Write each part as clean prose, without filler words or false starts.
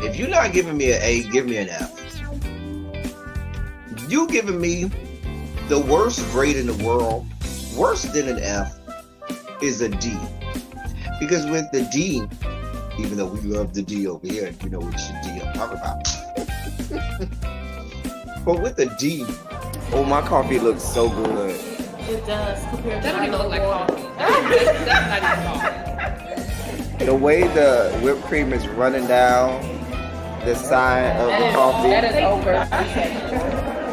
If you're not giving me an A, give me an F. You giving me the worst grade in the world, worse than an F, is a D. Because with the D, even though we love the D over here, you know which D I'm talking about. But with the D, oh, my coffee looks so good. It does compared to That don't even look like coffee. That's not even coffee. The way the whipped cream is running down the side of the coffee, That is over.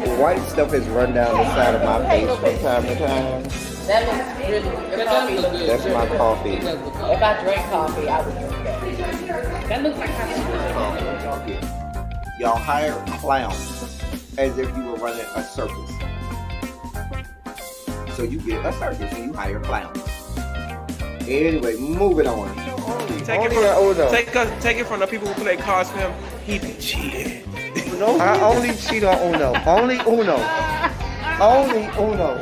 the white stuff is run down the side of my face from time to time. That looks really good. Your coffee looks good. That's my coffee. It does look good. If I drank coffee, I would drink that. That looks like coffee. Y'all hire clowns as if you were running a circus. So you get a circus and you hire clowns. Anyway, moving on. Take it from the people who play cards for him. He be cheating. No, I only cheat on Uno. Only Uno. Only Uno.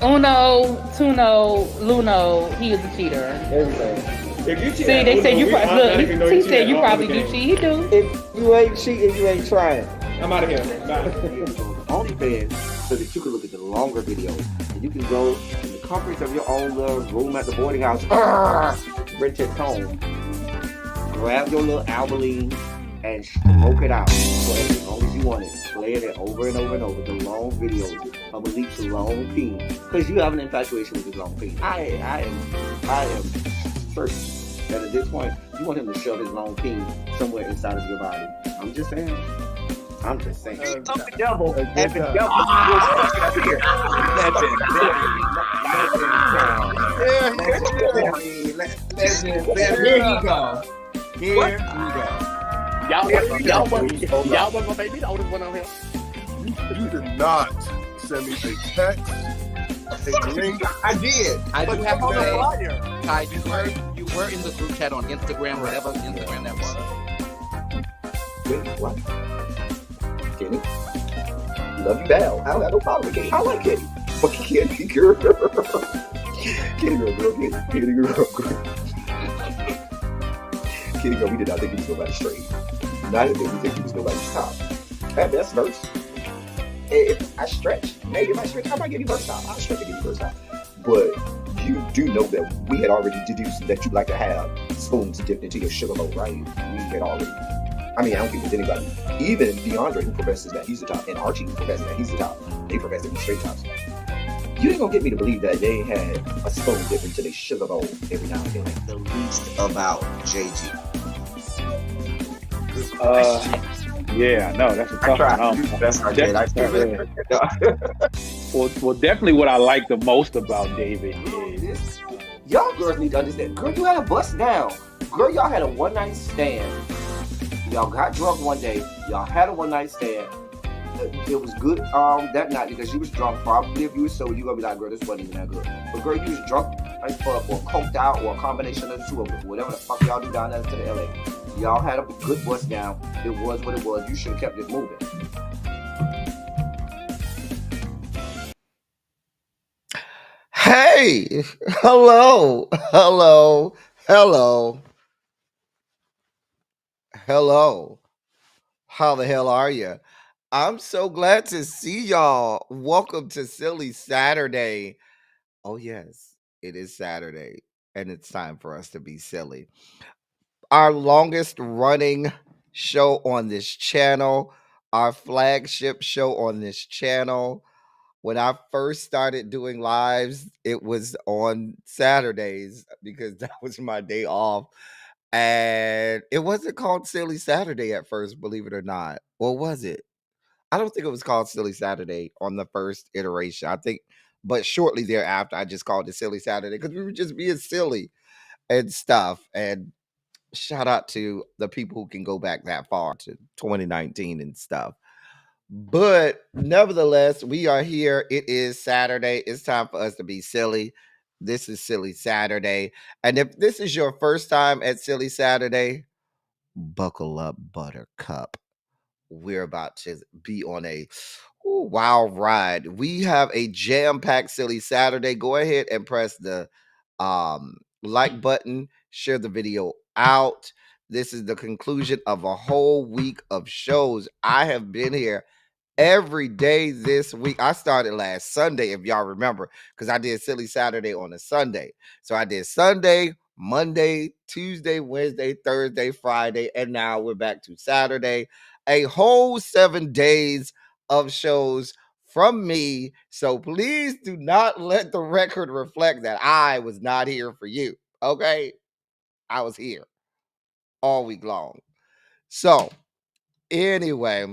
Uno, Tuno, Luno, he is a cheater. Everything. If you cheat, See, they said you probably look. He said you probably do cheat. He do. If you ain't cheating, you ain't trying. I'm out of here. Bye. OnlyFans so that you can look at the longer videos and you can go in the comforts of your own little room at the boarding house, rent it home, grab your little Albaline and smoke it out for as long as you want it, playing it over and over and over, the long videos of Malik's long peen, because you have an infatuation with his long peen. I am certain that at this point you want him to shove his long peen somewhere inside of your body. I'm just saying. I'm just saying. The devil and the devil was fucking up here. Here he goes. Here we go. Y'all wasn't gonna make me the oldest one on here. You did not send me a text, a link. I did. I do have to On the say, flyer. Ty, you were in the group chat on Instagram, whatever Instagram that was. Wait, what? Kenny? Love you down. I don't have no problem with Kenny. I like Kenny. But Kenny girl. Kenny girl. Kenny girl, we did not think he was nobody's straight. Neither did we think he was nobody's top. At best, verse. If I stretch, maybe if I stretch, I might give you verse top. I'll stretch and give you verse top. But you do know that we had already deduced that you like to have spoons dipped into your sugar bowl, right? We had already. I mean, I don't think there's anybody, even DeAndre, who professes that he's the top, and Archie, who professes that he's the top. They profess to be straight tops. You ain't gonna get me to believe that they had a spoon dipped into their sugar bowl every now and then. The least about JG. Yeah, no, that's a tough one. Well, definitely what I like the most about David is y'all girls need to understand. Girl, you had a bust down. Girl, y'all had a one night stand. Y'all got drunk one day. Y'all had a one night stand. It was good that night because you was drunk. Probably if you was sober, you gonna be like, girl, this wasn't even that good. But girl, you was drunk or coked out or a combination of the two of them. Whatever the fuck y'all do down there to the LA. Y'all had a good bust down. It was what it was. You should have kept it moving. Hey! Hello! How the hell are you? I'm so glad to see y'all. Welcome to Silly Saturday. Oh, yes, it is Saturday, and it's time for us to be silly. Our longest running show on this channel, our flagship show on this channel. When I first started doing lives, it was on Saturdays because that was my day off. And it wasn't called Silly Saturday at first, believe it or not. Or was it? I don't think it was called Silly Saturday on the first iteration. I think, but shortly thereafter, I just called it Silly Saturday because we were just being silly and stuff. And shout out to the people who can go back that far to 2019 and stuff. But nevertheless, we are here. It is Saturday. It's time for us to be silly. This is Silly Saturday. And if this is your first time at Silly Saturday, buckle up, Buttercup. We're about to be on a wild ride. We have a jam-packed Silly Saturday. Go ahead and press the like button. Share the video out. This is the conclusion of a whole week of shows. I have been here every day this week. I started last Sunday, if y'all remember, because I did Silly Saturday on a Sunday. So I did Sunday, Monday, Tuesday, Wednesday, Thursday, Friday, and now we're back to Saturday. A whole 7 days of shows from me. So please do not let the record reflect that I was not here for you. Okay? I was here all week long. So, anyway,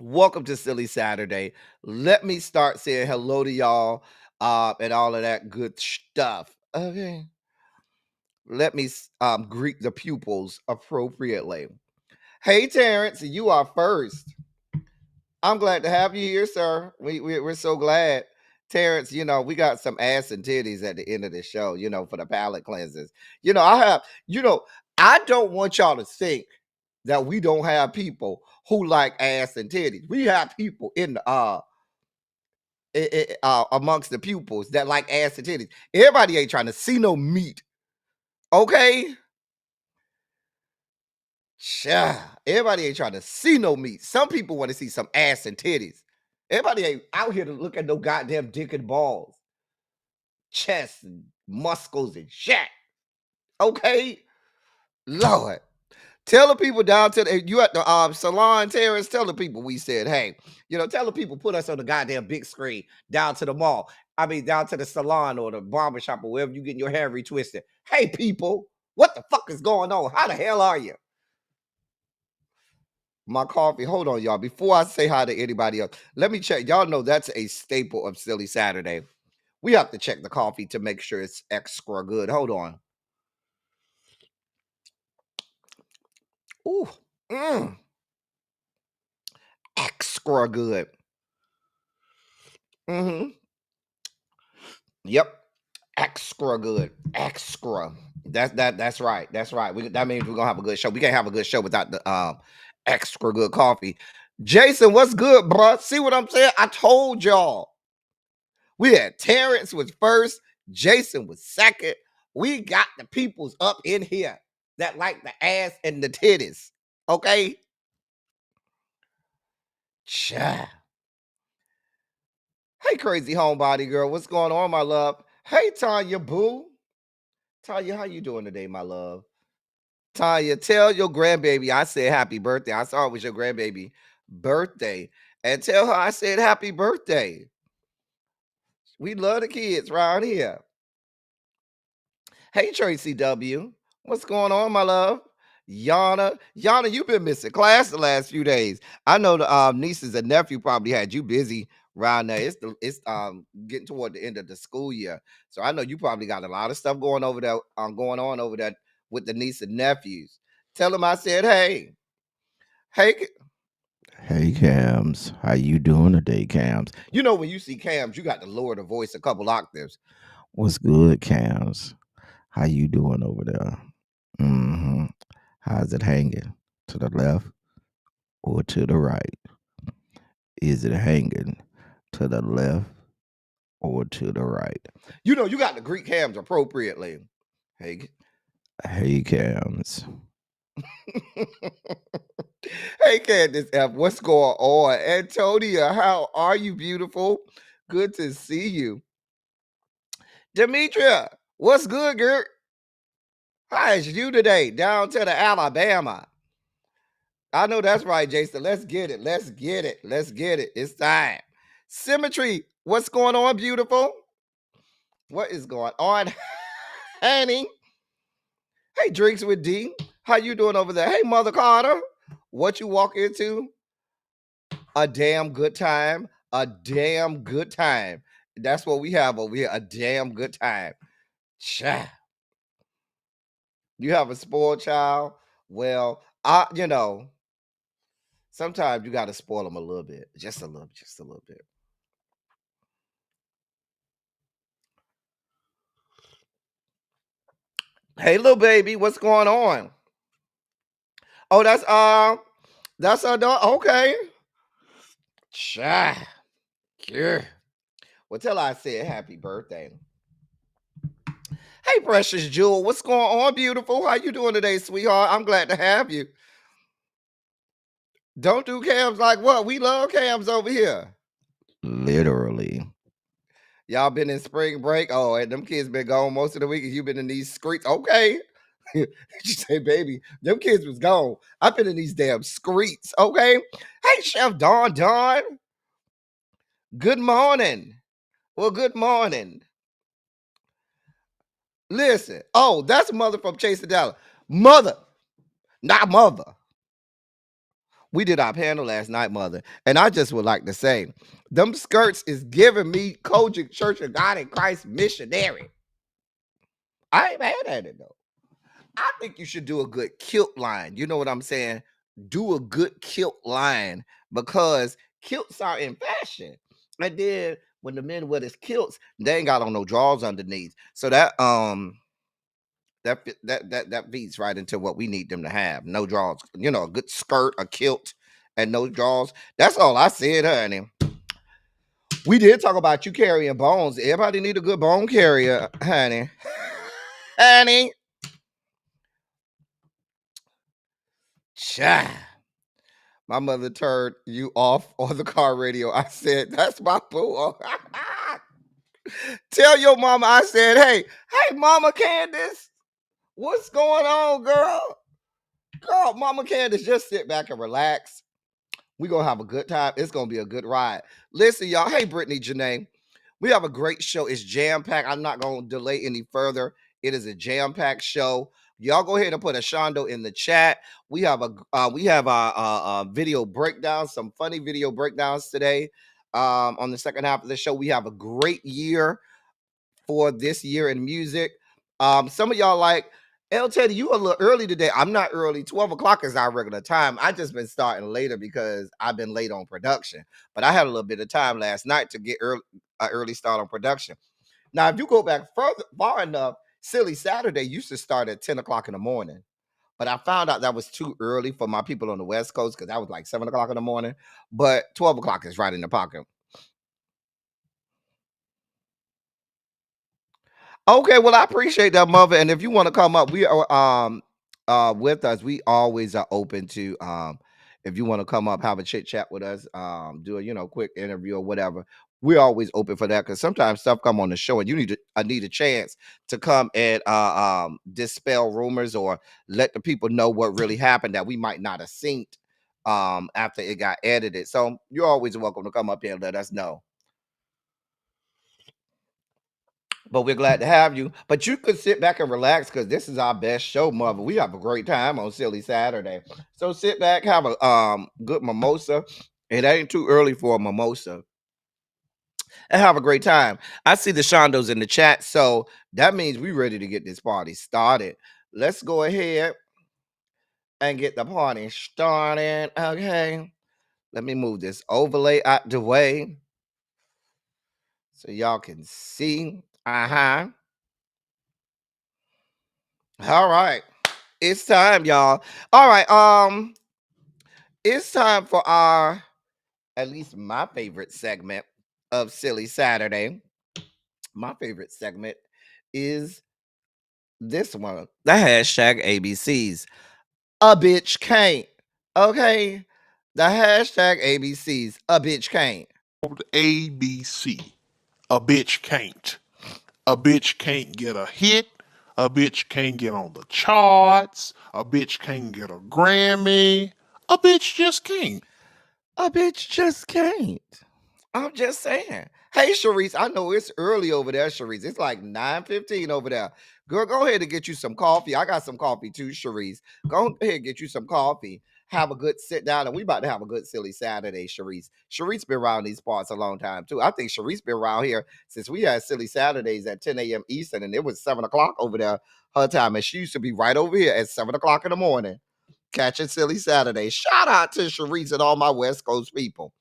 welcome to Silly Saturday. Let me start saying hello to y'all and all of that good stuff. Okay. Let me greet the pupils appropriately. Hey, Terrence, you are first. I'm glad to have you here, sir. We're so glad. Terrence, we got some ass and titties at the end of the show, for the palate cleanses. I don't want y'all to think that we don't have people who like ass and titties. We have people in the amongst the pupils that like ass and titties. Everybody ain't trying to see no meat. Okay? Everybody ain't trying to see no meat. Some people want to see some ass and titties. Everybody ain't out here to look at no goddamn dick and balls, chest and muscles and shit. Okay? Lord. Tell the people down to you at the salon, Terrence. Tell the people we said, hey, tell the people put us on the goddamn big screen down to the mall. I mean, down to the salon or the barbershop or wherever you getting your hair retwisted. Hey, people, what the fuck is going on? How the hell are you? My coffee. Hold on, y'all. Before I say hi to anybody else, let me check. Y'all know that's a staple of Silly Saturday. We have to check the coffee to make sure it's extra good. Hold on. Ooh. Extra good. Mm-hmm. Yep. Extra good. Extra. That's right. That's right. That means we're gonna have a good show. We can't have a good show without the extra good coffee. Jason, what's good, bro? See what I'm saying? I told y'all. We had Terrence was first, Jason was second. We got the peoples up in here that like the ass and the titties. Okay? Cha. Hey, crazy homebody girl. What's going on, my love? Hey, Tanya Boo. Tanya, how you doing today, my love? Tanya, tell your grandbaby I said happy birthday. I saw it was your grandbaby birthday. And tell her I said happy birthday. We love the kids around here. Hey, Tracy W. What's going on, my love? Yana, you've been missing class the last few days. I know the nieces and nephew probably had you busy around there. It's getting toward the end of the school year, so I know you probably got a lot of stuff going over there, going on over there with the niece and nephews. Tell them I said, hey, hey, Cams, how you doing today, Cams? When you see Cams, you got to lower the voice a couple octaves. What's good, Cams? How you doing over there? Mm-hmm. How's it hanging? To the left or to the right? Is it hanging to the left or to the right? You got the Greek Cams appropriately. Hey, Cams. Hey, Candace F, what's going on? Antonia, how are you, beautiful? Good to see you. Demetria, what's good, girl? How is you today? Down to the Alabama. I know that's right, Jason. Let's get it. Let's get it. Let's get it. It's time. Symmetry, what's going on, beautiful? What is going on, honey? Hey, Drinks with D. How you doing over there? Hey, Mother Carter. What you walk into? A damn good time. A damn good time. That's what we have over here. A damn good time. Cha. You have a spoiled child? Well, sometimes you got to spoil them a little bit. Just a little bit. Hey, little baby, what's going on? Oh, that's our dog. Okay. Cha. Yeah. Well, tell her I said happy birthday. Hey, Precious Jewel, what's going on, beautiful? How you doing today, sweetheart? I'm glad to have you. Don't do cams like what? We love cams over here. Literally. Y'all been in spring break? Oh, and them kids been gone most of the week, and you been in these streets. Okay. She say, baby, them kids was gone. I've been in these damn streets. Okay. Hey, Chef Don. Good morning. Well, good morning. Listen. Oh, that's mother from Chase the Dollar. Mother, not mother. We did our panel last night, mother. And I just would like to say, them skirts is giving me Kojic Church of God in Christ missionary. I ain't mad at it though. I think you should do a good kilt line. You know what I'm saying? Do a good kilt line because kilts are in fashion. And then when the men wear his kilts, they ain't got on no drawers underneath. So that that feeds right into what we need them to have. No drawers. You know, a good skirt, a kilt, and no drawers. That's all I said, honey. We did talk about you carrying bones. Everybody need a good bone carrier, honey. Honey. Child. My mother turned you off on the car radio. I said, that's my boo. Tell your mama I said, hey, Mama Candace, what's going on, girl? Girl, Mama Candace, just sit back and relax. We're going to have a good time. It's going to be a good ride. Listen, y'all. Hey, Brittany, Janae. We have a great show. It's jam-packed. I'm not going to delay any further. It is a jam-packed show. Y'all go ahead and put a shondo in the chat. We have a video breakdown, some funny video breakdowns today. On the second half of the show, we have a great year for this year in music. Some of y'all like, El Teddy, you a little early today. I'm not early. 12 o'clock is our regular time. I just been starting later because I've been late on production. But I had a little bit of time last night to get early start on production. Now, if you go back far enough, Silly Saturday used to start at 10 o'clock in the morning. But I found out that was too early for my people on the West Coast because that was like 7 o'clock in the morning. But 12 o'clock is right in the pocket. Okay, well, I appreciate that, mother. And if you want to come up, we are with us. We always are open to if you want to come up, have a chit chat with us, do a quick interview or whatever. We're always open for that because sometimes stuff come on the show and I need a chance to come and dispel rumors or let the people know what really happened that we might not have seen after it got edited. So you're always welcome to come up here and let us know. But we're glad to have you. But you could sit back and relax because this is our best show, mother. We have a great time on Silly Saturday. So sit back, have a good mimosa. It ain't too early for a mimosa. And have a great time. I see the Shondos in the chat, so that means we're ready to get this party started. Let's go ahead and get the party started. Okay. Let me move this overlay out the way so y'all can see. Uh-huh. All right. It's time, y'all. All right. It's time for at least my favorite segment of Silly Saturday. My favorite segment is this one, the hashtag ABCs. A bitch can't. Okay. The hashtag ABCs. A bitch can't. ABC. A bitch can't. A bitch can't get a hit. A bitch can't get on the charts. A bitch can't get a Grammy. A bitch just can't. A bitch just can't. I'm just saying. Hey, Sharice, I know it's early over there, Sharice. It's like 9:15 over there. Girl, go ahead and get you some coffee. I got some coffee too, Sharice. Go ahead and get you some coffee. Have a good sit down, and we about to have a good Silly Saturday, Sharice. Sharice been around these parts a long time too. I think Sharice been around here since we had Silly Saturdays at 10 a.m. Eastern, and it was 7 o'clock over there her time, and she used to be right over here at 7 o'clock in the morning catching Silly Saturday. Shout out to Sharice and all my West Coast people.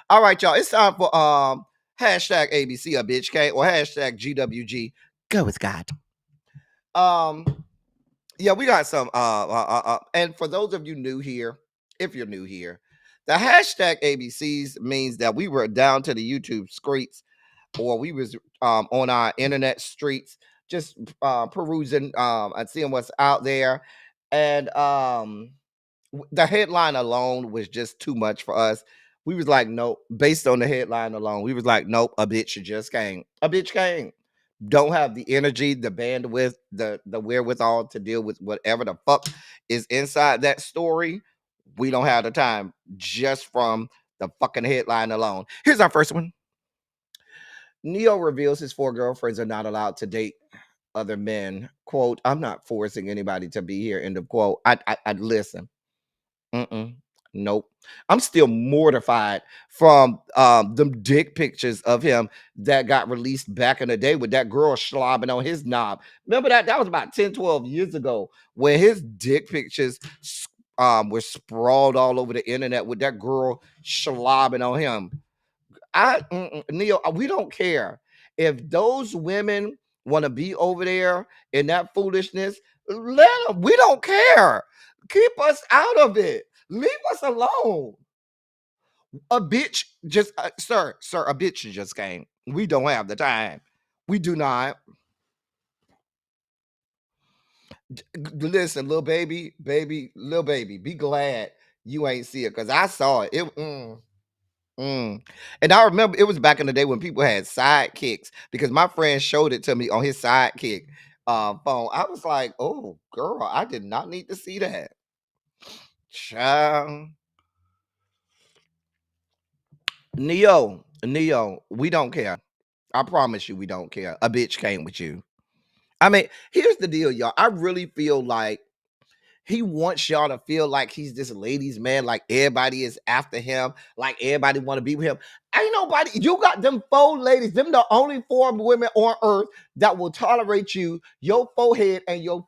All right, y'all. It's time for hashtag ABC a bitch can't or hashtag GWG. Go with God. Yeah, we got some and for those of you new here, if you're new here, the hashtag ABCs means that we were down to the YouTube streets or we was on our internet streets just perusing and seeing what's out there, and the headline alone was just too much for us. We was like, nope. Based on the headline alone, we was like, nope. A bitch just came. A bitch came. Don't have the energy, the bandwidth, the wherewithal to deal with whatever the fuck is inside that story. We don't have the time just from the fucking headline alone. Here's our first one. Neo reveals his 4 girlfriends are not allowed to date other men. Quote, I'm not forcing anybody to be here. End of quote. I listen. Mm-mm. Nope. I'm still mortified from them dick pictures of him that got released back in the day with that girl slobbing on his knob. Remember that? That was about 10, 12 years ago when his dick pictures were sprawled all over the internet with that girl slobbing on him. Neil, we don't care. If those women want to be over there in that foolishness, let them. We don't care. Keep us out of it. Leave us alone. A bitch just, sir, a bitch just came. We don't have the time. We do not. Listen, little baby, little baby, be glad you ain't see it because I saw it. And I remember it was back in the day when people had sidekicks because my friend showed it to me on his sidekick phone. I was like, oh, girl, I did not need to see that. Child. Neo, we don't care. I promise you, we don't care. A bitch came with you. I mean, here's the deal, y'all. I really feel like he wants y'all to feel like he's this ladies' man, like everybody is after him, like everybody want to be with him. Ain't nobody. You got them 4 ladies. Them the only 4 women on earth that will tolerate you, your forehead and your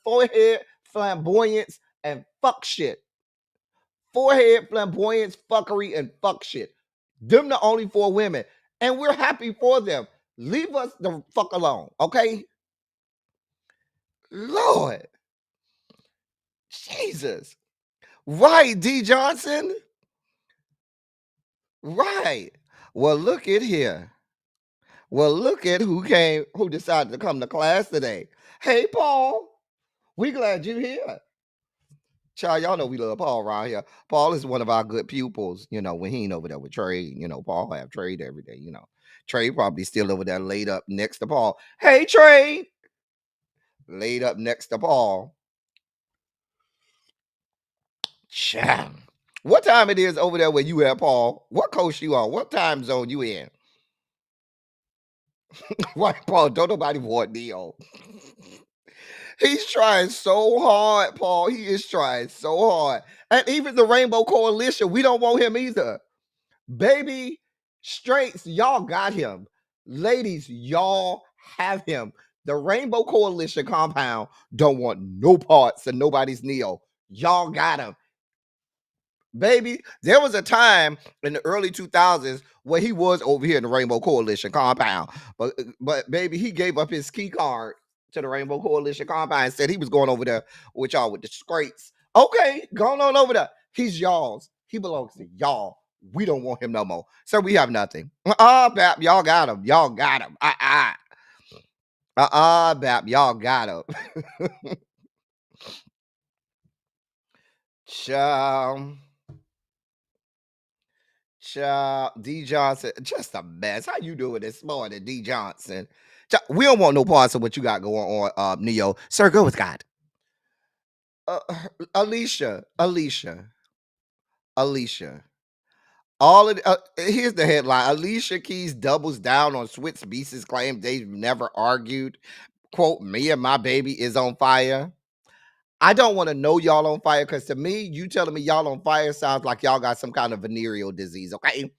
forehead flamboyance and fuck shit. Forehead flamboyance, fuckery, and fuck shit. Them the only 4 women, and we're happy for them. Leave us the fuck alone, okay? Lord, Jesus. Right, D. Johnson? Right. Well, look at here. Well, look at who decided to come to class today. Hey, Paul. We glad you here. Child, y'all know we love Paul around here. Paul is one of our good pupils, when he ain't over there with Trey. Paul have trade every day, Trey probably still over there laid up next to Paul. Hey, Trey. Laid up next to Paul. Child. What time it is over there where you at, Paul? What coast you on? What time zone you in? Right, Paul, don't nobody want Neo. He's trying so hard, Paul. He is trying so hard. And even the Rainbow Coalition, we don't want him either. Baby, straights, y'all got him. Ladies, y'all have him. The Rainbow Coalition compound don't want no parts of nobody's Neo. Y'all got him. Baby, there was a time in the early 2000s where he was over here in the Rainbow Coalition compound. But baby, he gave up his key card to the Rainbow Coalition compound and said he was going over there with y'all with the scrapes. Okay, going on over there. He's y'all's. He belongs to y'all. We don't want him no more. So we have nothing. Bap, y'all got him. Y'all got him. Bap, y'all got him. Ciao. Child, D. Johnson, just a mess. How you doing this morning, D. Johnson? We don't want no parts of what you got going on, Neo. Sir, go with God. Uh, Alicia. All of here's the headline: Alicia Keys doubles down on Switz Beast's claim they've never argued. Quote: "Me and my baby is on fire." I don't want to know y'all on fire because to me, you telling me y'all on fire sounds like y'all got some kind of venereal disease. Okay.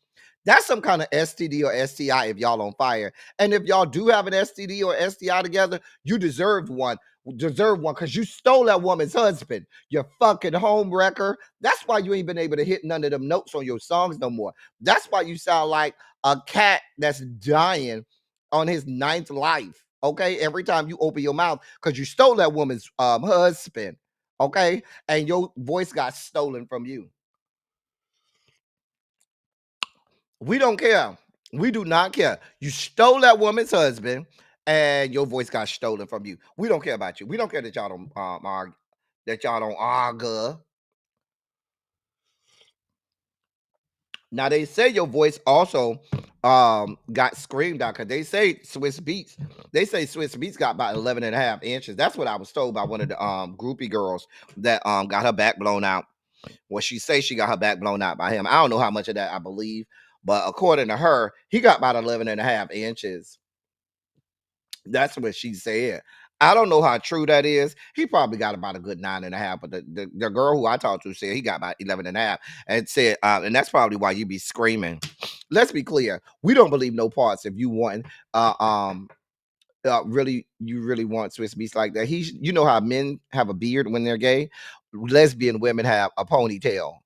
That's some kind of STD or STI if y'all on fire. And if y'all do have an STD or STI together, you deserve one. Because you stole that woman's husband. You fucking home wrecker. That's why you ain't been able to hit none of them notes on your songs no more. That's why you sound like a cat that's dying on his 9th life. Okay, every time you open your mouth because you stole that woman's husband. Okay, and your voice got stolen from you. We don't care. We do not care. You stole that woman's husband and your voice got stolen from you. We don't care about you. We don't care that y'all don't argue. Now they say your voice also got screamed out because they say Swiss Beats. They say Swiss Beats got about 11 and a half inches. That's what I was told by one of the groupie girls that got her back blown out. Well, she say she got her back blown out by him. I don't know how much of that I believe, but according to her, he got about 11 and a half inches. That's what she said. I don't know how true that is. He probably got about a good 9.5, but the girl who I talked to said he got about 11 and a half and said, and that's probably why you be screaming. Let's be clear. We don't believe no parts if you want, really, you really want Swiss Beats like that. You know how men have a beard when they're gay? Lesbian women have a ponytail.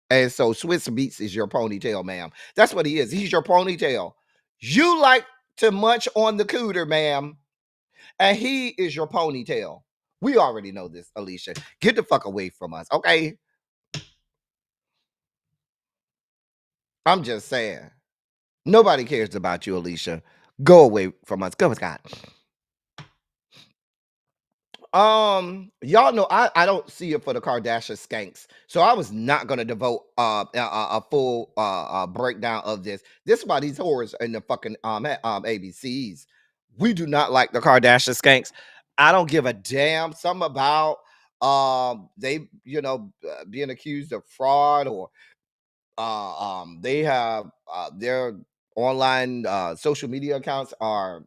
And so Swiss Beats is your ponytail, ma'am. That's what he is. He's your ponytail. You like to munch on the cooter, ma'am. And he is your ponytail. We already know this, Alicia. Get the fuck away from us, okay? I'm just saying. Nobody cares about you, Alicia. Go away from us. Go, Scott. Y'all know I don't see it for the Kardashian skanks, so I was not gonna devote a full breakdown of this. This is why these whores in the fucking ABCs. We do not like the Kardashian skanks. I don't give a damn. Something about they being accused of fraud or they have their online social media accounts are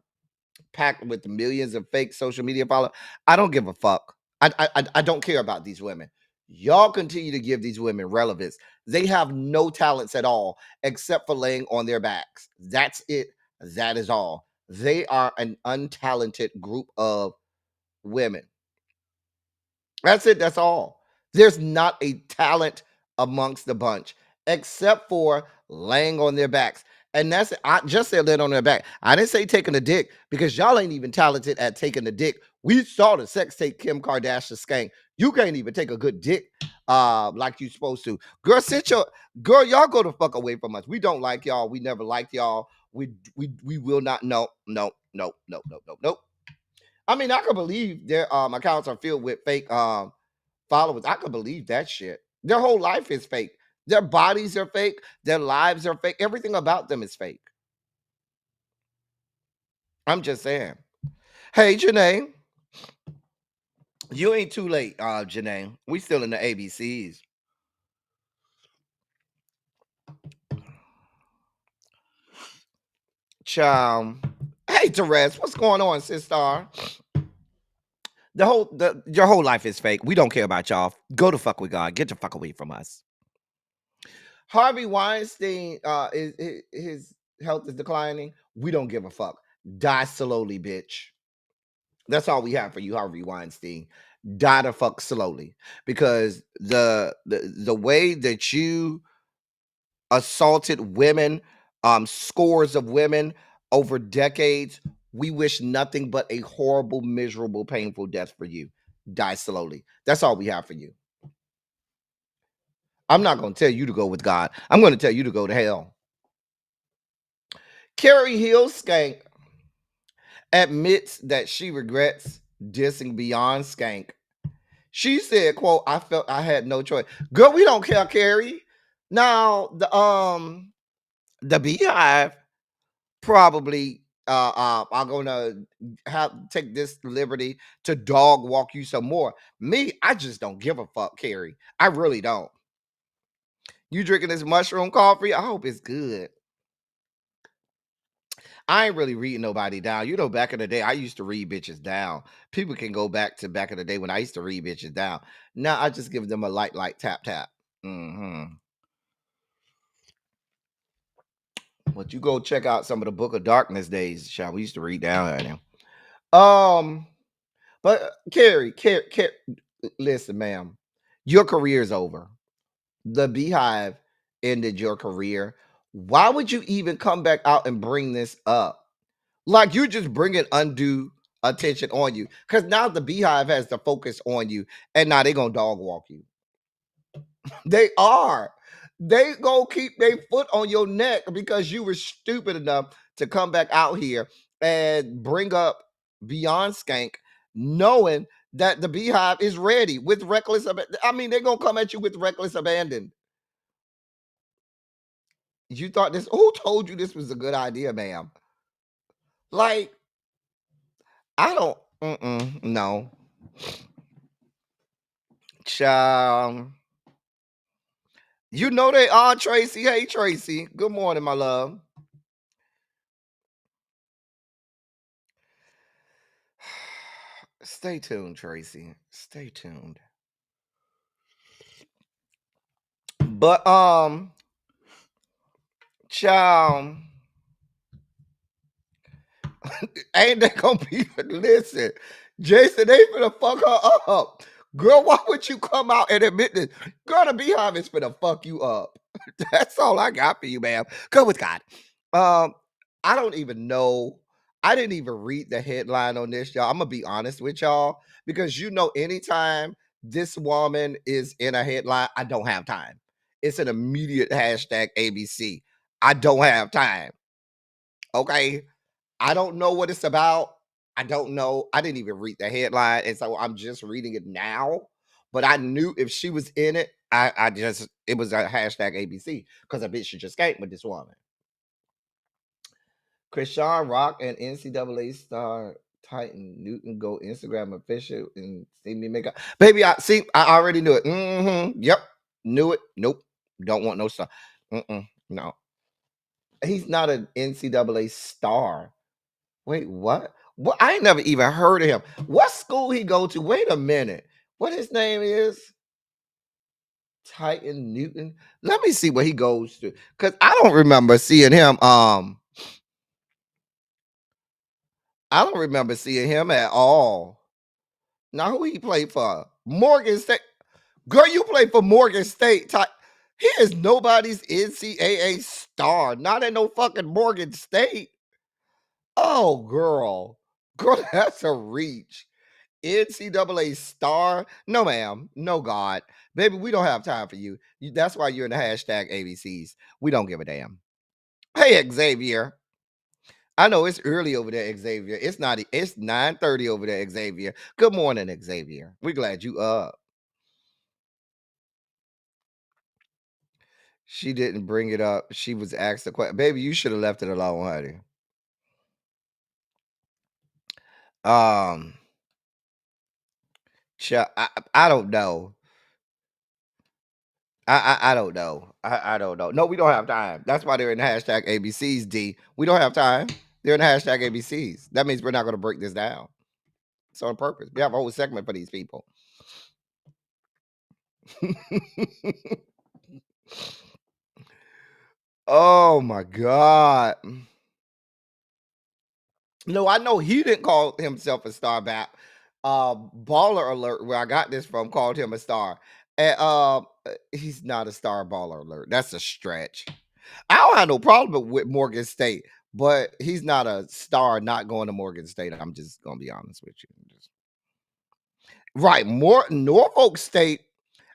packed with millions of fake social media followers. I don't give a fuck. I don't care about these women. Y'all continue to give these women relevance. They have no talents at all except for laying on their backs. That's it. That is all. They are an untalented group of women. That's it. That's all. There's not a talent amongst the bunch except for laying on their backs. And that's it. I just said laying on their back. I didn't say taking a dick because y'all ain't even talented at taking the dick. We saw the sex tape Kim Kardashian skank. You can't even take a good dick like you supposed to. Girl, y'all go the fuck away from us. We don't like y'all. We never liked y'all. We will not. No. I mean, I can believe their accounts are filled with fake followers. I can believe that shit. Their whole life is fake. Their bodies are fake. Their lives are fake. Everything about them is fake. I'm just saying. Hey, Janae. You ain't too late, Janae. We still in the ABCs. Child. Hey, Therese, what's going on, sister? Your whole life is fake. We don't care about y'all. Go to fuck with God. Get the fuck away from us. Harvey Weinstein, his health is declining. We don't give a fuck. Die slowly, bitch. That's all we have for you, Harvey Weinstein. Die the fuck slowly, because the way that you assaulted women, scores of women over decades, we wish nothing but a horrible, miserable, painful death for you. Die slowly. That's all we have for you. I'm not going to tell you to go with God. I'm going to tell you to go to hell. Carrie Hill Skank admits that she regrets dissing Beyond Skank. She said, quote, I felt I had no choice. Girl, we don't care, Carrie. Now, the Beehive probably are gonna take this liberty to dog walk you some more. Me, I just don't give a fuck, Carrie. I really don't. You drinking this mushroom coffee? I hope it's good. I ain't really reading nobody down. You know, back in the day, I used to read bitches down. People can go back to back in the day when I used to read bitches down. Now I just give them a light tap tap. But you go check out some of the Book of Darkness days, shall we used to read down at him. But Carrie, listen, ma'am, your career's over. The Beehive ended your career. Why would you even come back out and bring this up? Like, you're just bringing undue attention on you, because now the Beehive has to focus on you, and now they're gonna dog walk you. They are. They gonna keep their foot on your neck because you were stupid enough to come back out here and bring up Beyond Skank, knowing that the Beehive is ready with reckless I mean, they're gonna come at you with reckless abandon. You thought this, who told you this was a good idea, ma'am? Like, I don't no. Child. You know they are, Tracy. Hey, Tracy. Good morning, my love. Stay tuned, Tracy. Stay tuned. But child, ain't that gonna be? Listen, Jason, they finna fuck her up. Girl, why would you come out and admit this? Girl, the Beehive is finna fuck you up. That's all I got for you, ma'am. Go with God. I don't even know. I didn't even read the headline on this, y'all. I'm gonna be honest with y'all, because anytime this woman is in a headline, I don't have time. It's an immediate hashtag ABC. I don't have time. Okay. I don't know what it's about. I don't know. I didn't even read the headline. And so I'm just reading it now. But I knew if she was in it, it was a hashtag ABC, because a bitch should just escape with this woman. Krishan Rock and NCAA star Titan Newton go Instagram official and see me make up. Baby, I already knew it. Yep. Knew it. Nope. Don't want no star. No. He's not an NCAA star. Wait, what? What? I ain't never even heard of him. What school he go to? Wait a minute. What his name is? Titan Newton. Let me see what he goes to, because I don't remember seeing him. I don't remember seeing him at all. Now, who he played for? Morgan State. Girl, you play for Morgan State. He is nobody's NCAA star. Not in no fucking Morgan State. Oh, girl. Girl, that's a reach. NCAA star? No, ma'am. No, God. Baby, we don't have time for you. That's why you're in the hashtag ABCs. We don't give a damn. Hey, Xavier. I know it's early over there, Xavier. It's 9:30 over there, Xavier. Good morning, Xavier. We're glad you up. She didn't bring it up. She was asked the question. Baby, you should have left it alone, honey. I don't know. I don't know. I don't know. No, we don't have time. That's why they're in the hashtag ABCs, D. We don't have time. They're in the hashtag ABCs. That means we're not going to break this down. It's on purpose. We have a whole segment for these people. Oh my God. No, I know he didn't call himself a star back. Baller Alert, where I got this from, called him a star. And he's not a star. Baller Alert. That's a stretch. I don't have no problem with Morgan State, but he's not a star not going to Morgan State. I'm just gonna be honest with you. Right. Norfolk State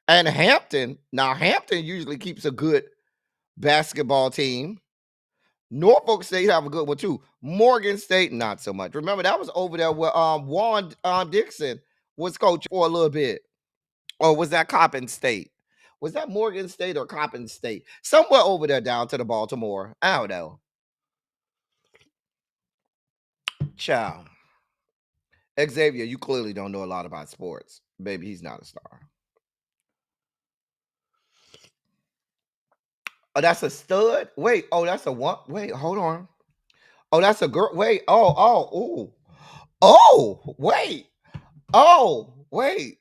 and Hampton. Now, Hampton usually keeps a good basketball team. Norfolk State have a good one too. Morgan State, not so much. Remember, that was over there where Warren Dixon was coaching for a little bit. Or was that Coppin State? Was that Morgan State or Coppin State? Somewhere over there down to the Baltimore. I don't know. Child. Xavier, you clearly don't know a lot about sports. Baby, he's not a star. Oh, that's a stud? Wait, oh, that's a what? Wait, hold on. Oh, that's a girl. Wait, oh. Oh, wait. Oh, wait.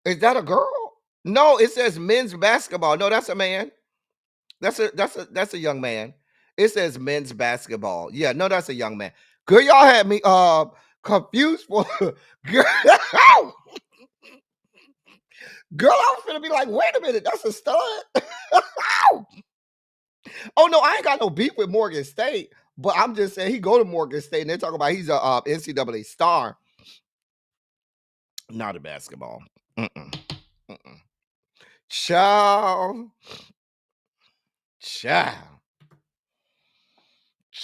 Is that a girl? No, it says men's basketball. No, that's a man. That's a young man. It says men's basketball. Yeah, no, that's a young man. Girl, y'all had me confused for girl. Girl, I was gonna be like, wait a minute, that's a stud. Oh no, I ain't got no beef with Morgan State, but I'm just saying he go to Morgan State and they're talking about he's a NCAA star. Not a basketball. Child.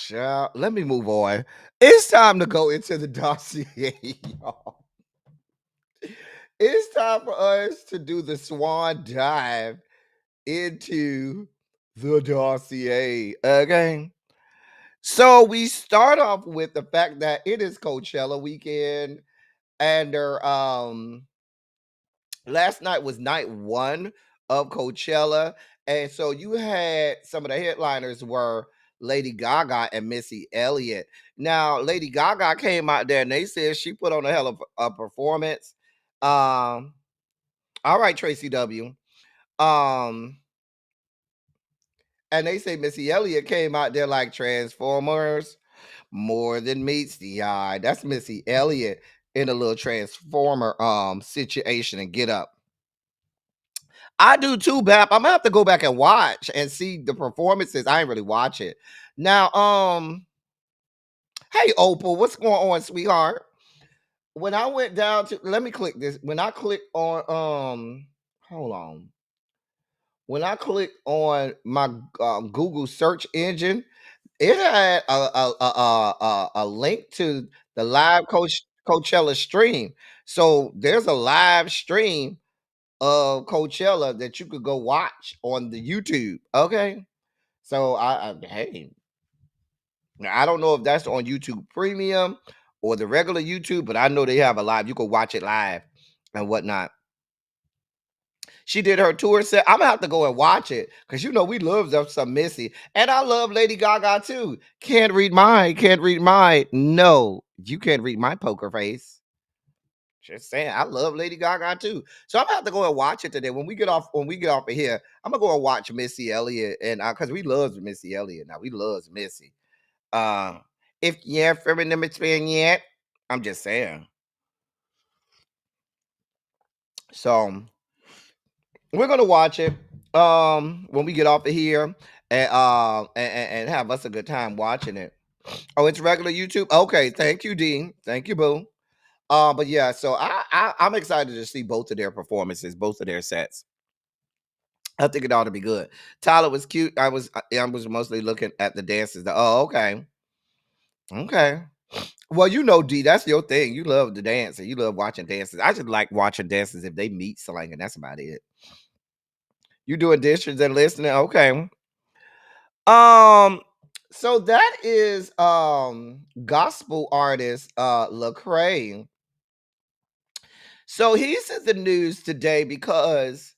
Child, let me move on. It's time to go into the dossier, y'all. It's time for us to do the swan dive into the dossier. Okay. So we start off with the fact that it is Coachella weekend, and last night was night one of Coachella, and so you had some of the headliners were Lady Gaga and Missy Elliott. Now, Lady Gaga came out there and they said she put on a hell of a performance. All right, Tracy W. Um, and they say Missy Elliott came out there like Transformers, more than meets the eye. That's Missy Elliott in a little Transformer situation and get up. I do too, Bap. I'm gonna have to go back and watch and see the performances. I ain't really watch it. Now, hey Opal, what's going on, sweetheart? When I went down to let me click this. When I click on hold on. When I click on my Google search engine, it had a link to the live Coachella stream. So there's a live stream of Coachella that you could go watch on the YouTube. Okay. So hey, now I don't know if that's on YouTube Premium or the regular YouTube, but I know they have a live. You can watch it live and whatnot. She did her tour set. I'm gonna have to go and watch it because you know we love some Missy, and I love Lady Gaga too. Can't read mine. Can't read mine. No, you can't read my poker face. Just saying, I love Lady Gaga too. So I'm gonna have to go and watch it today. When we get off of here, I'm gonna go and watch Missy Elliott, and because we love Missy Elliott now, we love Missy. Uh, if you're from the Michigan yet, I'm just saying. So we're gonna watch it when we get off of here and have us a good time watching it. Oh, it's regular YouTube. Okay, thank you, Dean. Thank you, Boo. But yeah, so I'm excited to see both of their performances, both of their sets. I think it ought to be good. Tyler was cute. I was mostly looking at the dances. Oh, okay. Okay. Well, you know, D, that's your thing. You love the dance and you love watching dances. I just like watching dances if they meet slanging. That's about it. You doing dishes and listening? Okay. So that is gospel artist Lecrae. So he's in the news today because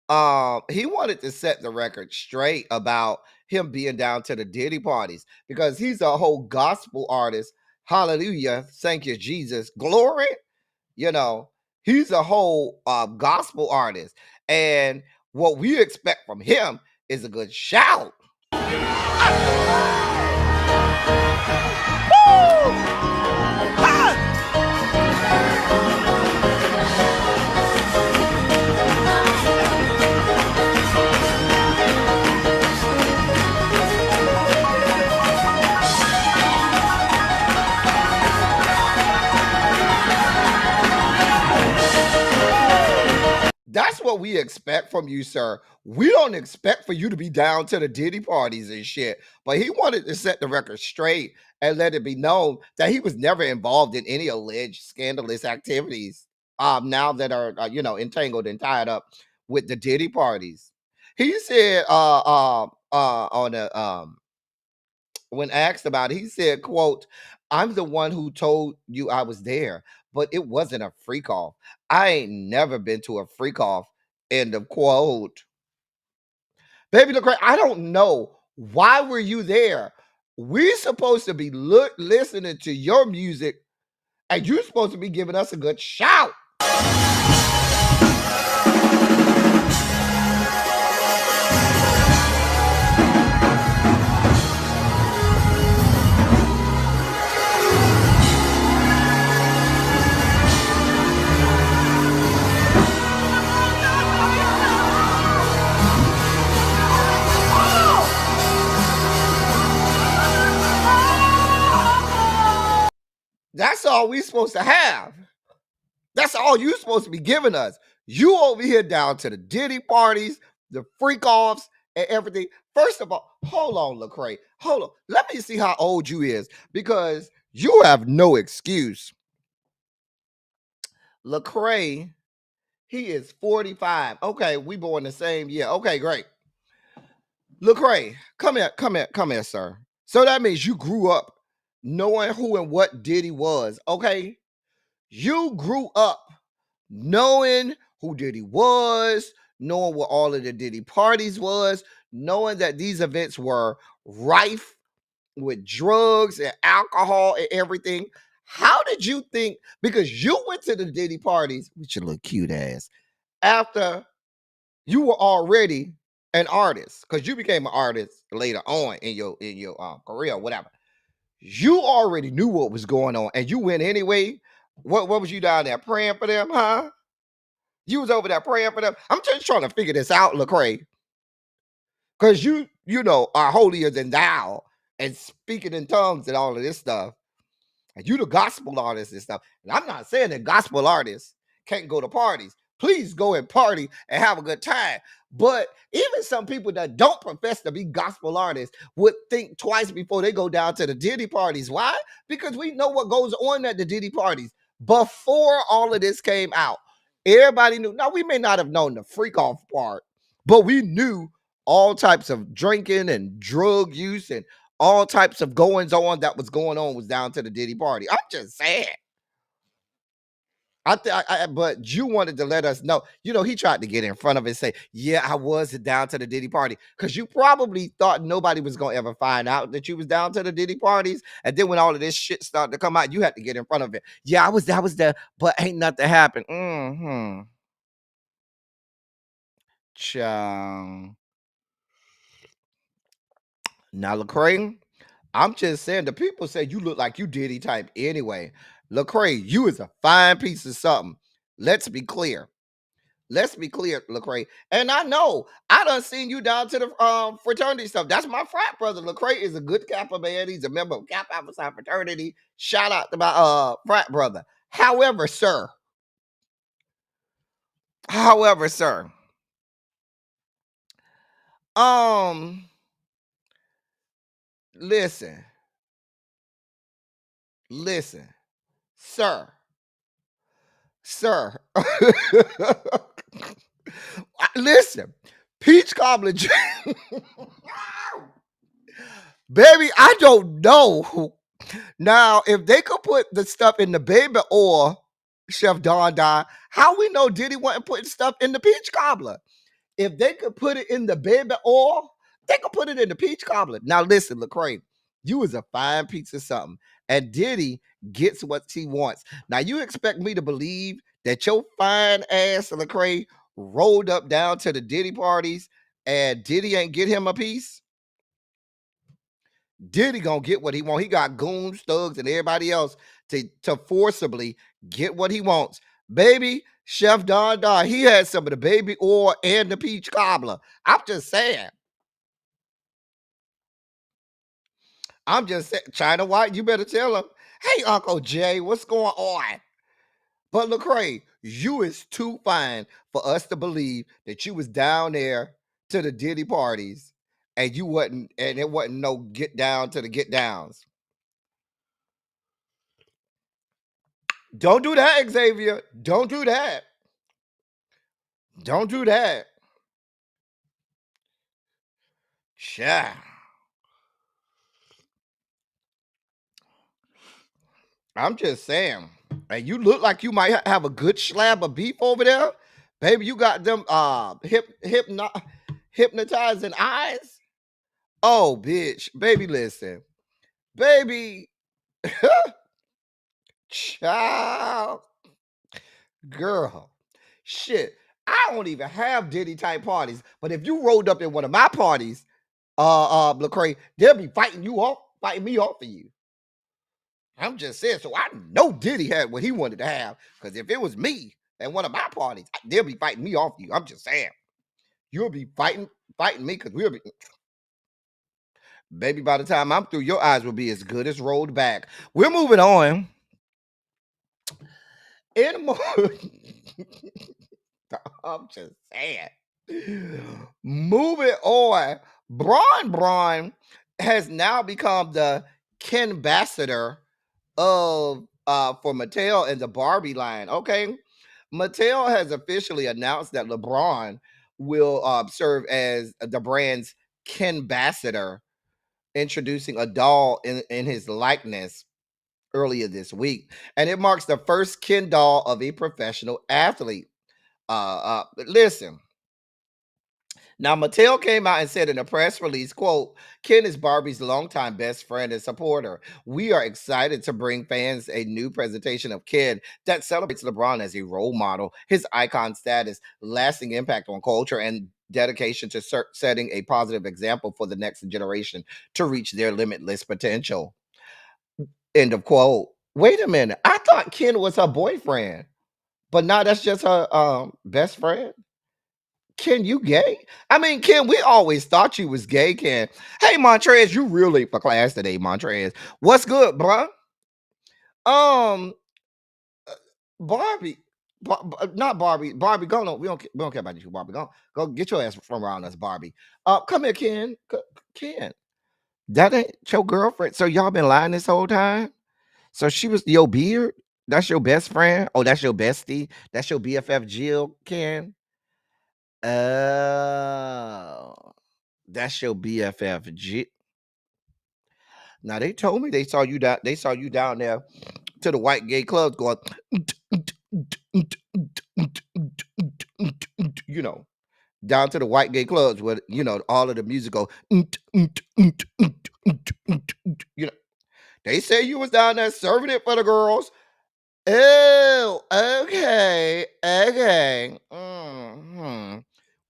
he wanted to set the record straight about him being down to the Diddy parties because he's a whole gospel artist. Hallelujah. Thank you, Jesus. Glory. You know, he's a whole gospel artist. And what we expect from him is a good shout. That's what we expect from you, sir. We don't expect for you to be down to the Diddy parties and shit. But he wanted to set the record straight and let it be known that he was never involved in any alleged scandalous activities. Now that are entangled and tied up with the Diddy parties. He said on a when asked about it, he said, quote, "I'm the one who told you I was there, but it wasn't a freak off. I ain't never been to a freak off." End of quote. Baby Lecrae, I don't know. Why were you there? We're supposed to be listening to your music, and you're supposed to be giving us a good shout. That's all we supposed to have. That's all you supposed to be giving us. You over here down to the Diddy parties, the freak offs, and everything. First of all, hold on, Lecrae. Hold on. Let me see how old you is because you have no excuse. Lecrae, he is 45. Okay, we born the same year. Okay, great. Lecrae, come here, sir. So that means you grew up knowing who and what Diddy was. Okay, you grew up knowing who Diddy was, knowing what all of the Diddy parties was, knowing that these events were rife with drugs and alcohol and everything. How did you think? Because you went to the Diddy parties with your little cute ass after you were already an artist, because you became an artist later on in your career, whatever. You already knew what was going on, and you went anyway. What was you down there praying for them, huh? You was over there praying for them. I'm just trying to figure this out, Lecrae, because you know are holier than thou and speaking in tongues and all of this stuff. And you the gospel artist and stuff. And I'm not saying that gospel artists can't go to parties. Please go and party and have a good time. But even some people that don't profess to be gospel artists would think twice before they go down to the Diddy parties. Why? Because we know what goes on at the Diddy parties. Before all of this came out, everybody knew. Now, we may not have known the freak off part, but we knew all types of drinking and drug use and all types of goings on that was going on was down to the Diddy party. I'm just saying. But you wanted to let us know. You know, he tried to get in front of it and say, "Yeah, I was down to the Diddy party," because you probably thought nobody was gonna ever find out that you was down to the Diddy parties. And then when all of this shit started to come out, you had to get in front of it. Yeah, I was there, but ain't nothing happened. Child. Now, Lecrae, I'm just saying, the people say you look like you Diddy type anyway. Lecrae, you is a fine piece of something. Let's be clear. Let's be clear, Lecrae. And I know I done seen you down to the fraternity stuff. That's my frat brother. Lecrae is a good Kappa man. He's a member of Kappa Alpha Psi fraternity. Shout out to my frat brother. However, sir. Um, listen, listen, sir. Sir. Listen, peach cobbler. Baby, I don't know. Now, if they could put the stuff in the baby oil, Chef Don, how we know Diddy wasn't putting stuff in the peach cobbler? If they could put it in the baby oil, they could put it in the peach cobbler. Now, listen, Lecrae, you is a fine piece of something. And Diddy gets what he wants. Now, you expect me to believe that your fine ass, Lecrae, rolled up down to the Diddy parties and Diddy ain't get him a piece? Diddy gonna get what he want. He got goons, thugs, and everybody else to forcibly get what he wants. Baby, Chef Don, he had some of the baby oil and the peach cobbler. I'm just saying. China White, you better tell him. Hey, Uncle Jay, what's going on? But Lecrae, you is too fine for us to believe that you was down there to the Diddy parties and you wasn't, and it wasn't no get down to the get downs. Don't do that, Xavier. Don't do that. Don't do that. Yeah. I'm just saying. And you look like you might have a good slab of beef over there. Baby, you got them hypnotizing eyes. Oh, bitch. Baby, listen. Baby. Child. Girl. Shit. I don't even have Diddy type parties. But if you rolled up in one of my parties, Lecrae, they'll be fighting me off for you. I'm just saying, so I know Diddy had what he wanted to have. Because if it was me at one of my parties, they'll be fighting me off you. I'm just saying. You'll be fighting me because we'll be. Baby, by the time I'm through, your eyes will be as good as rolled back. We're moving on. In more. I'm just saying. Moving on, Braun has now become the Ken ambassador of for Mattel and the Barbie line. Okay, Mattel has officially announced that LeBron will serve as the brand's Ken ambassador, introducing a doll in his likeness earlier this week, and it marks the first Ken doll of a professional athlete. Listen. Now, Mattel came out and said in a press release, quote, Ken is Barbie's longtime best friend and supporter. We are excited to bring fans a new presentation of Ken that celebrates LeBron as a role model, his icon status, lasting impact on culture, and dedication to setting a positive example for the next generation to reach their limitless potential. End of quote. Wait a minute. I thought Ken was her boyfriend, but now that's just her best friend. Ken, you gay? I mean, Ken, we always thought you was gay, Ken. Hey, Montrez, you real late for class today, Montrez. What's good, bruh? Um, Barbie, not Barbie. Barbie, go on. We don't care about you, Barbie. Go get your ass from around us, Barbie. Come here, Ken. Ken, that ain't your girlfriend. So y'all been lying this whole time? So she was your beard? That's your best friend? Oh, that's your bestie? That's your BFF Jill, Ken? Oh. That's your BFF. Now they told me they saw you down. They saw you down there to the white gay clubs going, you know, down to the white gay clubs where all of the music go, you know. They say you was down there serving it for the girls. Oh, okay, okay.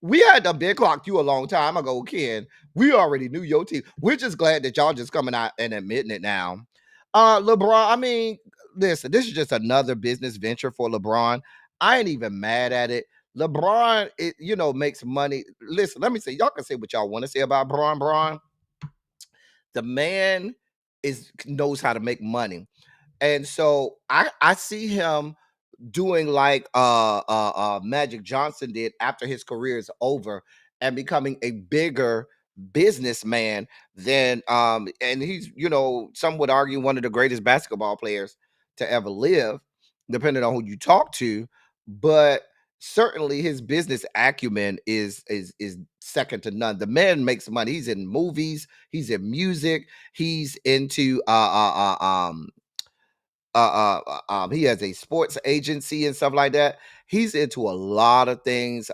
We had to big clock you a long time ago, Ken. We already knew your team. We're just glad that y'all just coming out and admitting it now. LeBron, I mean, listen, this is just another business venture for LeBron. I ain't even mad at it. LeBron, makes money. Listen, let me say, y'all can say what y'all want to say about Braun. The man knows how to make money. And so I see him doing like Magic Johnson did after his career is over and becoming a bigger businessman than and he's some would argue one of the greatest basketball players to ever live, depending on who you talk to. But certainly his business acumen is second to none. The man makes money. He's in movies, he's in music, he's into he has a sports agency and stuff like that. He's into a lot of things.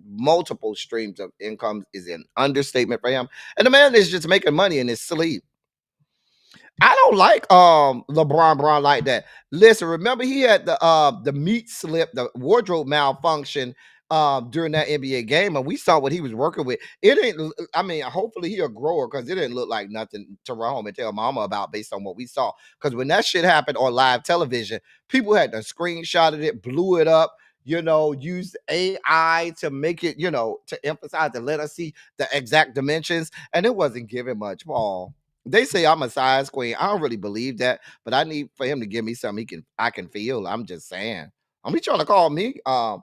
Multiple streams of income is an understatement for him, and the man is just making money in his sleep. I don't like LeBron Brown like that. Listen, remember he had the meat slip, the wardrobe malfunction during that NBA game, and we saw what he was working with. It ain't. I mean, hopefully he a grower because it didn't look like nothing to run home and tell mama about based on what we saw. Because when that shit happened on live television, people had to screenshot it, blew it up. Used AI to make it, to emphasize to let us see the exact dimensions, and it wasn't giving much, Paul. They say I'm a size queen. I don't really believe that, but I need for him to give me something I can feel. I'm just saying. Don't be trying to call me. Don't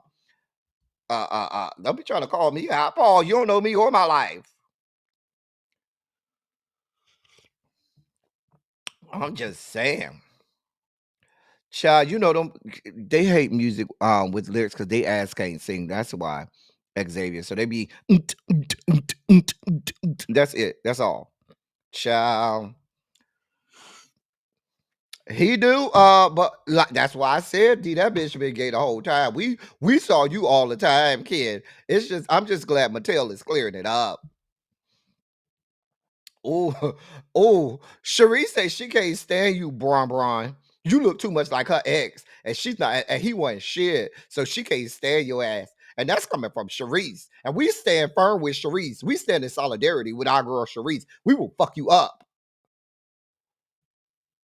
be trying to call me out, Paul. You don't know me or my life. I'm just saying. Child, them they hate music with lyrics because they ass can't sing. That's why, Xavier. So they be that's it. That's all. Child. He do, but like that's why I said, D, that bitch been gay the whole time. We saw you all the time, kid. It's just I'm just glad Mattel is clearing it up. Oh, oh, Cherie says she can't stand you, Bron. You look too much like her ex, and she's not, and he wasn't shit, so she can't stand your ass. And that's coming from Cherise. And we stand firm with Cherise. We stand in solidarity with our girl Cherise. We will fuck you up.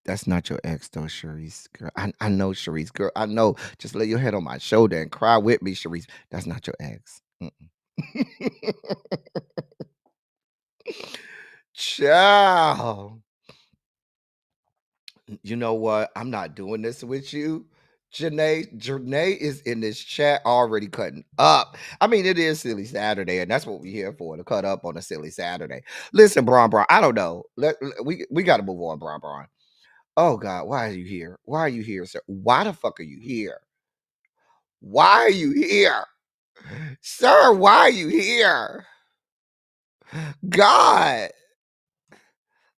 That's not your ex, though, Sharice. Girl, I know, Sharice. Girl, I know. Just lay your head on my shoulder and cry with me, Sharice. That's not your ex. Child. You know what? I'm not doing this with you. Janae is in this chat already cutting up. I mean, it is Silly Saturday, and that's what we're here for, to cut up on a Silly Saturday. Listen, Bron, I don't know. We got to move on, Bron. Oh, God, why are you here? Why are you here, sir? Why the fuck are you here? Why are you here? Sir, why are you here? God.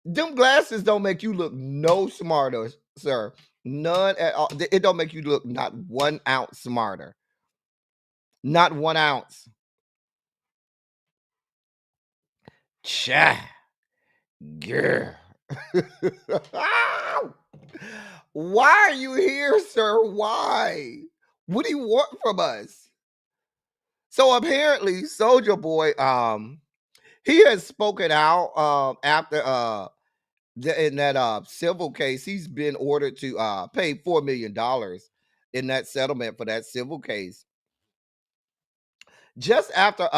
Them glasses don't make you look no smarter, sir. None at all. It don't make you look not 1 ounce smarter. Not 1 ounce. Cha. Girl. Why are you here, sir? Why? What do you want from us? So apparently, Soldier Boy, he has spoken out after in that civil case. He's been ordered to pay $4 million in that settlement for that civil case. Just after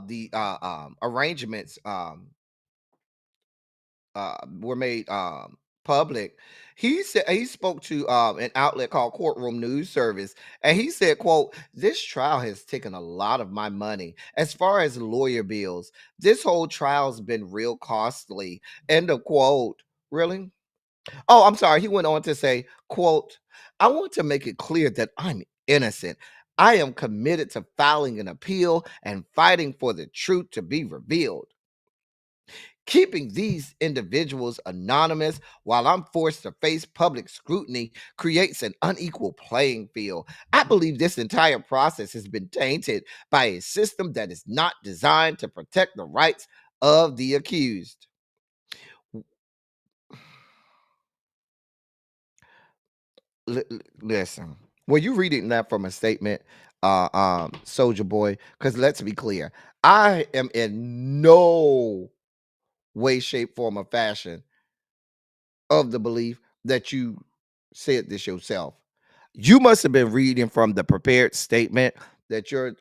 the arrangements were made public, he said he spoke to an outlet called Courtroom News Service, and he said, "quote This trial has taken a lot of my money as far as lawyer bills. This whole trial's been real costly." End of quote. Really? Oh, I'm sorry. He went on to say, "quote I want to make it clear that I'm innocent. I am committed to filing an appeal and fighting for the truth to be revealed. Keeping these individuals anonymous while I'm forced to face public scrutiny creates an unequal playing field. I believe this entire process has been tainted by a system that is not designed to protect the rights of the accused." Listen, were you reading that from a statement, Soldier Boy? Because let's be clear, I am in no way, shape, form, or fashion of the belief that you said this yourself. You must have been reading from the prepared statement that your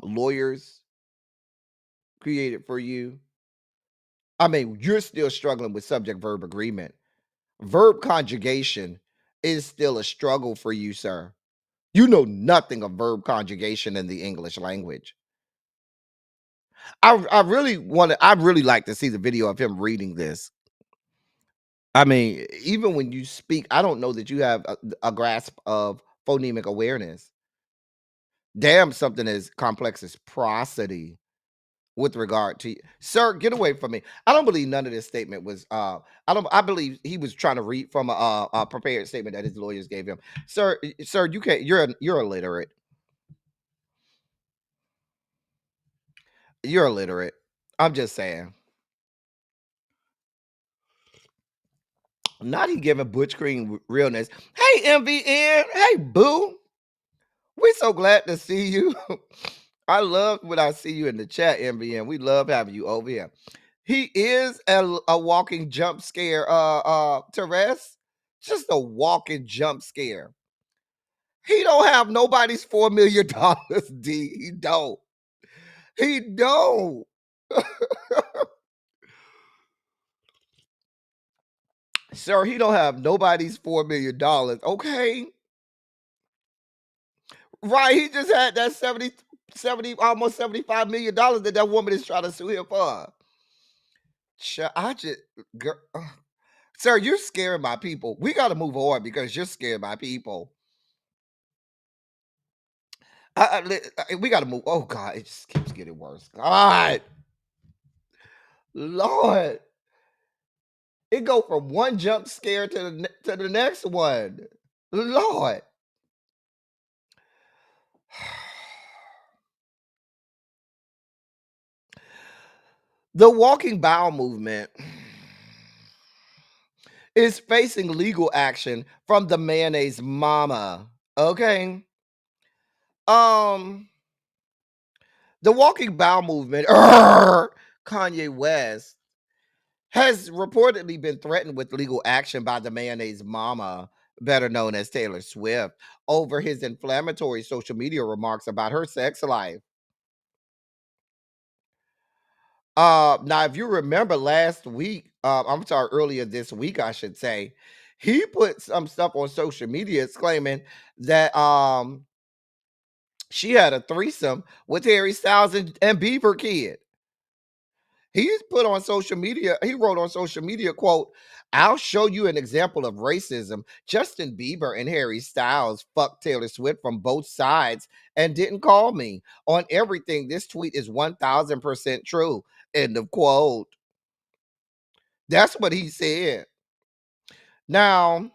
lawyers created for you. I mean, you're still struggling with subject verb agreement. Verb conjugation is still a struggle for you, sir. You know nothing of verb conjugation in the English language. I'd really like to see the video of him reading this. I mean, even when you speak, I don't know that you have a grasp of phonemic awareness. Damn, something as complex as prosody with regard to sir, get away from me. I don't believe none of this statement was I believe he was trying to read from a prepared statement that his lawyers gave him. Sir, you can't you're illiterate. You're illiterate. I'm just saying. Not he giving Butch Cream realness. Hey, MVN. Hey, boo. We're so glad to see you. I love when I see you in the chat, MVN. We love having you over here. He is a walking jump scare, Therese. Just a walking jump scare. He don't have nobody's $4 million, D. He don't. He don't. Sir, he don't have nobody's $4 million. Okay. Right. He just had that 70, almost $75 million that woman is trying to sue him for. I just, girl, sir, you're scaring my people. We got to move on because you're scaring my people. We got to move. Oh, God, it just keeps getting worse. God. Lord. It go from one jump scare to the next one. Lord. The walking bowel movement is facing legal action from the mayonnaise mama. Okay. The walking bowel movement, Kanye West, has reportedly been threatened with legal action by the mayonnaise mama, better known as Taylor Swift, over his inflammatory social media remarks about her sex life. Now if you remember last week, I'm sorry, earlier this week, I should say, he put some stuff on social media claiming that she had a threesome with Harry Styles and Bieber kid. He's put on social media, he wrote on social media, quote, "I'll show you an example of racism. Justin Bieber and Harry Styles fucked Taylor Swift from both sides and didn't call me on everything. This tweet is 1000% true." End of quote. That's what he said. Now,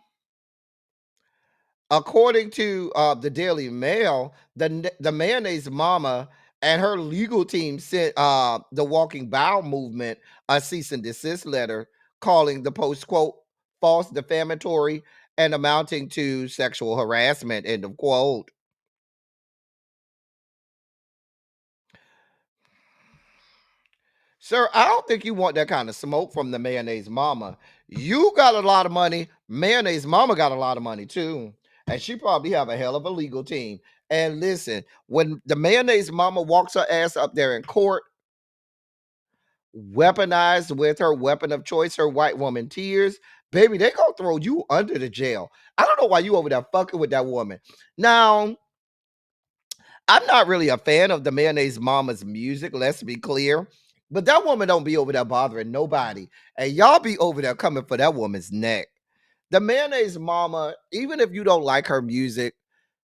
according to the Daily Mail, the mayonnaise mama and her legal team sent the Walking Bow movement a cease and desist letter calling the post, quote, false, defamatory, and amounting to sexual harassment, end of quote. Sir, I don't think you want that kind of smoke from the mayonnaise mama. You got a lot of money. Mayonnaise mama got a lot of money too. And she probably have a hell of a legal team. And listen, when the mayonnaise mama walks her ass up there in court, weaponized with her weapon of choice, her white woman tears, baby, they gonna throw you under the jail. I don't know why you over there fucking with that woman. Now, I'm not really a fan of the mayonnaise mama's music, let's be clear. But that woman don't be over there bothering nobody. And y'all be over there coming for that woman's neck. The mayonnaise mama, even if you don't like her music,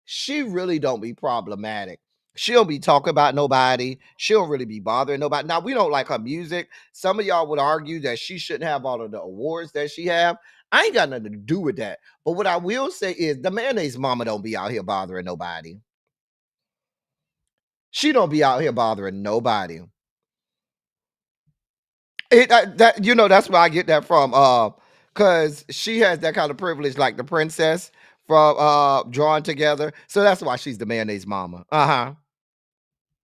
she really don't be problematic. She don't be talking about nobody. She don't really be bothering nobody. Now, we don't like her music. Some of y'all would argue that she shouldn't have all of the awards that she have. I ain't got nothing to do with that. But what I will say is the mayonnaise mama don't be out here bothering nobody. She don't be out here bothering nobody. That that's where I get that from. Cause she has that kind of privilege, like the princess from Drawn Together. So that's why she's the mayonnaise mama. Uh-huh.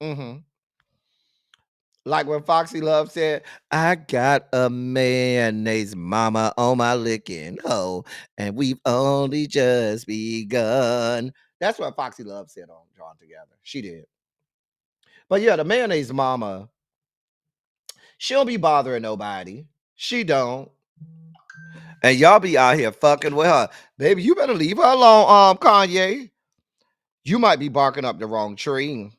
Mm-hmm. Like when Foxy Love said, "I got a mayonnaise mama on my licking hoe, and we've only just begun." That's what Foxy Love said on Drawn Together. She did. But yeah, the mayonnaise mama, she don't be bothering nobody. She don't. And y'all be out here fucking with her. Baby, you better leave her alone, Kanye. You might be barking up the wrong tree.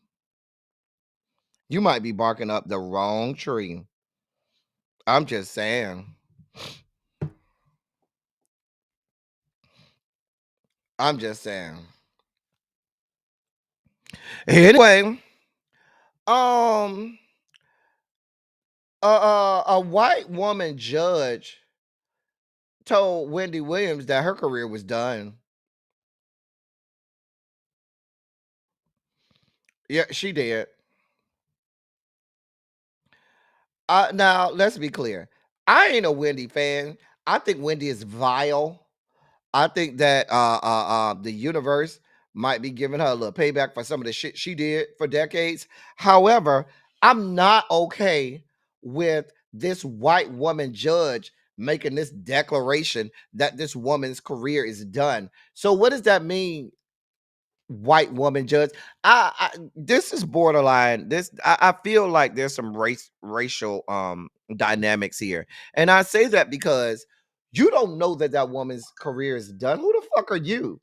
You might be barking up the wrong tree. I'm just saying. I'm just saying. Anyway, um, a white woman judge told Wendy Williams that her career was done. Yeah, she did. Now let's be clear. I ain't a Wendy fan. I think Wendy is vile. I think that the universe might be giving her a little payback for some of the shit she did for decades. However, I'm not okay with this white woman judge making this declaration that this woman's career is done. So what does that mean, white woman judge? I this is borderline. I feel like there's some racial dynamics here, and I say that because you don't know that that woman's career is done. Who the fuck are you?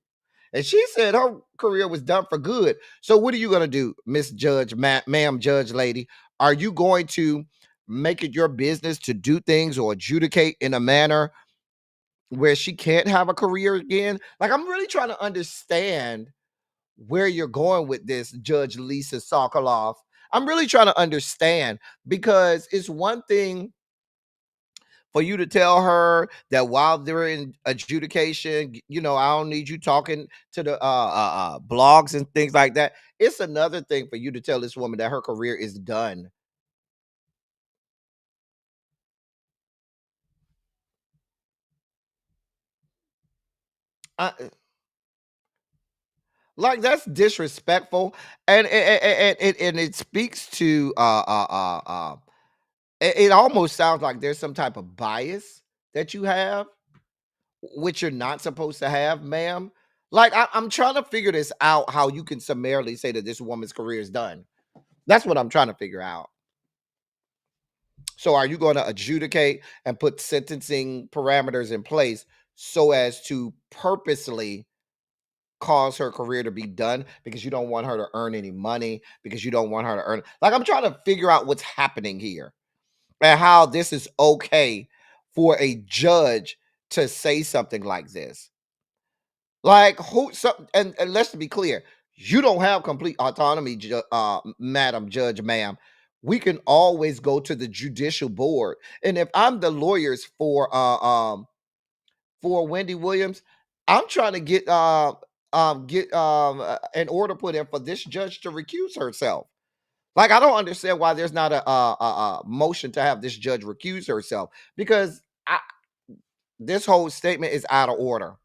And she said her career was done for good. So what are you gonna do, Miss Judge, ma'am, judge lady? Are you going to make it your business to do things or adjudicate in a manner where she can't have a career again? Like, I'm really trying to understand where you're going with this, Judge Lisa Sokoloff. I'm really trying to understand, because it's one thing for you to tell her that while they're in adjudication, I don't need you talking to the blogs and things like that. It's another thing for you to tell this woman that her career is done. Uh, like, that's disrespectful, and it speaks to it almost sounds like there's some type of bias that you have, which you're not supposed to have, ma'am. Like, I'm trying to figure this out, how you can summarily say that this woman's career is done. That's what I'm trying to figure out. So are you going to adjudicate and put sentencing parameters in place so as to purposely cause her career to be done because you don't want her to earn any money, because you don't want her to earn, like, I'm trying to figure out what's happening here and how this is okay for a judge to say something like this. Like, and let's be clear, you don't have complete autonomy, Madam Judge, ma'am. We can always go to the judicial board. And if I'm the lawyers for Wendy Williams, I'm trying to get an order put in for this judge to recuse herself. Like, I don't understand why there's not a motion to have this judge recuse herself, because this whole statement is out of order,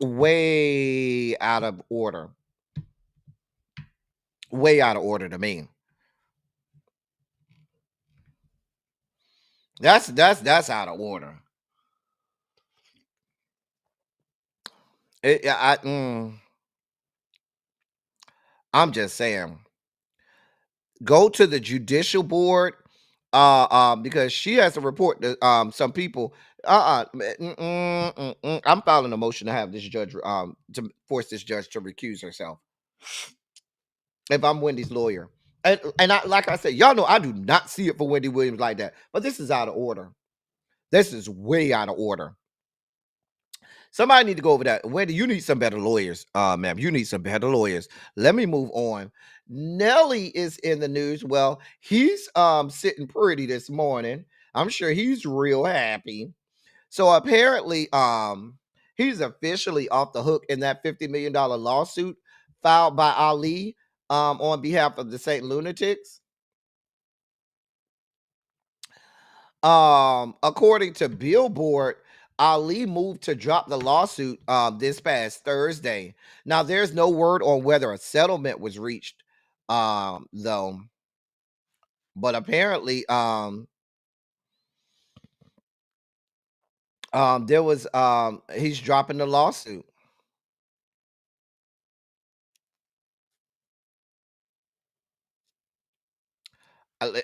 way out of order, way out of order to me. That's out of order. It, I, mm, I'm just saying, go to the judicial board, because she has to report to some people. I'm filing a motion to have this judge to force this judge to recuse herself if I'm Wendy's lawyer. And I, like I said, y'all know I do not see it for Wendy Williams like that, but this is out of order. This is way out of order. Somebody need to go over that. Wendy, you need some better lawyers, ma'am. You need some better lawyers. Let me move on. Nelly is in the news. Well, he's sitting pretty this morning. I'm sure he's real happy. So apparently, he's officially off the hook in that $50 million lawsuit filed by Ali on behalf of the Saint Lunatics. According to Billboard, Ali moved to drop the lawsuit this past Thursday. Now, there's no word on whether a settlement was reached, though. But apparently, there was he's dropping the lawsuit.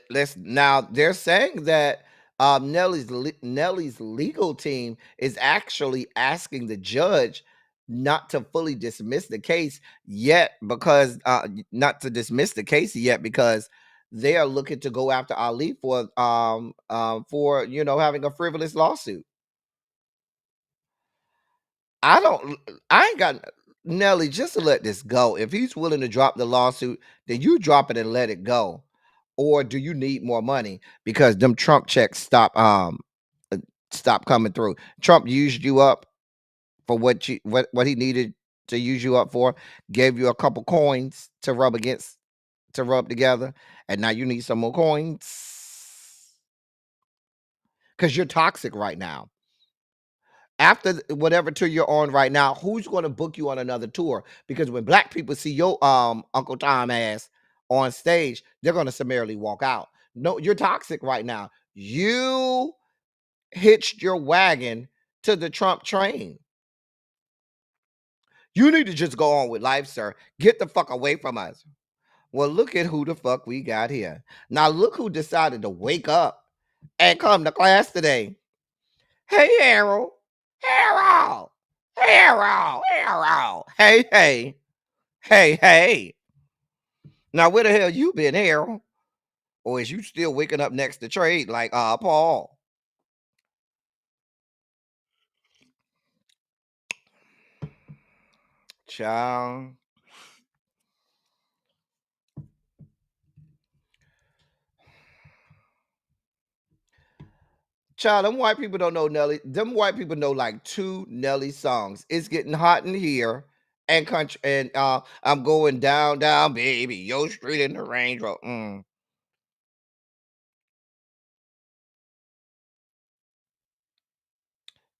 Let's now. They're saying that Nelly's legal team is actually asking the judge not to fully dismiss the case yet, because not to dismiss the case yet because they are looking to go after Ali for having a frivolous lawsuit. I don't. I ain't got Nelly, just to let this go. If he's willing to drop the lawsuit, then you drop it and let it go. Or do you need more money because them Trump checks stop coming through? Trump used you up for what he needed to use you up for. Gave you a couple coins to rub together, and now you need some more coins because you're toxic right now. After whatever tour you're on right now, who's going to book you on another tour? Because when black people see your Uncle Tom ass on stage, they're going to summarily walk out. No, you're toxic right now. You hitched your wagon to the Trump train. You need to just go on with life, sir. Get the fuck away from us. Well, look at who the fuck we got here. Now look who decided to wake up and come to class today. Hey, Harold. Harold. Harold. Harold. Hey, hey. Hey, hey. Now, where the hell you been, Harold? Or is you still waking up next to trade like Paul? Child. Child, them white people don't know Nelly. Them white people know like 2 Nelly songs. It's getting hot in here. And country, and I'm going down, down, baby. Yo street in the Range Rover.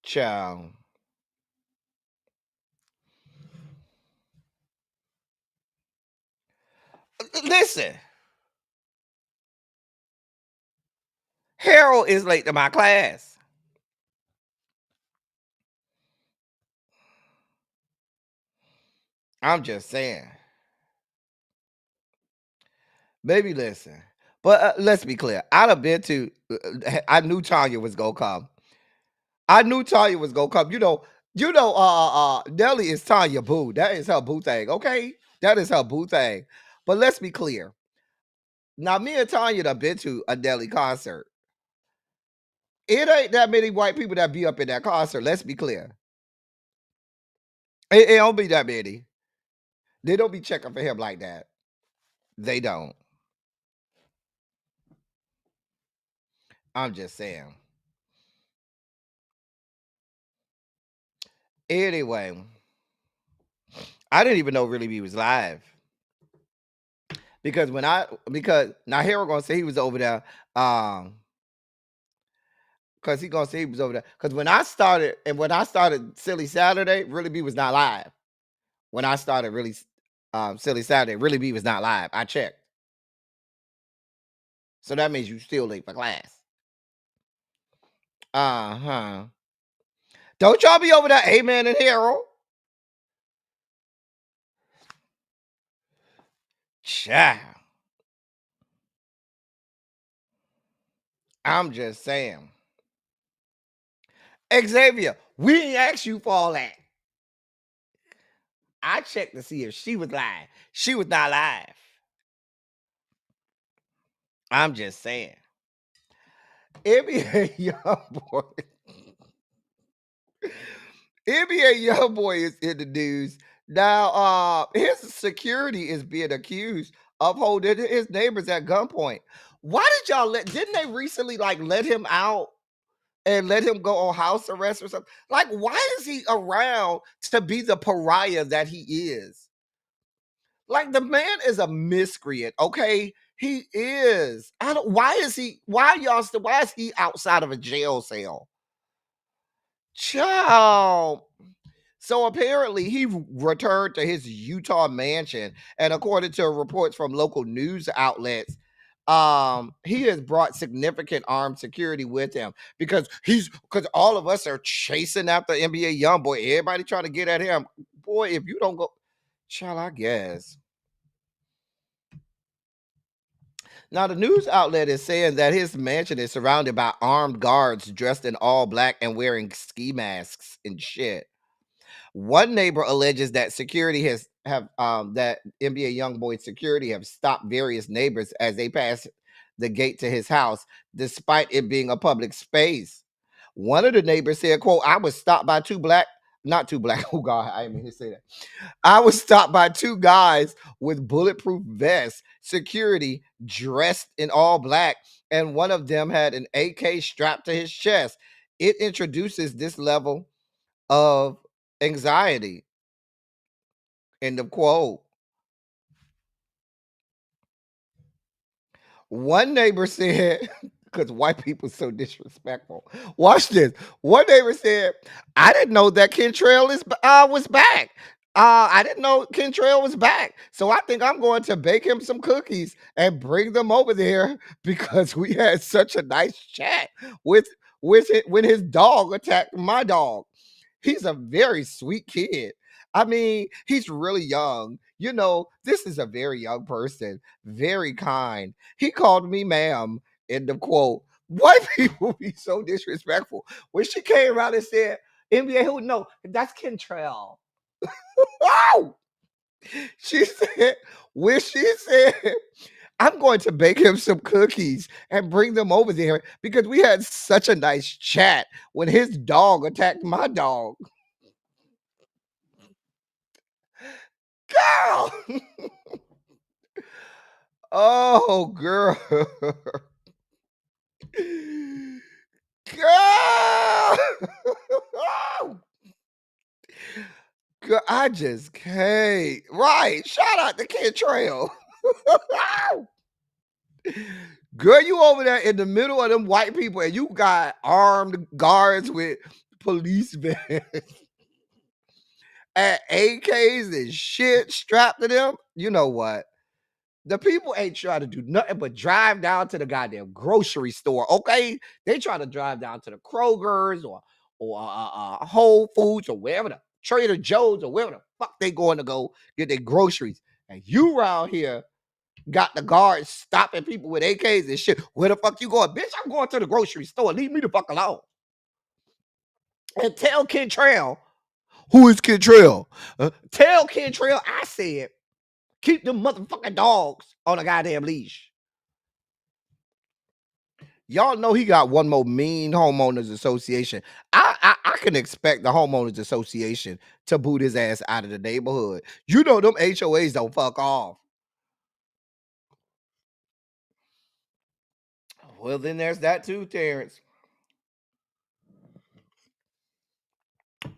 Child. Listen, Harold is late to my class. I'm just saying. Baby, listen. But let's be clear. I'd have been to. I knew Tanya was gonna come. I knew Tanya was gonna come. Nelly is Tanya boo. That is her boo thing. Okay, that is her boo thing. But let's be clear. Now, me and Tanya have been to a Nelly concert. It ain't that many white people that be up in that concert. Let's be clear. It don't be that many. They don't be checking for him like that. They don't. I'm just saying. Anyway, I didn't even know Really B was live. Because now here we're gonna say he was over there. Because he gonna say he was over there. Because when I started Silly Saturday, Really B was not live. When I started Silly Saturday, Really B was not live. I checked. So that means you still late for class. Uh-huh. Don't y'all be over there, Amen and Harold. Child. I'm just saying. Xavier, we ain't asked you for all that. I checked to see if she was live. She was not live. I'm just saying. NBA Youngboy. NBA Youngboy is in the news. Now, his security is being accused of holding his neighbors at gunpoint. Why did y'all didn't they recently let him out and let him go on house arrest or something? Like, why is he around to be the pariah that he is? Like, the man is a miscreant, okay? He is. Why is he outside of a jail cell? Child. So apparently he returned to his Utah mansion, and according to reports from local news outlets, he has brought significant armed security with him because all of us are chasing after NBA Youngboy. Everybody trying to get at him. Boy, if you don't go, child, I guess. Now, the news outlet is saying that his mansion is surrounded by armed guards dressed in all black and wearing ski masks and shit. One neighbor alleges that that NBA Youngboy security have stopped various neighbors as they pass the gate to his house, despite it being a public space. One of the neighbors said, "quote I was stopped by not two black. Oh God, I didn't mean to say that. I was stopped by two guys with bulletproof vests, security dressed in all black, and one of them had an AK strapped to his chest. It introduces this level of anxiety." End of quote. One neighbor said, because white people so disrespectful. Watch this. One neighbor said, "I didn't know that Kentrell was back. I didn't know Kentrell was back. So I think I'm going to bake him some cookies and bring them over there because we had such a nice chat with it when his dog attacked my dog. He's a very sweet kid. I mean, he's really young. This is a very young person, very kind. He called me ma'am." End of quote. White people be so disrespectful. When she came around and said, "NBA, who? No, that's Kentrell." Wow. She said, when she said, "I'm going to bake him some cookies and bring them over there because we had such a nice chat when his dog attacked my dog." Girl. Oh, girl. Girl. Girl, I just can't. Right. Shout out to Kentrell. Girl, you over there in the middle of them white people and you got armed guards with police vans and AKs and shit strapped to them. You know what? The people ain't trying to do nothing but drive down to the goddamn grocery store, okay? They try to drive down to the Kroger's or Whole Foods or wherever the Trader Joe's or wherever the fuck they going to go get their groceries. And you around here got the guards stopping people with AKs and shit. Where the fuck you going? Bitch, I'm going to the grocery store. Leave me the fuck alone. And tell Kentrell, who is Kentrell? Tell Kentrell I said, keep them motherfucking dogs on a goddamn leash. Y'all know he got one more mean homeowners association. I can expect the homeowners association to boot his ass out of the neighborhood. You know them HOAs don't fuck off. Well, then there's that too, Terrence.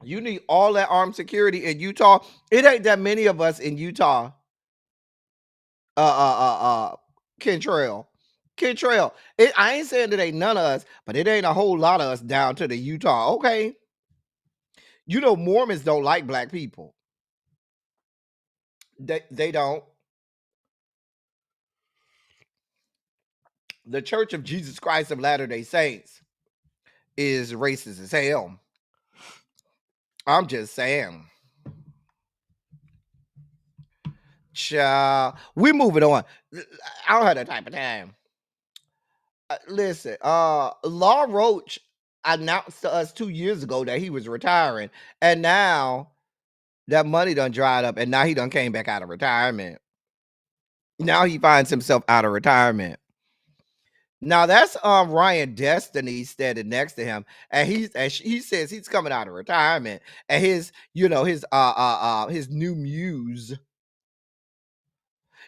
You need all that armed security in Utah. It ain't that many of us in Utah. Kentrell. Kentrell. I ain't saying that ain't none of us, but it ain't a whole lot of us down to the Utah. Okay. You know, Mormons don't like black people. They don't. The Church of Jesus Christ of Latter-day Saints is racist as hell. I'm just saying. Child, we moving on. I don't have that type of time. Listen, Law Roach announced to us 2 years ago that he was retiring, and now that money done dried up, and now he done came back out of retirement. Now he finds himself out of retirement. Now that's Ryan Destiny standing next to him, and he says he's coming out of retirement, and his new muse,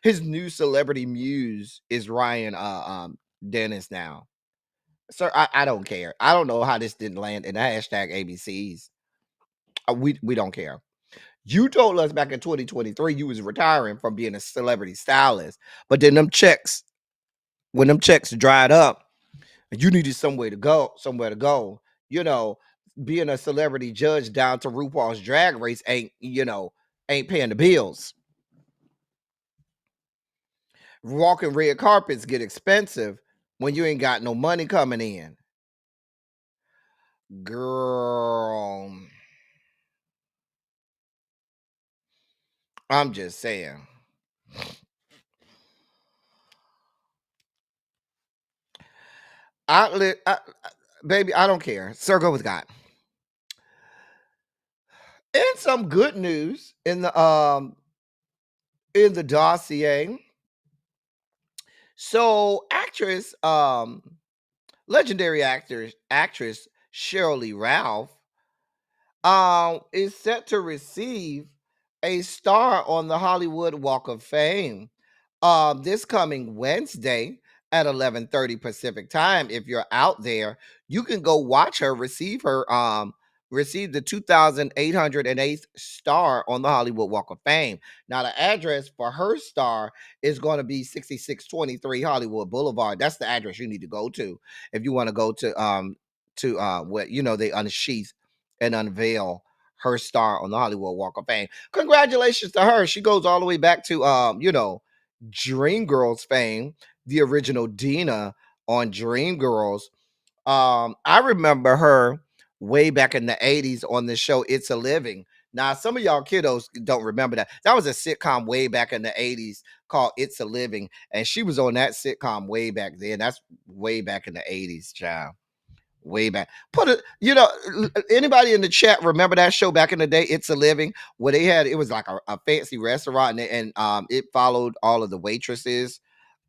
his new celebrity muse is Ryan Dennis now. Sir, I don't care. I don't know how this didn't land in the hashtag ABCs. We don't care. You told us back in 2023 you was retiring from being a celebrity stylist, but then when them checks dried up, you needed somewhere to go. You know, being a celebrity judge down to RuPaul's Drag Race ain't paying the bills. Walking red carpets get expensive when you ain't got no money coming in. Girl, I'm just saying. Baby, I don't care. Sir, go with God. And some good news in the dossier. So legendary actress Shirley Ralph is set to receive a star on the Hollywood Walk of Fame this coming Wednesday at 11:30 Pacific time. If you're out there, you can go watch her receive the 2,808th star on the Hollywood Walk of Fame. Now, the address for her star is going to be 6623 Hollywood Boulevard. That's the address you need to go to if you want to go to what they unsheath and unveil her star on the Hollywood Walk of Fame. Congratulations to her. She goes all the way back to Dreamgirls fame, the original Dina on Dreamgirls. I remember her way back in the 80s on the show It's a Living. Now, some of y'all kiddos don't remember that. That was a sitcom way back in the 80s called It's a Living, and she was on that sitcom way back then. That's way back in the 80s, child. Way back. Anybody in the chat remember that show back in the day, It's a Living, where it was like a fancy restaurant, and it followed all of the waitresses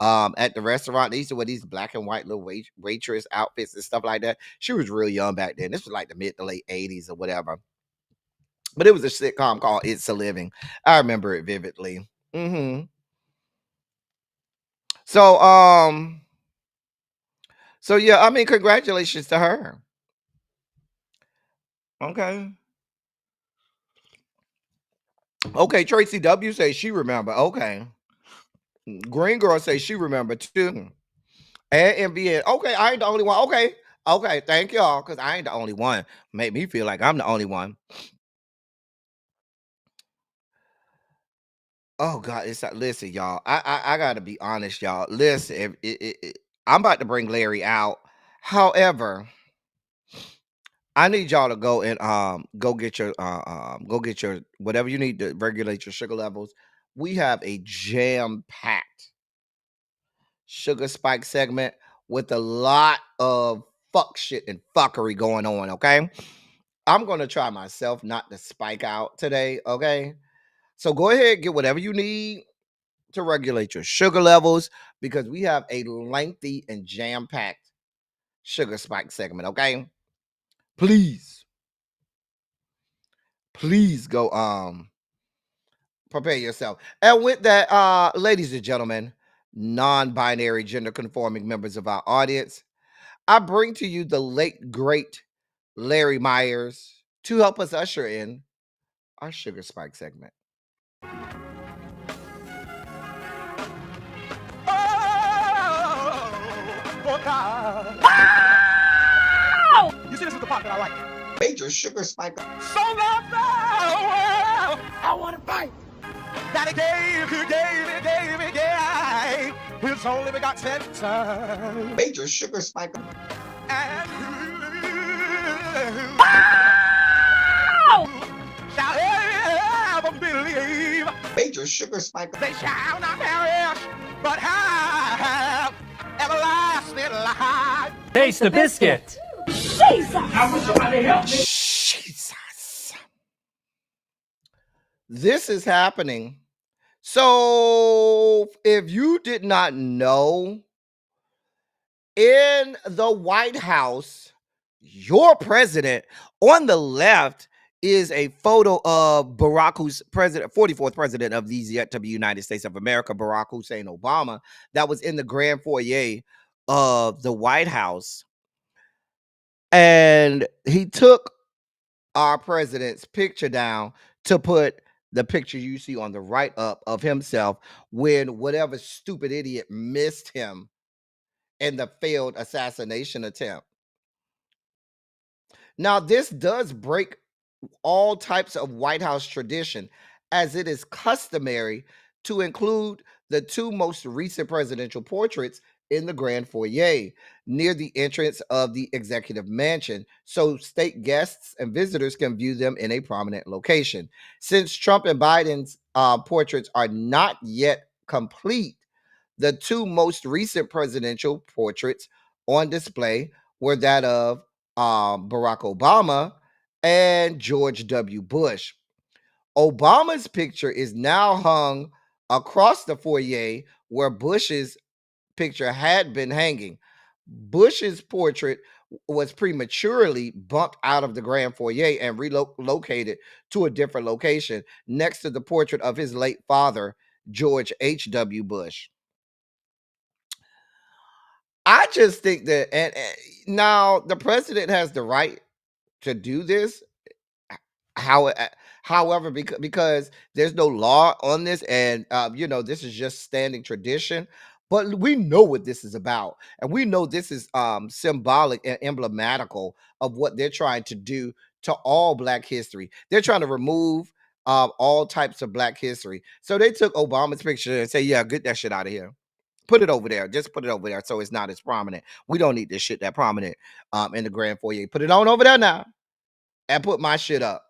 at the restaurant. They used to wear these black and white little waitress outfits and stuff like that. She was real young back then. This was like the mid to late 80s or whatever. But it was a sitcom called It's a Living. I remember it vividly. So yeah, I mean, congratulations to her. Okay. Okay, Tracy W says she remember. Okay. Green Girl says she remember too. And MBN. Okay, I ain't the only one. Okay, thank y'all, because I ain't the only one. Make me feel like I'm the only one. Oh God, listen, y'all. I gotta be honest, y'all. Listen, I'm about to bring Larry out. However, I need y'all to go and go get your whatever you need to regulate your sugar levels. We have a jam-packed sugar spike segment with a lot of fuck shit and fuckery going on, okay? I'm going to try myself not to spike out today, okay? So go ahead, get whatever you need to regulate your sugar levels because we have a lengthy and jam-packed sugar spike segment, okay? Please go prepare yourself. And with that, ladies and gentlemen, non-binary gender conforming members of our audience, I bring to you the late great Larry Myers to help us usher in our sugar spike segment. Oh God. You see, this is the part that I like. Major sugar spike. So loved the world, I want to fight. That he gave his only begotten son. Major sugar spike. And shall ever believe. Major sugar spike. They shall not perish, but have everlasting life. Taste the biscuit. Jesus. This is happening. So, if you did not know, in the White House, your president on the left is a photo of Barack Hussein, president, 44th president of these yet to be United States of America, Barack Hussein Obama, that was in the grand foyer of the White House. And he took our president's picture down to put the picture you see on the right up of himself when whatever stupid idiot missed him in the failed assassination attempt. Now, this does break all types of White House tradition, as it is customary to include the two most recent presidential portraits in the grand foyer near the entrance of the executive mansion, so state guests and visitors can view them in a prominent location. Since Trump and Biden's portraits are not yet complete, the two most recent presidential portraits on display were that of Barack Obama and George W. Bush. Obama's picture is now hung across the foyer where Bush's picture had been hanging. Bush's portrait was prematurely bumped out of the grand foyer and relocated to a different location next to the portrait of his late father, George H.W. Bush. I just think that, and now the president has the right to do this. However, because there's no law on this, and this is just standing tradition. But we know what this is about, and we know this is symbolic and emblematical of what they're trying to do to all Black history. They're trying to remove all types of Black history. So they took Obama's picture and say, "Yeah, get that shit out of here. Put it over there. Just put it over there, so it's not as prominent. We don't need this shit that prominent in the grand foyer. Put it on over there now, and put my shit up."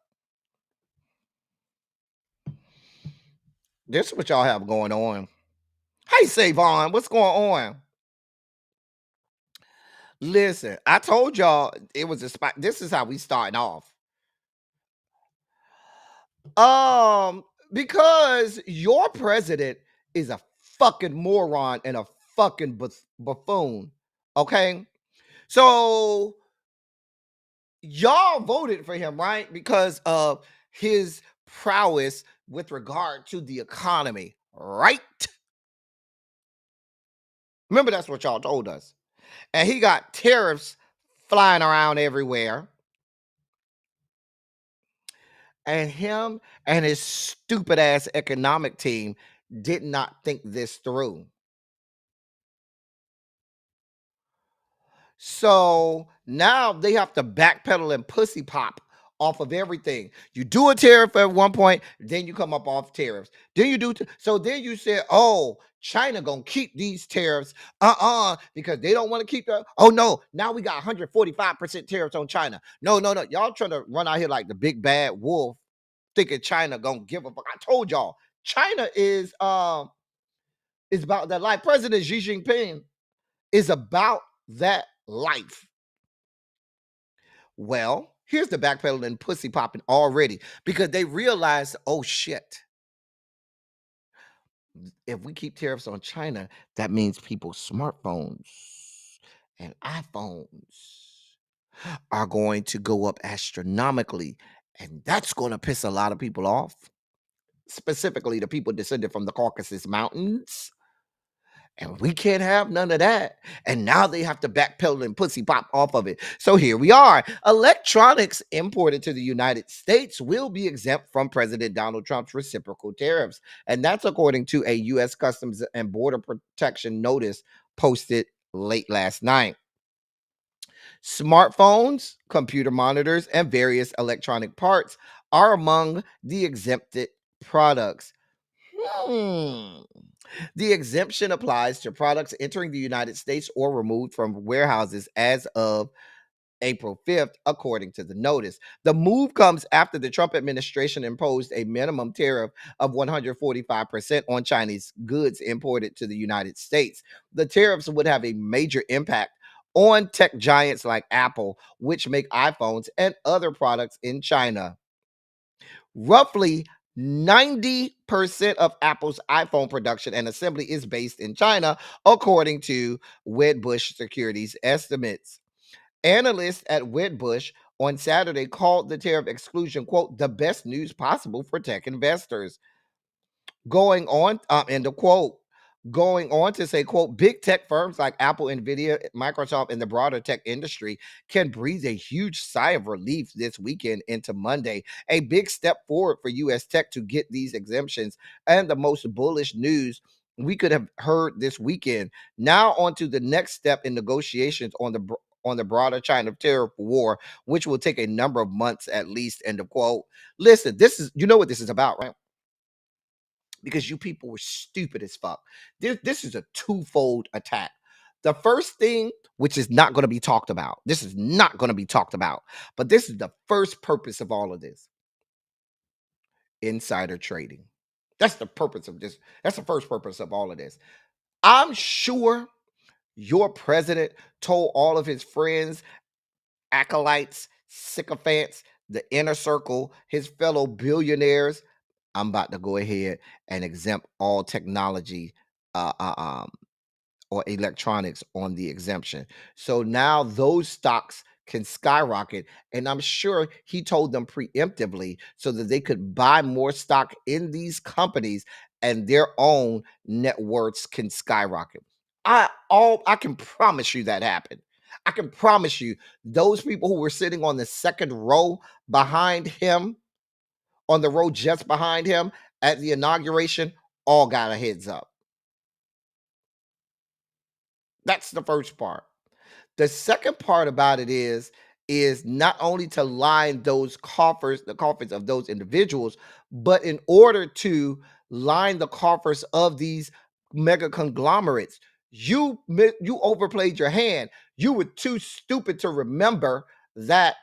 This is what y'all have going on. Hey, Savon, what's going on? Listen, I told y'all it was a spot. This is how we starting off. Because your president is a fucking moron and a fucking buffoon. Okay, so y'all voted for him, right? Because of his prowess with regard to the economy, right? Remember, that's what y'all told us. And he got tariffs flying around everywhere. And him and his stupid ass economic team did not think this through. So now they have to backpedal and pussy pop off of everything. You do a tariff at one point, then you come up off tariffs. Then you do so then you say, "Oh, China gonna keep these tariffs because they don't want to keep the oh no, now we got 145% tariffs on China. No, y'all trying to run out here like the big bad wolf, thinking China gonna give a fuck. I told y'all China is is about that life. President Xi Jinping is about that life. Well, here's the backpedaling and pussy popping already because they realize, oh shit, if we keep tariffs on China, that means people's smartphones and iPhones are going to go up astronomically. And that's going to piss a lot of people off, specifically the people descended from the Caucasus Mountains. And we can't have none of that. And now they have to backpedal and pussy pop off of it. So here we are. Electronics imported to the United States will be exempt from President Donald Trump's reciprocal tariffs. And that's according to a U.S. Customs and Border Protection notice posted late last night. Smartphones, computer monitors, and various electronic parts are among the exempted products. The exemption applies to products entering the United States or removed from warehouses as of April 5th, according to the notice. The move comes after the Trump administration imposed a minimum tariff of 145% on Chinese goods imported to the United States. The tariffs would have a major impact on tech giants like Apple, which make iPhones and other products in China. Roughly 90% of Apple's iPhone production and assembly is based in China, according to Wedbush Securities estimates. Analysts at Wedbush on Saturday called the tariff exclusion, quote, the best news possible for tech investors. Going on, end of quote. Going on to say, quote, big tech firms like Apple, Nvidia, Microsoft, and the broader tech industry can breathe a huge sigh of relief this weekend into Monday. A big step forward for U.S. tech to get these exemptions and the most bullish news we could have heard this weekend. Now on to the next step in negotiations on the broader China tariff war, which will take a number of months at least, end of quote. Listen, this is, you know what this is about, right? Because you people were stupid as fuck. This is a twofold attack. The first thing, which is not going to be talked about, this is not going to be talked about, but this is the first purpose of all of this. Insider trading. That's the purpose of this. That's the first purpose of all of this. I'm sure your president told all of his friends, acolytes, sycophants, the inner circle, his fellow billionaires, I'm about to go ahead and exempt all technology or electronics on the exemption. So now those stocks can skyrocket. And I'm sure he told them preemptively so that they could buy more stock in these companies and their own net worths can skyrocket. I can promise you that happened. I can promise you those people who were sitting on the second row behind him, on the row just behind him at the inauguration, all got a heads up. That's the first part. The second part about it is not only to line those coffers, the coffers of those individuals, but in order to line the coffers of these mega conglomerates, you overplayed your hand. You were too stupid to remember that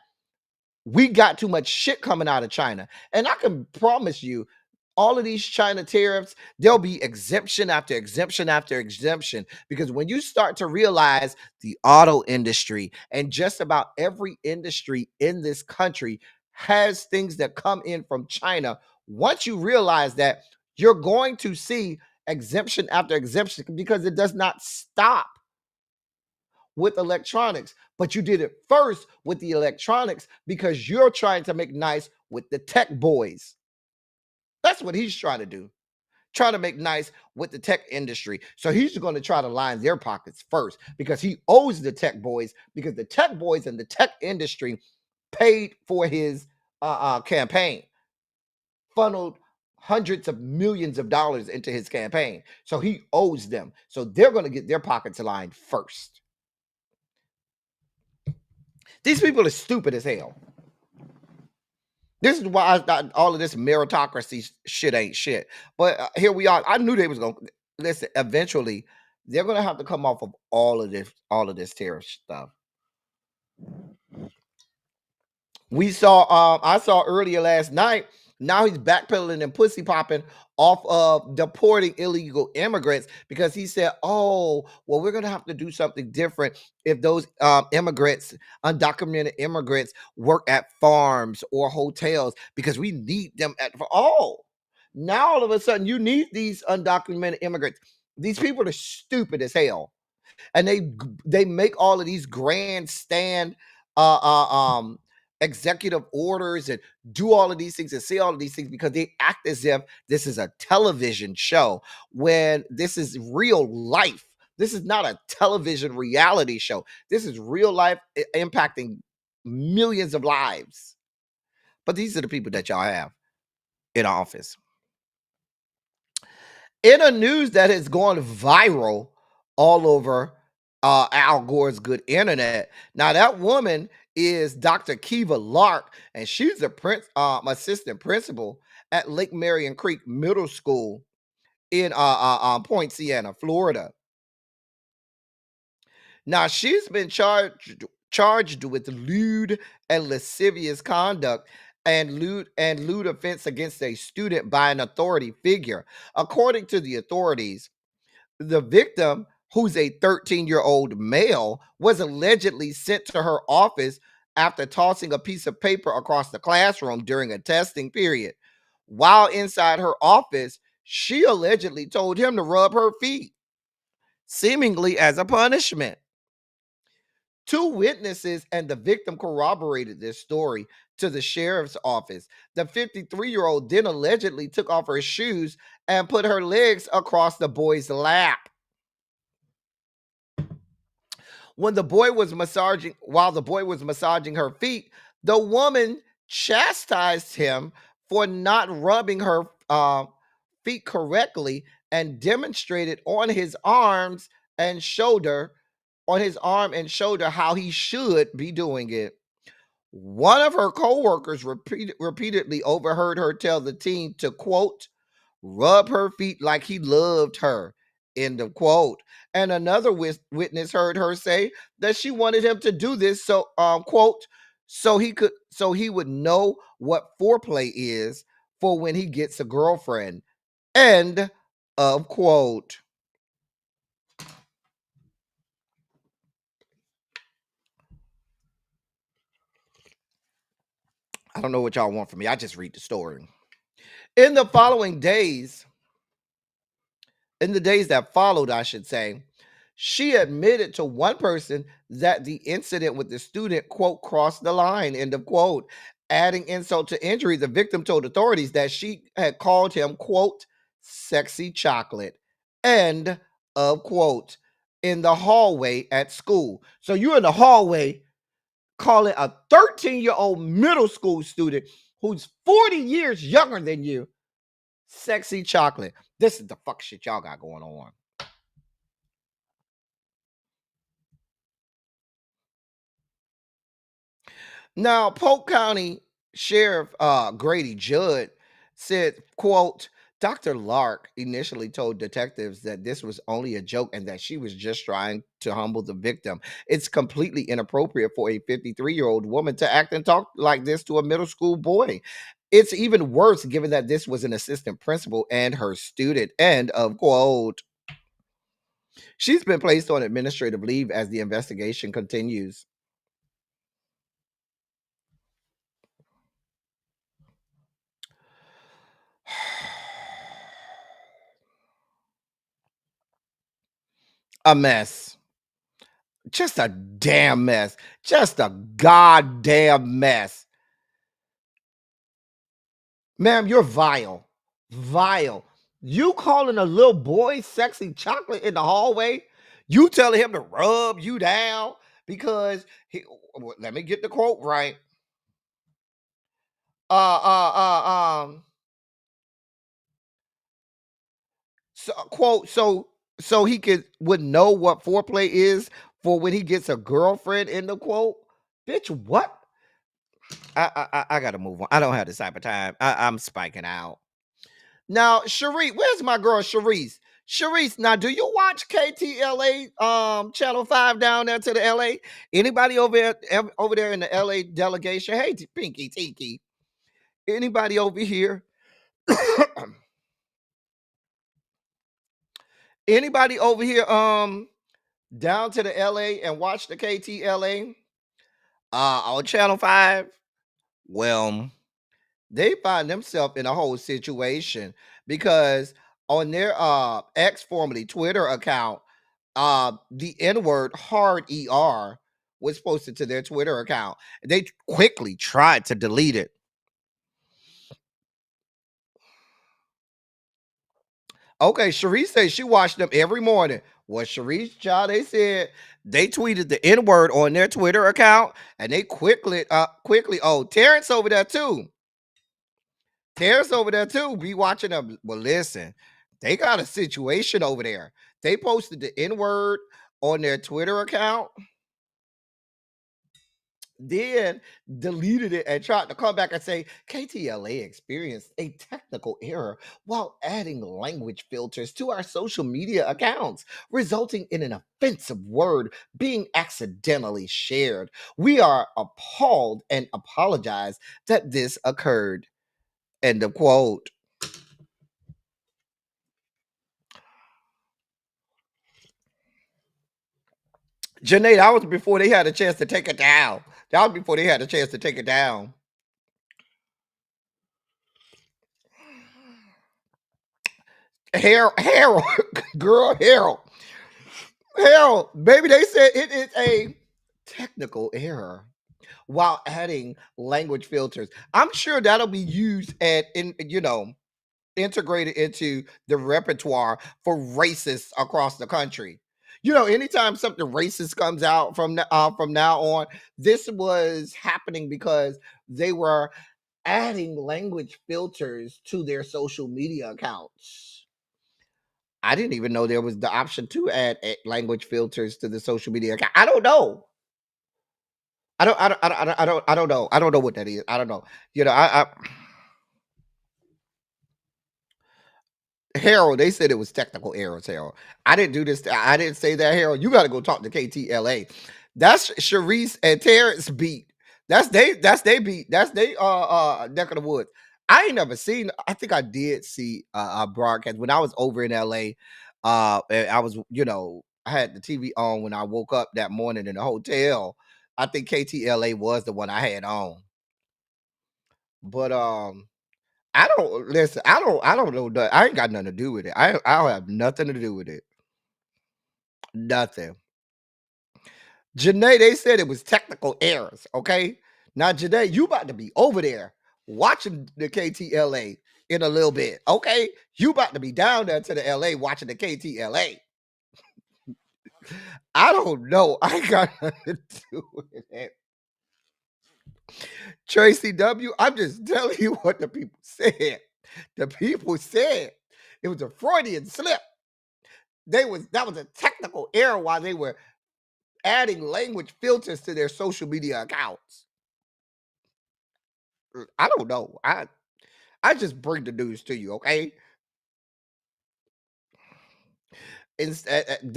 we got too much shit coming out of China. And I can promise you, all of these China tariffs, there'll be exemption after exemption after exemption. Because when you start to realize the auto industry and just about every industry in this country has things that come in from China, once you realize that, you're going to see exemption after exemption because it does not stop with electronics, but you did it first with the electronics because you're trying to make nice with the tech boys. That's what he's trying to do, trying to make nice with the tech industry. So he's going to try to line their pockets first because he owes the tech boys, because the tech boys and the tech industry paid for his campaign, funneled hundreds of millions of dollars into his campaign. So he owes them. So they're going to get their pockets lined first. These people are stupid as hell. This is why all of this meritocracy shit ain't shit. But here we are. I knew they was going to listen. Eventually, they're going to have to come off of all of this tariff stuff. We saw. I saw earlier last night Now he's backpedaling and pussy popping off of deporting illegal immigrants because he said, oh, well, we're going to have to do something different if those immigrants, undocumented immigrants, work at farms or hotels because we need them at all. Now all of a sudden you need these undocumented immigrants. These people are stupid as hell, and they make all of these grandstand uh, uh, um, executive orders and do all of these things and say all of these things because they act as if this is a television show when this is real life. This is not a television reality show. This is real life impacting millions of lives. But these are the people that y'all have in office. In a news that has gone viral all over Al Gore's good internet. Now that woman is Dr. Kiva Lark, and she's the assistant principal at Lake Marion Creek Middle School in Point Siena, Florida. Now she's been charged with lewd and lascivious conduct and lewd offense against a student by an authority figure. According to the authorities, the victim, who's a 13-year-old male, was allegedly sent to her office after tossing a piece of paper across the classroom during a testing period. While inside her office, she allegedly told him to rub her feet, seemingly as a punishment. Two witnesses and the victim corroborated this story to the sheriff's office. The 53-year-old then allegedly took off her shoes and put her legs across the boy's lap. While the boy was massaging her feet, the woman chastised him for not rubbing her feet correctly and demonstrated on his arm and shoulder how he should be doing it. One of her co-workers repeatedly overheard her tell the teen to, quote, rub her feet like he loved her, end of quote. And another witness heard her say that she wanted him to do this so, quote, so he would know what foreplay is for when he gets a girlfriend, end of quote. I don't know what y'all want from me. I just read the story. In the days that followed, I should say, she admitted to one person that the incident with the student, quote, crossed the line, end of quote. Adding insult to injury, the victim told authorities that she had called him, quote, sexy chocolate, end of quote, in the hallway at school. So you're in the hallway calling a 13-year-old middle school student who's 40 years younger than you sexy chocolate. This is the fuck shit y'all got going on. Now, Polk County Sheriff Grady Judd said, quote, Dr. Lark initially told detectives that this was only a joke and that she was just trying to humble the victim. It's completely inappropriate for a 53-year-old woman to act and talk like this to a middle school boy. It's even worse given that this was an assistant principal and her student, end of quote. She's been placed on administrative leave as the investigation continues. A mess. Just a damn mess. Just a goddamn mess. Ma'am, you're vile. Vile. You calling a little boy sexy chocolate in the hallway? You telling him to rub you down because let me get the quote right. So quote, so he would know what foreplay is for when he gets a girlfriend, in the quote. Bitch, what? I gotta move on. I don't have this type of time. I'm spiking out. Now, Sharice, where's my girl Sharice? Sharice, now do you watch KTLA Channel 5 down there to the LA? Anybody over there in the LA delegation? Hey, Pinky Tiki. Anybody over here? Anybody over here down to the LA and watch the KTLA on Channel 5? Well, they find themselves in a whole situation because on their X formerly Twitter account, the N-word hard ER was posted to their Twitter account. They quickly tried to delete it. Okay, Sharice says she watched them every morning. Well, Sharice, child, they said they tweeted the N-word on their Twitter account, and they quickly, oh, Terrence over there too. Terrence over there too, be watching them. Well, listen, they got a situation over there. They posted the N-word on their Twitter account, then deleted it and tried to come back and say KTLA experienced a technical error while adding language filters to our social media accounts, resulting in an offensive word being accidentally shared. We are appalled and apologize that this occurred. End of quote. Janae, that was before they had a chance to take it down. That was before they had a chance to take it down. Harold, girl, Harold, baby, they said it is a technical error while adding language filters. I'm sure that'll be used integrated into the repertoire for racists across the country. Anytime something racist comes out from now on, this was happening because they were adding language filters to their social media accounts. I didn't even know there was the option to add language filters to the social media account. I don't know. I don't know. I don't know what that is. I don't know. Harold, they said it was technical errors, Harold. I didn't do this. I didn't say that, Harold. You got to go talk to KTLA. That's Sharice and Terrence beat. That's they beat. That's they neck of the woods. I ain't never seen. I think I did see a broadcast when I was over in LA. And I was, I had the TV on when I woke up that morning in the hotel. I think KTLA was the one I had on. But I don't listen. I don't know. I ain't got nothing to do with it. I don't have nothing to do with it. Nothing. Janae, they said it was technical errors. Okay. Now, Janae, you about to be over there watching the KTLA in a little bit. Okay. You about to be down there to the LA watching the KTLA. I don't know. I ain't got nothing to do with it. Tracy W., I'm just telling you what the people said. The people said it was a Freudian slip. That was a technical error while they were adding language filters to their social media accounts. I don't know. I just bring the news to you, okay?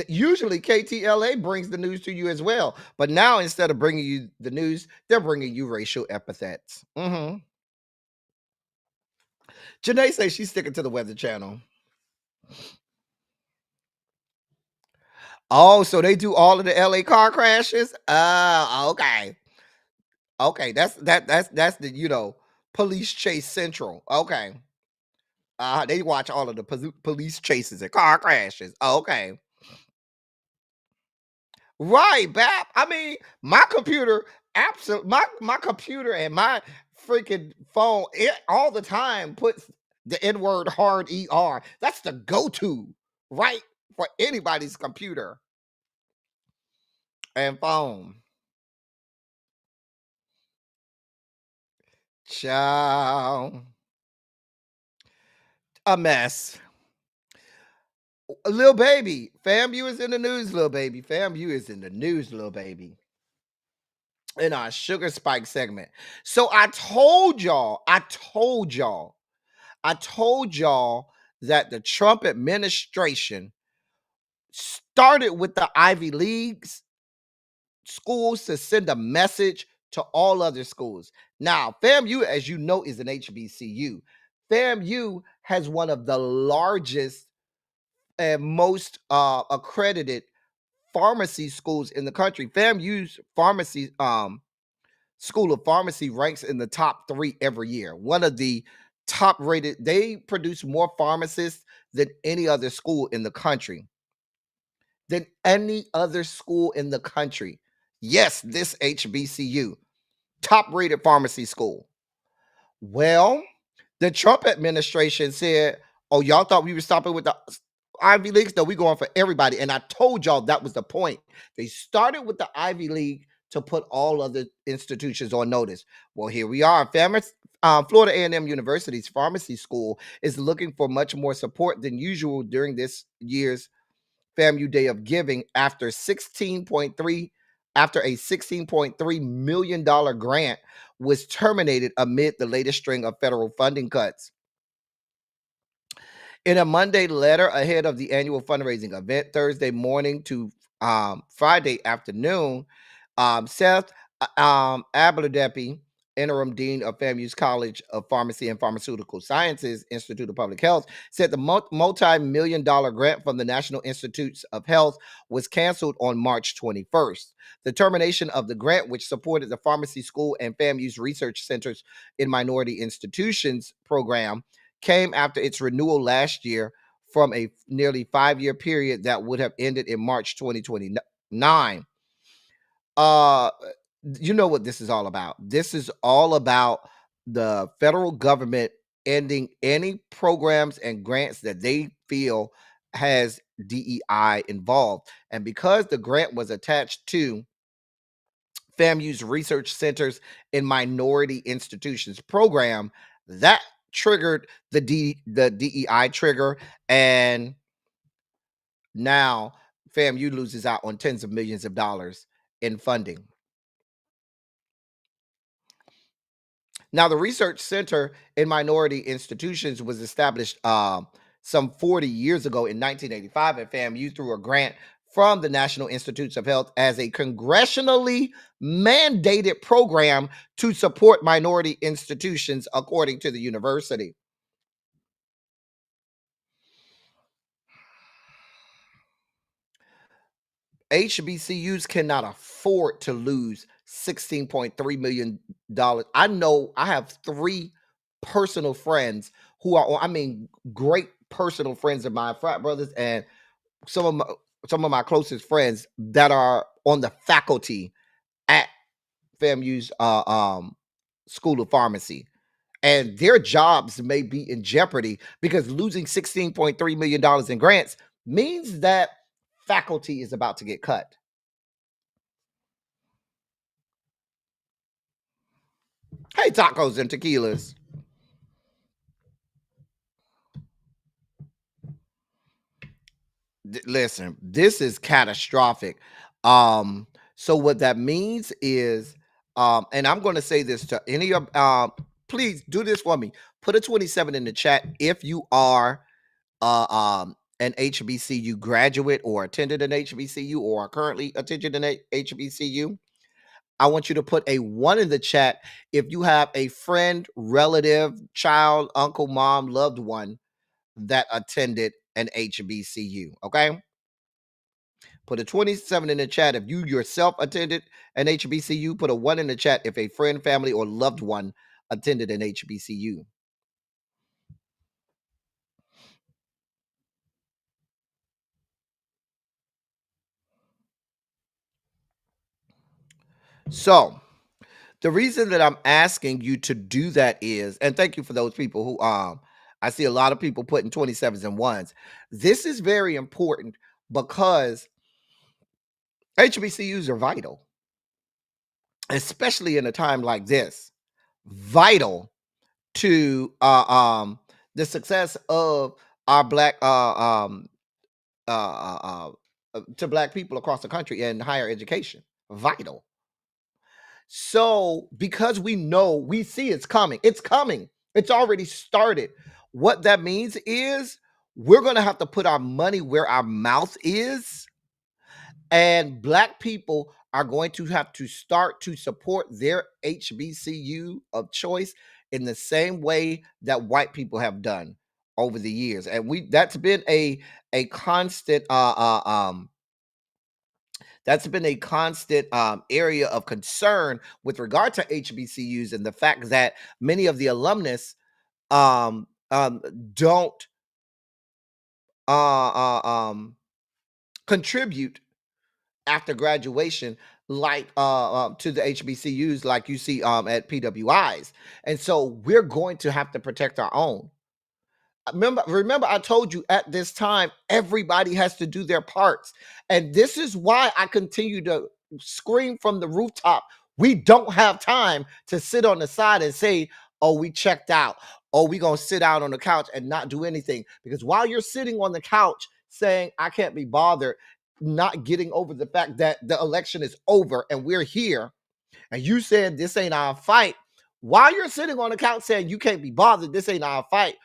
Usually KTLA brings the news to you as well, but now instead of bringing you the news, they're bringing you racial epithets. Janae says she's sticking to the Weather Channel. Oh, so they do all of the LA car crashes? Okay. Okay, that's the Police Chase Central. Okay. They watch all of the police chases and car crashes. Okay. Right, Bap. I mean, my computer, my computer and my freaking phone, it all the time puts the N-word hard ER. That's the go-to, right? For anybody's computer and phone. Ciao. A mess. Lil baby. FAMU is in the news, Lil baby. FAMU is in the news, Lil baby. In our sugar spike segment. So I told y'all that the Trump administration started with the Ivy Leagues schools to send a message to all other schools. Now, FAMU, as you know, is an HBCU. FAMU has one of the largest and most accredited pharmacy schools in the country. FAMU's pharmacy School of Pharmacy ranks in the top 3 every year. One of the top rated, they produce more pharmacists than any other school in the country. Than any other school in the country. Yes, this HBCU, top rated pharmacy school. Well, the Trump administration said, oh, y'all thought we were stopping with the Ivy Leagues? No, we going for everybody. And I told y'all that was the point. They started with the Ivy League to put all other institutions on notice. Well, here we are. Florida A&M University's pharmacy school is looking for much more support than usual during this year's FAMU Day of Giving after a $16.3 million grant was terminated amid the latest string of federal funding cuts. In a Monday letter ahead of the annual fundraising event Thursday morning to Friday afternoon, Seth Abladepi, interim dean of FAMU's College of Pharmacy and Pharmaceutical Sciences Institute of Public Health, said the multi-million-dollar grant from the National Institutes of Health was canceled on March 21st. The termination of the grant, which supported the pharmacy school and FAMU's research centers in minority institutions program, came after its renewal last year from a nearly 5-year period that would have ended in March 2029. You know what this is all about. This is all about the federal government ending any programs and grants that they feel has DEI involved. And because the grant was attached to FAMU's Research Centers in Minority Institutions program, that triggered the DEI trigger, and now FAMU loses out on tens of millions of dollars in funding. Now, the Research Center in Minority Institutions was established some 40 years ago in 1985 at FAMU through a grant from the National Institutes of Health as a congressionally mandated program to support minority institutions, according to the university. HBCUs cannot afford to lose $16.3 million. I know I have 3 personal friends who are, great personal friends of mine, frat brothers, and some of my closest friends that are on the faculty at FAMU's School of Pharmacy. And their jobs may be in jeopardy because losing $16.3 million in grants means that faculty is about to get cut. Hey, tacos and tequilas. Listen, this is catastrophic. So what that means is, and I'm going to say this to any of, please do this for me. Put a 27 in the chat if you are an HBCU graduate or attended an HBCU or are currently attending an HBCU. I want you to put a 1 in the chat if you have a friend, relative, child, uncle, mom, loved one that attended an HBCU, okay? Put a 27 in the chat if you yourself attended an HBCU. Put a 1 in the chat if a friend, family, or loved one attended an HBCU. So, the reason that I'm asking you to do that is, and thank you for those people who I see a lot of people putting 27s and 1s. This is very important because HBCUs are vital, especially in a time like this. Vital to the success of our black to black people across the country in higher education. Vital. So, because we see it's coming. It's already started. What that means is we're going to have to put our money where our mouth is, and black people are going to have to start to support their HBCU of choice in the same way that white people have done over the years. And that's been a constant that's been a constant area of concern with regard to HBCUs, and the fact that many of the alumnus um, um, don't uh, contribute after graduation like to the HBCUs like you see at PWIs. And so we're going to have to protect our own. Remember, I told you at this time, everybody has to do their parts. And this is why I continue to scream from the rooftop. We don't have time to sit on the side and say, oh, we checked out. Oh, we going to sit out on the couch and not do anything. Because while you're sitting on the couch saying, I can't be bothered, not getting over the fact that the election is over and we're here, and you said this ain't our fight, while you're sitting on the couch saying you can't be bothered, this ain't our fight,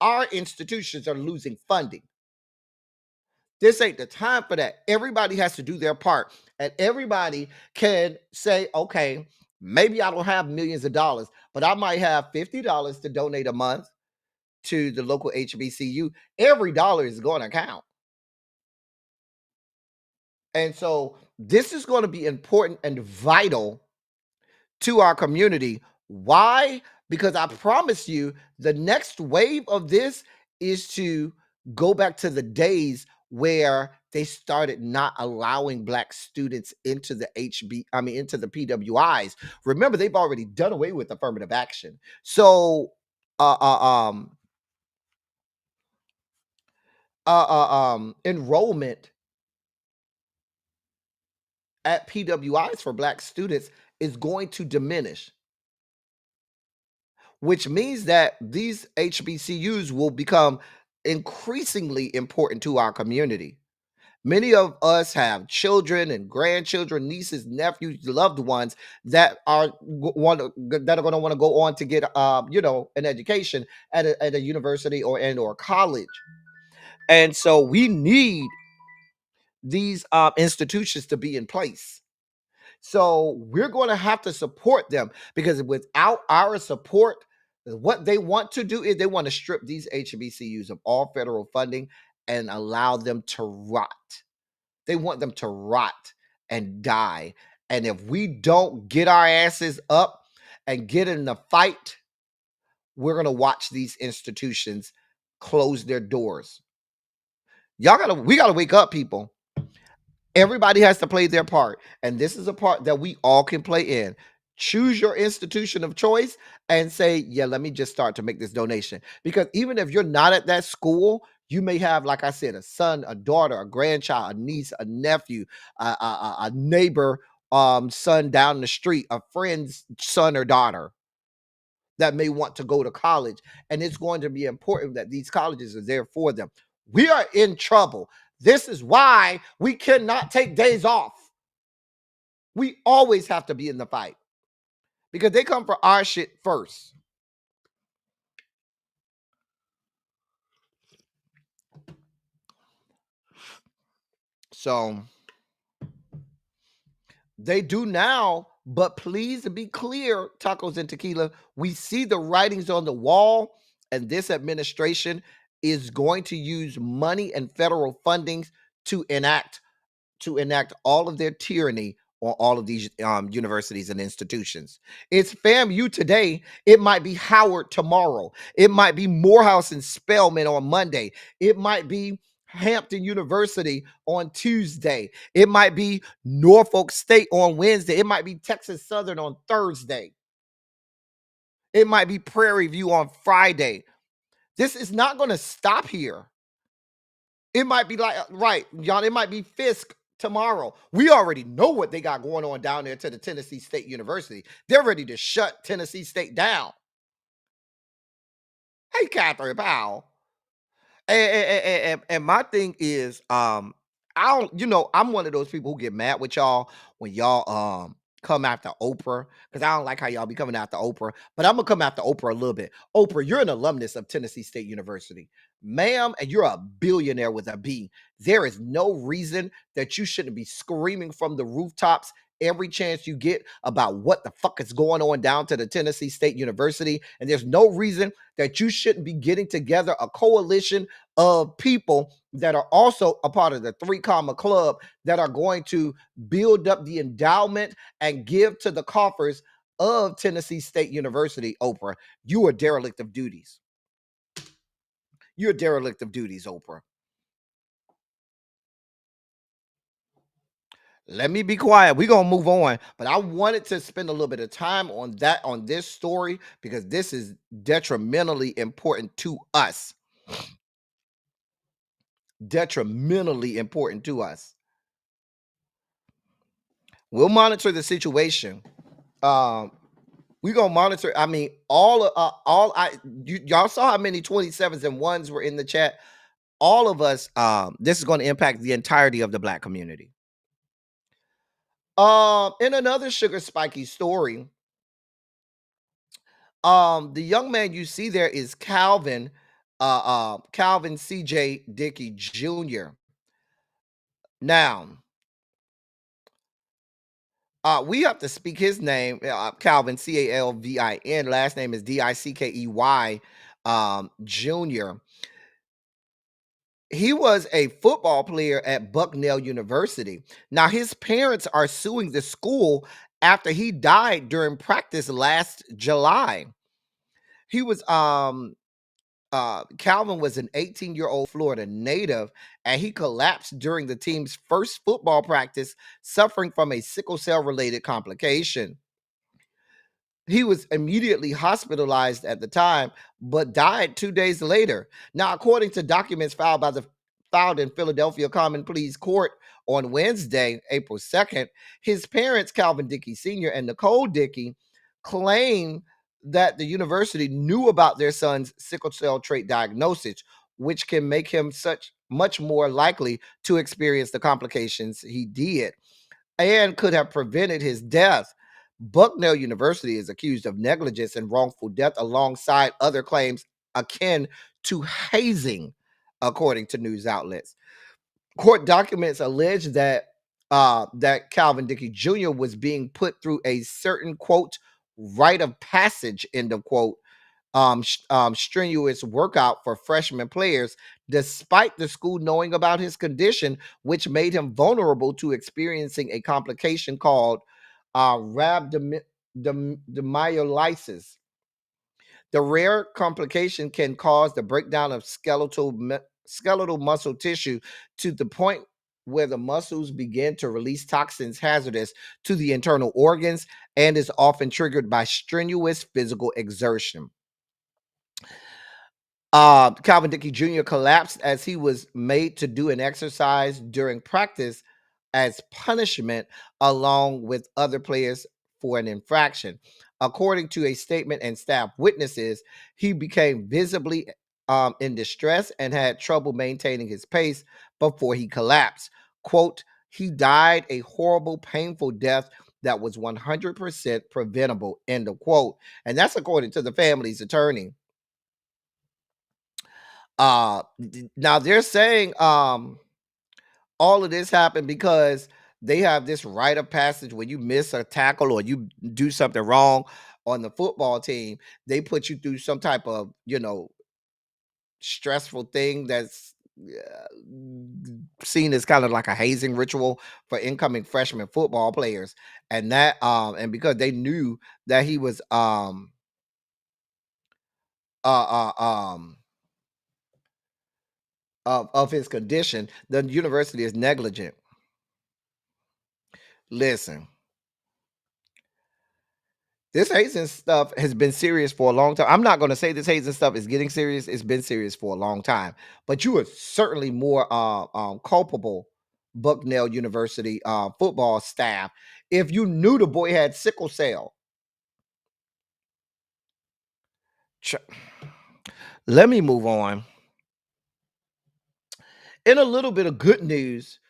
our institutions are losing funding. This ain't the time for that. Everybody has to do their part. And everybody can say, okay, maybe I don't have millions of dollars, but I might have $50 to donate a month to the local HBCU. Every dollar is going to count. And so this is going to be important and vital to our community. Why? Because I promise you, the next wave of this is to go back to the days where they started not allowing Black students into the into the PWIs. Remember, they've already done away with affirmative action. So, enrollment at PWIs for Black students is going to diminish, which means that these HBCUs will become increasingly important to our community. Many of us have children and grandchildren, nieces, nephews, loved ones that are going to want to go on to get an education at a university or college. And so we need these institutions to be in place. So we're going to have to support them, because without our support, what they want to do is they want to strip these HBCUs of all federal funding and allow them to rot. They want them to rot and die. And if we don't get our asses up and get in the fight, we're going to watch these institutions close their doors. We got to wake up, people. Everybody has to play their part. And this is a part that we all can play in. Choose your institution of choice and say, yeah, let me just start to make this donation. Because even if you're not at that school, you may have, like I said, a son, a daughter, a grandchild, a niece, a nephew, a neighbor son down the street, a friend's son or daughter that may want to go to college. And it's going to be important that these colleges are there for them. We are in trouble. This is why we cannot take days off. We always have to be in the fight, because they come for our shit first. So they do now, but please be clear, Tacos and Tequila, we see the writings on the wall, and this administration is going to use money and federal fundings to enact all of their tyranny on all of these universities and institutions. It's FAMU today. It might be Howard tomorrow. It might be Morehouse and Spelman on Monday. It might be Hampton University on Tuesday. It might be Norfolk State on Wednesday. It might be Texas Southern on Thursday. It might be Prairie View on Friday. This is not going to stop here. It might be like, right, y'all, it might be Fisk tomorrow. We already know what they got going on down there to the Tennessee State University. They're ready to shut Tennessee State down. Hey, Catherine Powell. And my thing is, I'm one of those people who get mad with y'all when y'all come after Oprah because I don't like how y'all be coming after Oprah, but I'm gonna come after Oprah a little bit. Oprah, you're an alumnus of Tennessee State University, ma'am, and you're a billionaire with a B. There is no reason that you shouldn't be screaming from the rooftops every chance you get about what the fuck is going on down to the Tennessee State University. And there's no reason that you shouldn't be getting together a coalition of people that are also a part of the 3 Comma Club that are going to build up the endowment and give to the coffers of Tennessee State University. Oprah, you are derelict of duties. You're a derelict of duties, Oprah. Let me be quiet. We're gonna move on. But I wanted to spend a little bit of time on this story because this is detrimentally important to us. Detrimentally important to us. We'll monitor the situation. We're gonna monitor. I mean, y'all saw how many 27s and 1s were in the chat. All of us, this is going to impact the entirety of the Black community. In another Sugar Spiky story, the young man you see there is Calvin CJ Dickey Jr. Now, we have to speak his name, Calvin, Calvin. Last name is Dickey Jr. He was a football player at Bucknell University. Now, his parents are suing the school after he died during practice last July. He was Calvin was an 18-year-old Florida native, and he collapsed during the team's first football practice, suffering from a sickle cell related complication. He was immediately hospitalized at the time, but died 2 days later. Now, according to documents filed in Philadelphia Common Pleas Court on Wednesday, April 2nd, his parents, Calvin Dickey Sr. and Nicole Dickey, claim that the university knew about their son's sickle cell trait diagnosis, which can make him much more likely to experience the complications he did and could have prevented his death. Bucknell University is accused of negligence and wrongful death alongside other claims akin to hazing, according to news outlets. Court documents allege that Calvin Dickey Jr. was being put through a certain, quote, rite of passage, end of quote, strenuous workout for freshman players, despite the school knowing about his condition, which made him vulnerable to experiencing a complication called rhabdomyolysis. The rare complication can cause the breakdown of skeletal muscle tissue to the point where the muscles begin to release toxins hazardous to the internal organs and is often triggered by strenuous physical exertion. Calvin Dickey Jr. collapsed as he was made to do an exercise during practice as punishment, along with other players for an infraction. According to a statement and staff witnesses, he became visibly in distress and had trouble maintaining his pace before he collapsed. Quote, he died a horrible, painful death that was 100% preventable, end of quote. And that's according to the family's attorney. Now they're saying all of this happened because they have this rite of passage when you miss a tackle or you do something wrong on the football team. They put you through some type of, stressful thing that's seen as kind of like a hazing ritual for incoming freshman football players. And that and because they knew that he was of his condition, the university is negligent. Listen, this hazing stuff has been serious for a long time. I'm not going to say this hazing stuff is getting serious. It's been serious for a long time. But you are certainly more culpable, Bucknell University football staff, if you knew the boy had sickle cell. Let me move on. In a little bit of good news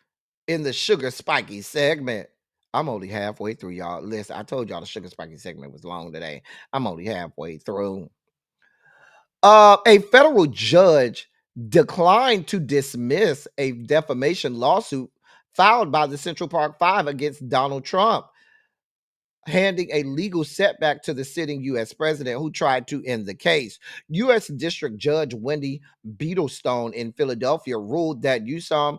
in the Sugar Spiky segment, I'm only halfway through, y'all. Listen, I told y'all the sugar spiky segment was long today. I'm only halfway through. A federal judge declined to dismiss a defamation lawsuit filed by the Central Park Five against Donald Trump, handing a legal setback to the sitting U.S. president who tried to end the case. U.S. District Judge Wendy Beetlestone in Philadelphia ruled that Yusuf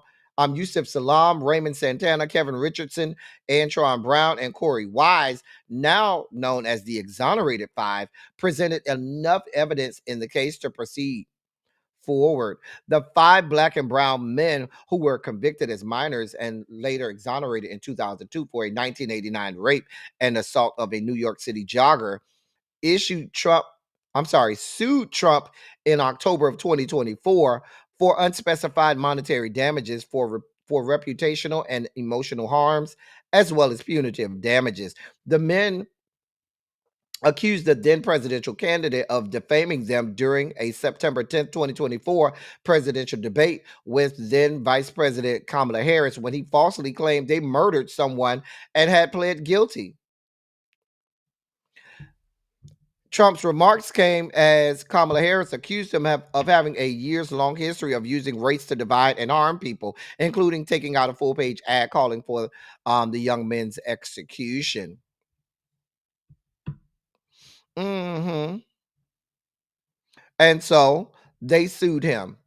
Salam, Raymond Santana, Kevin Richardson, Antron Brown, and Corey Wise, now known as the Exonerated Five, presented enough evidence in the case to proceed forward. The five black and brown men who were convicted as minors and later exonerated in 2002 for a 1989 rape and assault of a New York City jogger sued Trump in October of 2024 for unspecified monetary damages for reputational and emotional harms, as well as punitive damages. The men accused the then presidential candidate of defaming them during a September 10th, 2024 presidential debate with then Vice President Kamala Harris when he falsely claimed they murdered someone and had pled guilty. Trump's remarks came as Kamala Harris accused him of having a years-long history of using race to divide and harm people, including taking out a full-page ad calling for the young men's execution. And so they sued him.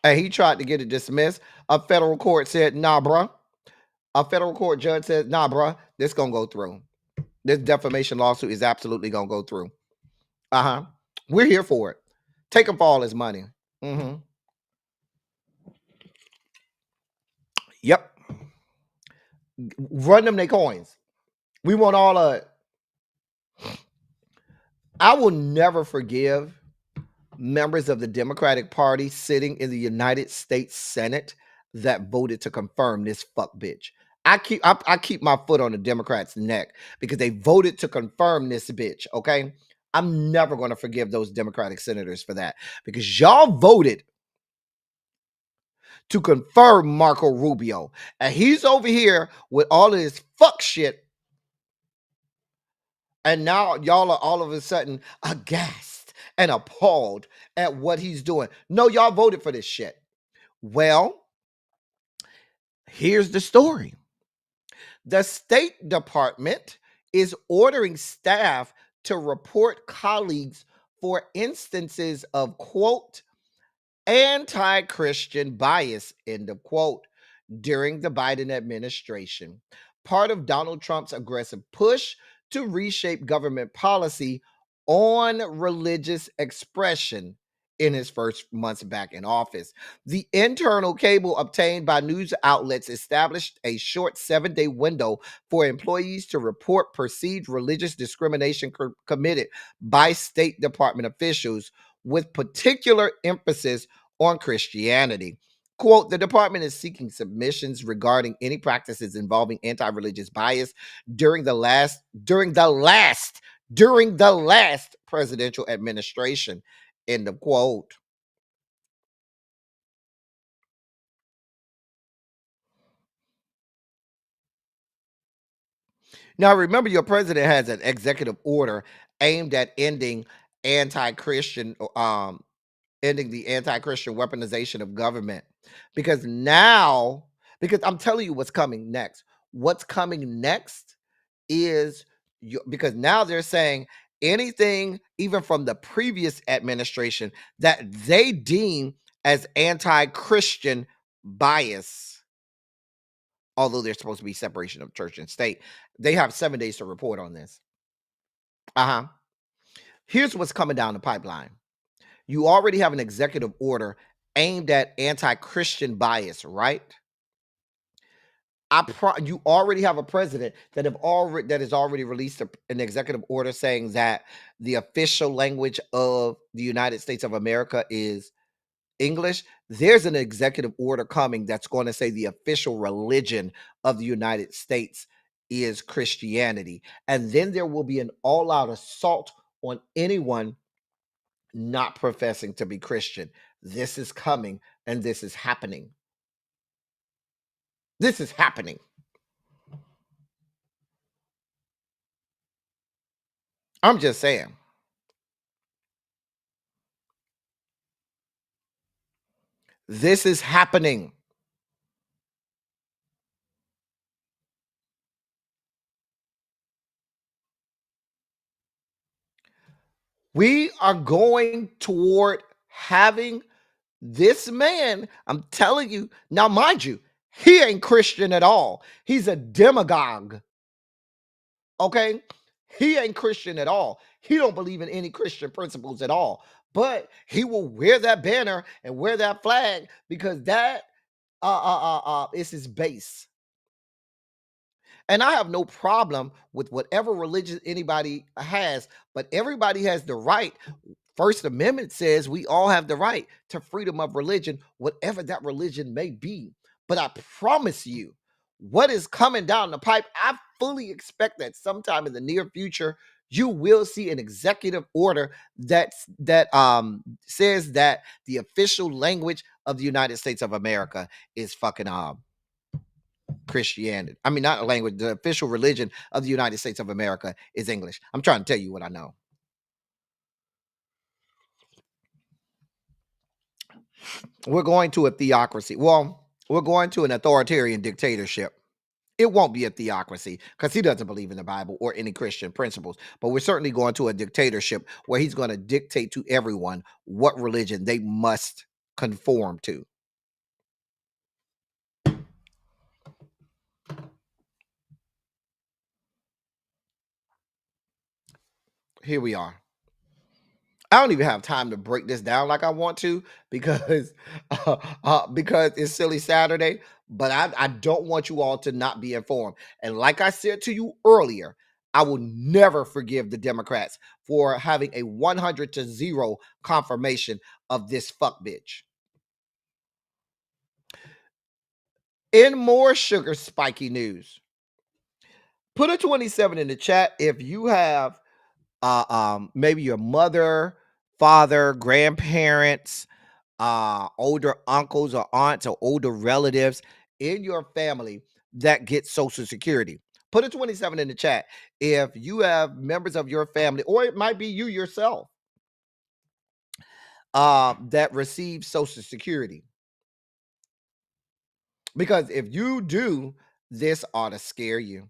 And he tried to get it dismissed. A federal court said, nah, bruh. A federal court judge said, nah, bruh, this going to go through. This defamation lawsuit is absolutely going to go through. We're here for it. Take him for all his money. Yep. Run them their coins. We want all of it. I will never forgive members of the Democratic Party sitting in the United States Senate that voted to confirm this fuck bitch. I keep my foot on the Democrats' neck because they voted to confirm this bitch, okay? I'm never going to forgive those Democratic senators for that because y'all voted to confirm Marco Rubio. And he's over here with all of this fuck shit. And now y'all are all of a sudden aghast and appalled at what he's doing. No, y'all voted for this shit. Well, here's the story. The State Department is ordering staff to report colleagues for instances of, quote, anti-Christian bias, end of quote, during the Biden administration. Part of Donald Trump's aggressive push to reshape government policy on religious expression in his first months back in office. The internal cable obtained by news outlets established a short 7-day window for employees to report perceived religious discrimination committed by State Department officials, with particular emphasis on Christianity. Quote, the department is seeking submissions regarding any practices involving anti-religious bias during the last presidential administration, end of quote. Now, remember, your president has an executive order aimed at ending the anti-Christian weaponization of government. Because I'm telling you what's coming next. What's coming next is because now they're saying anything, even from the previous administration, that they deem as anti-Christian bias, although there's supposed to be separation of church and state, they have 7 days to report on this. Here's what's coming down the pipeline. You already have an executive order aimed at anti-Christian bias, right? You already have a president that has already released an executive order saying that the official language of the United States of America is English. There's an executive order coming that's going to say the official religion of the United States is Christianity. And then there will be an all-out assault on anyone not professing to be Christian. This is coming, and this is happening. This is happening. I'm just saying. This is happening. We are going toward having this man. I'm telling you. Now, mind you, he ain't Christian at all. He's a demagogue. Okay? He ain't Christian at all. He don't believe in any Christian principles at all. But he will wear that banner and wear that flag because that is his base. And I have no problem with whatever religion anybody has, but everybody has the right. First Amendment says we all have the right to freedom of religion, whatever that religion may be. But I promise you, what is coming down the pipe, I fully expect that sometime in the near future, you will see an executive order that says that the official language of the United States of America is fucking Christianity. I mean, not a language. The official religion of the United States of America is English. I'm trying to tell you what I know. We're going to a theocracy. Well, we're going to an authoritarian dictatorship. It won't be a theocracy because he doesn't believe in the Bible or any Christian principles. But we're certainly going to a dictatorship where he's going to dictate to everyone what religion they must conform to. Here we are. I don't even have time to break this down like I want to because it's Silly Saturday. But I don't want you all to not be informed. And like I said to you earlier, I will never forgive the Democrats for having a 100-0 confirmation of this fuck bitch. In more sugar spiky news, put a 27 in the chat if you have maybe your mother, father, grandparents, older uncles or aunts or older relatives in your family that get Social Security. Put a 27 in the chat if you have members of your family, or it might be you yourself, that receive Social Security. Because if you do, this ought to scare you.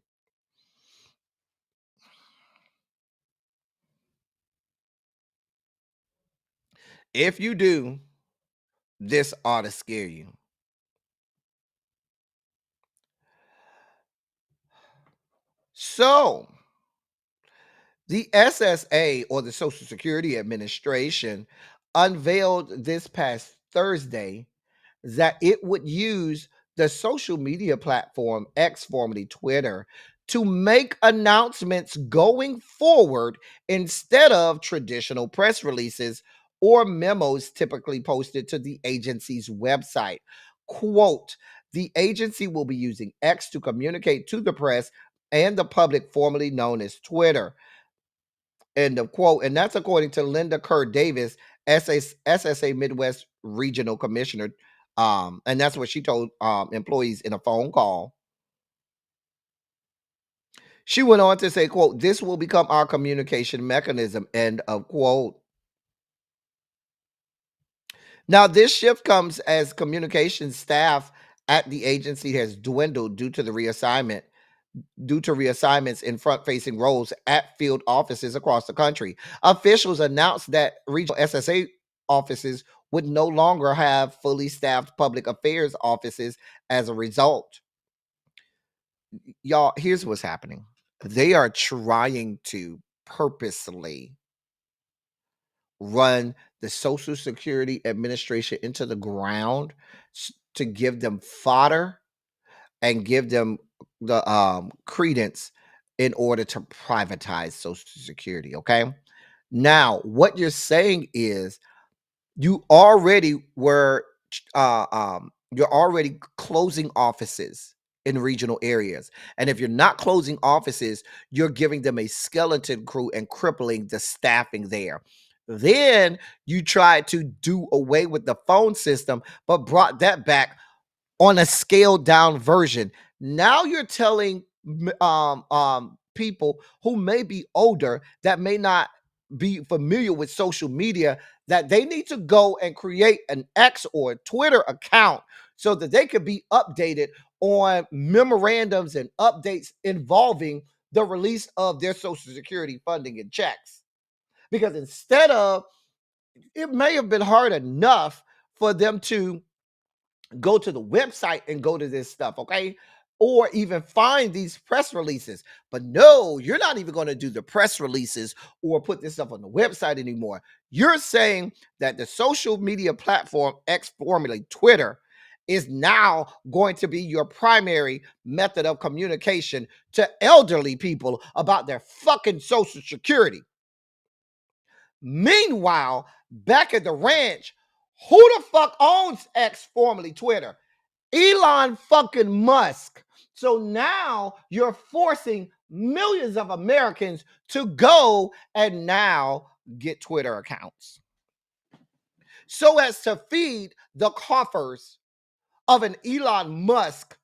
If you do, this ought to scare you. So, the SSA, or the Social Security Administration, unveiled this past Thursday that it would use the social media platform X, formerly Twitter, to make announcements going forward instead of traditional press releases or memos typically posted to the agency's website. Quote, the agency will be using X to communicate to the press and the public, formerly known as Twitter. End of quote. And that's according to Linda Kerr Davis, SSA Midwest Regional Commissioner. And that's what she told employees in a phone call. She went on to say, quote, this will become our communication mechanism, end of quote. Now, this shift comes as communication staff at the agency has dwindled due to reassignments in front-facing roles at field offices across the country. Officials announced that regional SSA offices would no longer have fully staffed public affairs offices as a result. Y'all, here's what's happening. They are trying to purposely run the Social Security Administration into the ground to give them fodder and give them the credence in order to privatize Social Security. Okay. Now, what you're saying is you already were you're already closing offices in regional areas. And if you're not closing offices, you're giving them a skeleton crew and crippling the staffing there. Then you tried to do away with the phone system, but brought that back on a scaled down version. Now you're telling people who may be older that may not be familiar with social media that they need to go and create an X or a Twitter account so that they could be updated on memorandums and updates involving the release of their Social Security funding and checks. Because instead of, it may have been hard enough for them to go to the website and go to this stuff, okay? Or even find these press releases. But no, you're not even going to do the press releases or put this stuff on the website anymore. You're saying that the social media platform X, formerly Twitter, is now going to be your primary method of communication to elderly people about their fucking Social Security. Meanwhile, back at the ranch, who the fuck owns X, formerly Twitter? Elon fucking Musk. So now you're forcing millions of Americans to go and now get Twitter accounts so as to feed the coffers of an Elon Musk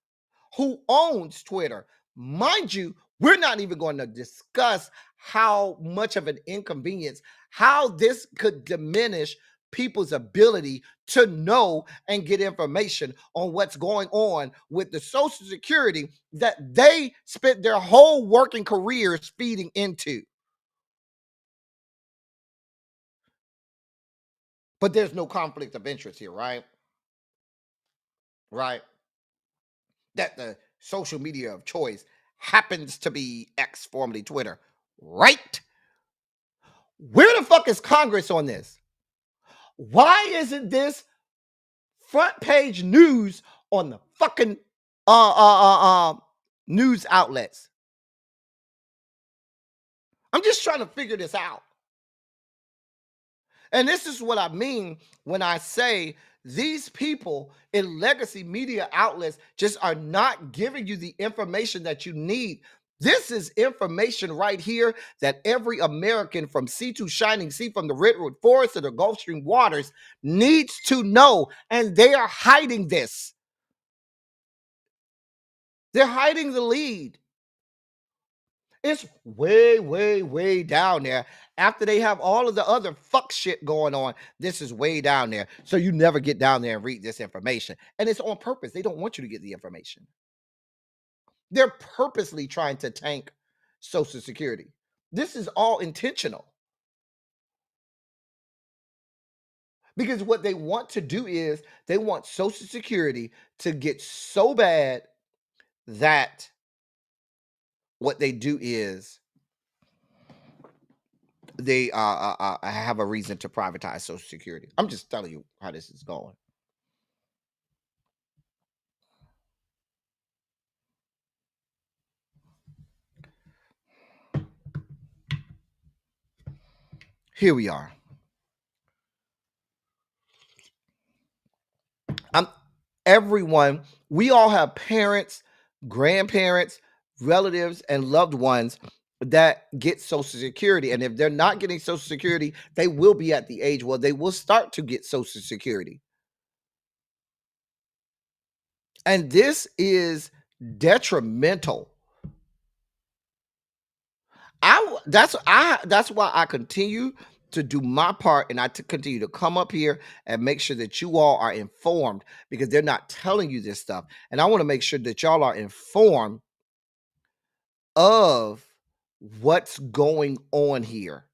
who owns Twitter. Mind you, we're not even going to discuss how much of an inconvenience, how this could diminish people's ability to know and get information on what's going on with the Social Security that they spent their whole working careers feeding into. But there's no conflict of interest here, right? Right? That the social media of choice happens to be X, formerly Twitter, right? Where the fuck is Congress on this? Why isn't this front page news on the fucking news outlets? I'm just trying to figure this out. And this is what I mean when I say these people in legacy media outlets just are not giving you the information that you need. This is information right here that every American from sea to shining sea, from the redwood forest to the Gulf Stream waters, needs to know. And they are hiding this. They're hiding the lead. It's way, way, way down there. After they have all of the other fuck shit going on, this is way down there. So you never get down there and read this information. And it's on purpose. They don't want you to get the information. They're purposely trying to tank Social Security. This is all intentional. Because what they want to do is they want Social Security to get so bad that what they do is they have a reason to privatize Social Security. I'm just telling you how this is going. Here we are. Everyone, we all have parents, grandparents, relatives, and loved ones that get Social Security. And if they're not getting Social Security, they will be at the age where they will start to get Social Security. And this is detrimental. That's why I continue to do my part, and I continue to come up here and make sure that you all are informed, because they're not telling you this stuff. And I want to make sure that y'all are informed of what's going on here.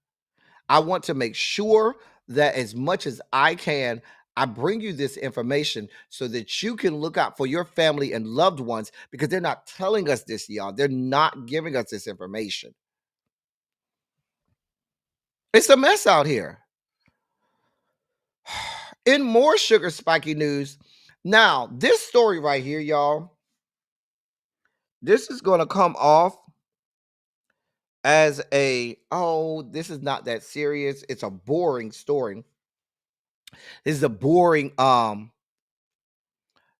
I want to make sure that as much as I can, I bring you this information so that you can look out for your family and loved ones, because they're not telling us this, y'all. They're not giving us this information. It's a mess out here. In more sugar spiky news, now this story right here, y'all, this is going to come off as this is not that serious. It's a boring story. This is a boring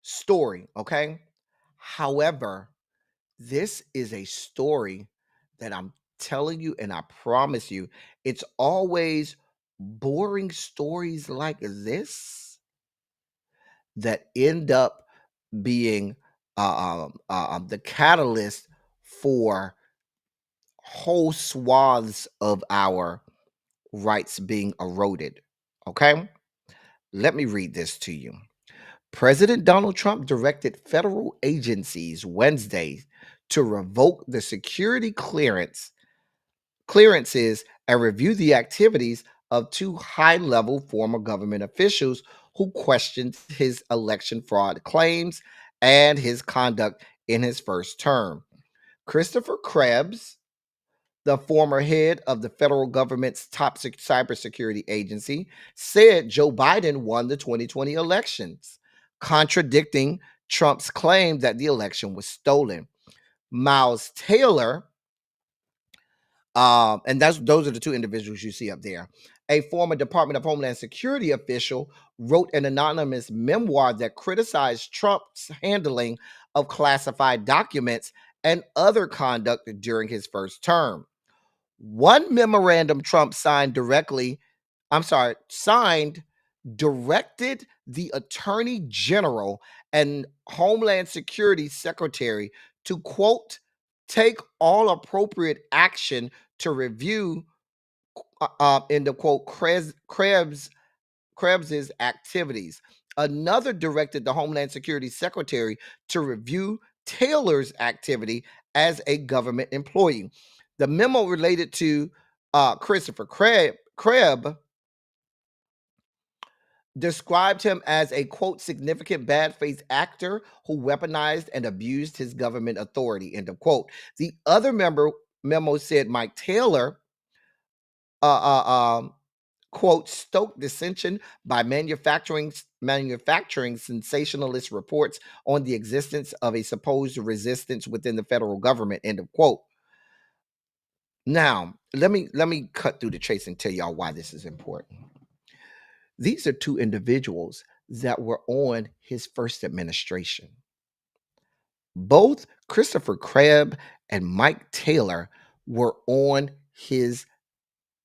story, okay? However, this is a story that I'm telling you, and I promise you, it's always boring stories like this that end up being the catalyst for whole swaths of our rights being eroded. Okay? Let me read this to you. President Donald Trump directed federal agencies Wednesday to revoke the security clearances and review the activities of two high-level former government officials who questioned his election fraud claims and his conduct in his first term. Christopher Krebs, the former head of the federal government's top cybersecurity agency, said Joe Biden won the 2020 elections, contradicting Trump's claim that the election was stolen. Miles Taylor, and those are the two individuals you see up there. A former Department of Homeland Security official wrote an anonymous memoir that criticized Trump's handling of classified documents and other conduct during his first term. One memorandum Trump signed directed the Attorney General and Homeland Security Secretary to, quote, take all appropriate action to review, in the quote, Krebs's activities. Another directed the Homeland Security Secretary to review Taylor's activity as a government employee. The memo related to Christopher Krebs described him as a, quote, significant bad faith actor who weaponized and abused his government authority, end of quote. The other memo said Mike Taylor, quote, stoked dissension by manufacturing sensationalist reports on the existence of a supposed resistance within the federal government, end of quote. Now, let me cut through the chase and tell y'all why this is important. These are two individuals that were on his first administration. Both Christopher Krebs and Mike Taylor were in his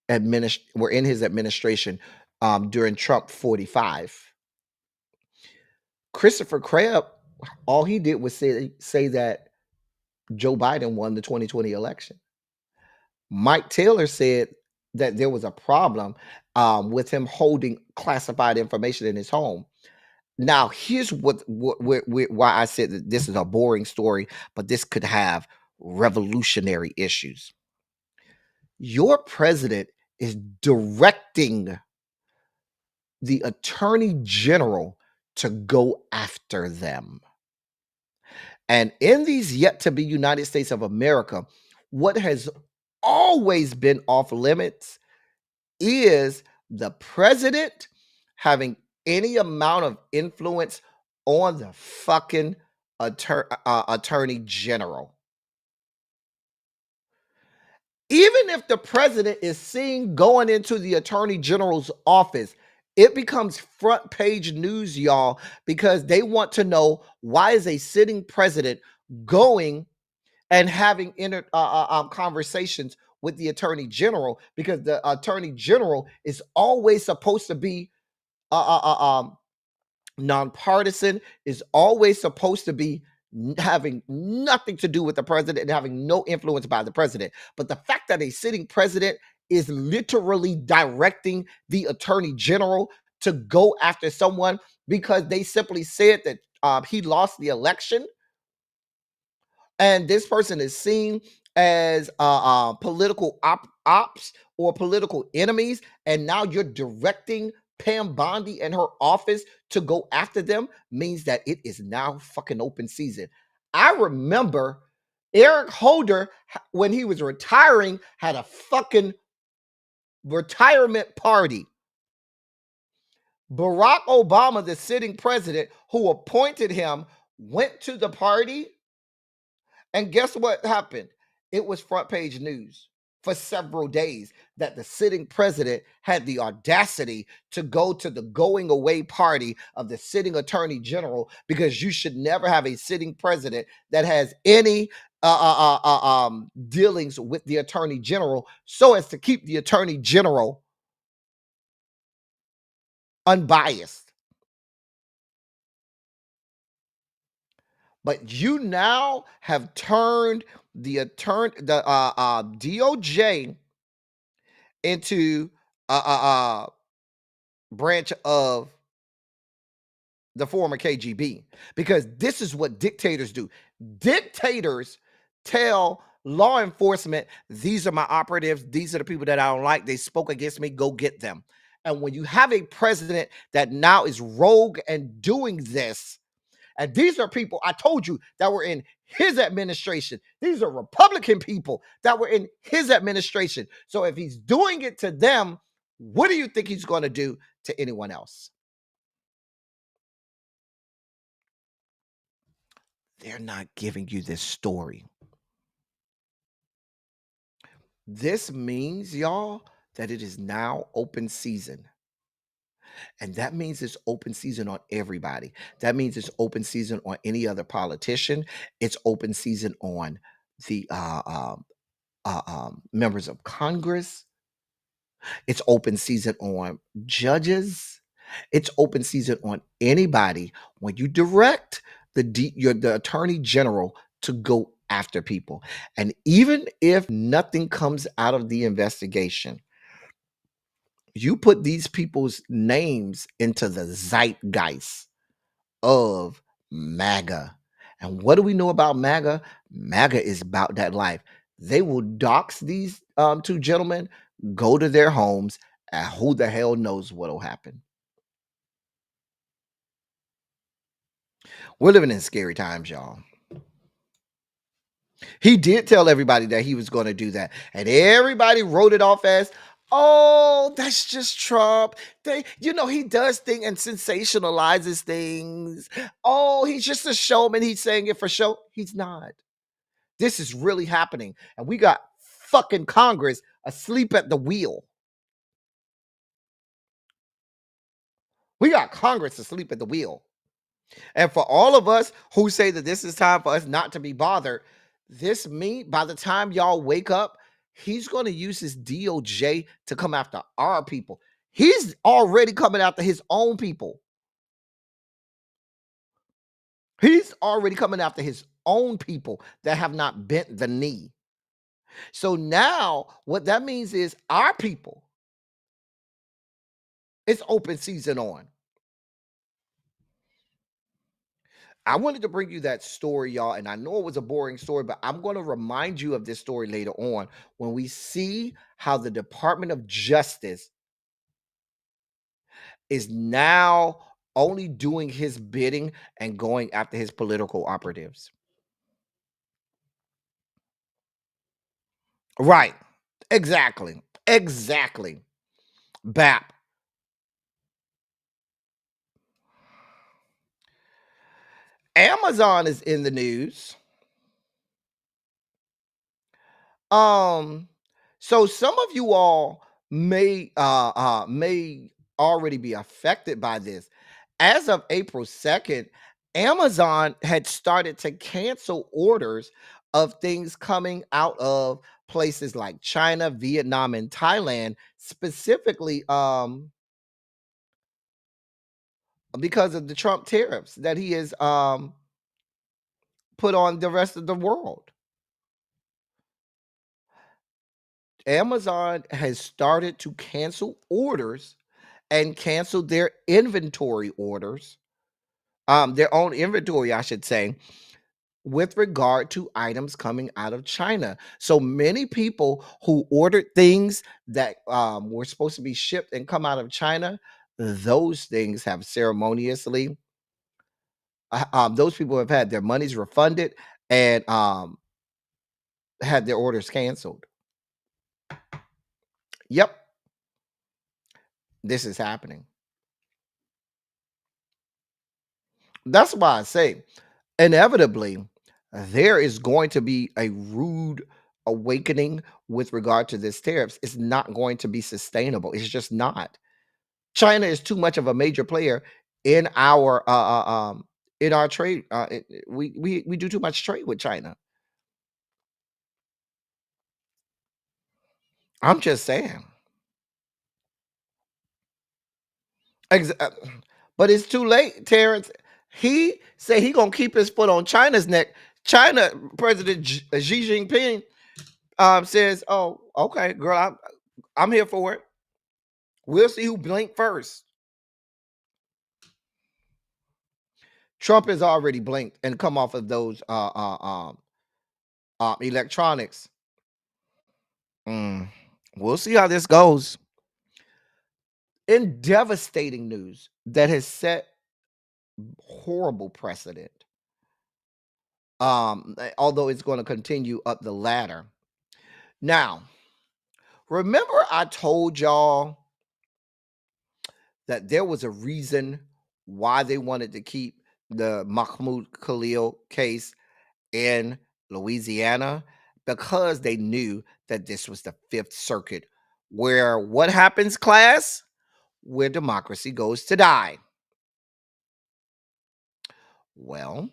administration during Trump 45. Christopher Krebs, all he did was say that Joe Biden won the 2020 election. Mike Taylor said that there was a problem with him holding classified information in his home. Now, here's why I said that this is a boring story, but this could have revolutionary issues. Your president is directing the attorney general to go after them. And in these yet to be United States of America, what has always been off limits is the president having any amount of influence on the fucking attorney general. Even if the president is seen going into the attorney general's office, it becomes front page news, y'all, because they want to know, why is a sitting president going and having conversations with the attorney general? Because the attorney general is always supposed to be nonpartisan, is always supposed to be having nothing to do with the president and having no influence by the president. But the fact that a sitting president is literally directing the attorney general to go after someone because they simply said that he lost the election, and this person is seen as political ops or political enemies, and now you're directing Pam Bondi and her office to go after them, means that it is now fucking open season. I remember Eric Holder, when he was retiring, had a fucking retirement party. Barack Obama, the sitting president who appointed him, went to the party, and guess what happened? It was front page news for several days that the sitting president had the audacity to go to the going away party of the sitting attorney general, because you should never have a sitting president that has any dealings with the attorney general, so as to keep the attorney general unbiased. But you now have turned the DOJ into branch of the former KGB, because this is what dictators do. Dictators tell law enforcement, these are my operatives, these are the people that I don't like, they spoke against me, go get them. And when you have a president that now is rogue and doing this, and these are people I told you that were in his administration. These are Republican people that were in his administration. So if he's doing it to them, what do you think he's going to do to anyone else? They're not giving you this story. This means, y'all, that it is now open season. And that means it's open season on everybody. That means it's open season on any other politician. It's open season on the members of Congress. It's open season on judges. It's open season on anybody when you direct the attorney general to go after people. And even if nothing comes out of the investigation, you put these people's names into the zeitgeist of MAGA. And what do we know about MAGA? MAGA is about that life. They will dox these two gentlemen, go to their homes, and who the hell knows what will happen. We're living in scary times, y'all. He did tell everybody that he was going to do that, and everybody wrote it off as, oh, that's just Trump. He does things and sensationalizes things. Oh, he's just a showman. He's saying it for show. He's not. This is really happening, and we got fucking Congress asleep at the wheel. We got Congress asleep at the wheel. And for all of us who say that this is time for us not to be bothered, by the time y'all wake up, he's going to use his DOJ to come after our people. He's already coming after his own people. He's already coming after his own people that have not bent the knee. So now what that means is our people, it's open season on. I wanted to bring you that story, y'all, and I know it was a boring story, but I'm going to remind you of this story later on when we see how the Department of Justice is now only doing his bidding and going after his political operatives. Right. Exactly. BAP. Amazon is in the news. So some of you all may already be affected by this. As of April 2nd, Amazon had started to cancel orders of things coming out of places like China, Vietnam, and Thailand, specifically because of the Trump tariffs that he has put on the rest of the world. Amazon has started to cancel orders and cancel their inventory orders, their own inventory, I should say, with regard to items coming out of China. So many people who ordered things that were supposed to be shipped and come out of China, those things have ceremoniously, those people have had their monies refunded and had their orders canceled. Yep. This is happening. That's why I say, inevitably, there is going to be a rude awakening with regard to this tariffs. It's not going to be sustainable. It's just not. China is too much of a major player in our trade. We do too much trade with China. I'm just saying. But it's too late, Terrence. He said he gonna keep his foot on China's neck China President Xi Jinping says, "Oh, okay, girl, I'm here for it. We'll see who blinked first." Trump has already blinked and come off of those electronics. We'll see how this goes. In devastating news that has set horrible precedent, although it's going to continue up the ladder. Now, remember I told y'all that there was a reason why they wanted to keep the Mahmoud Khalil case in Louisiana? Because they knew that this was the Fifth Circuit, where what happens, class? Where democracy goes to die. Well,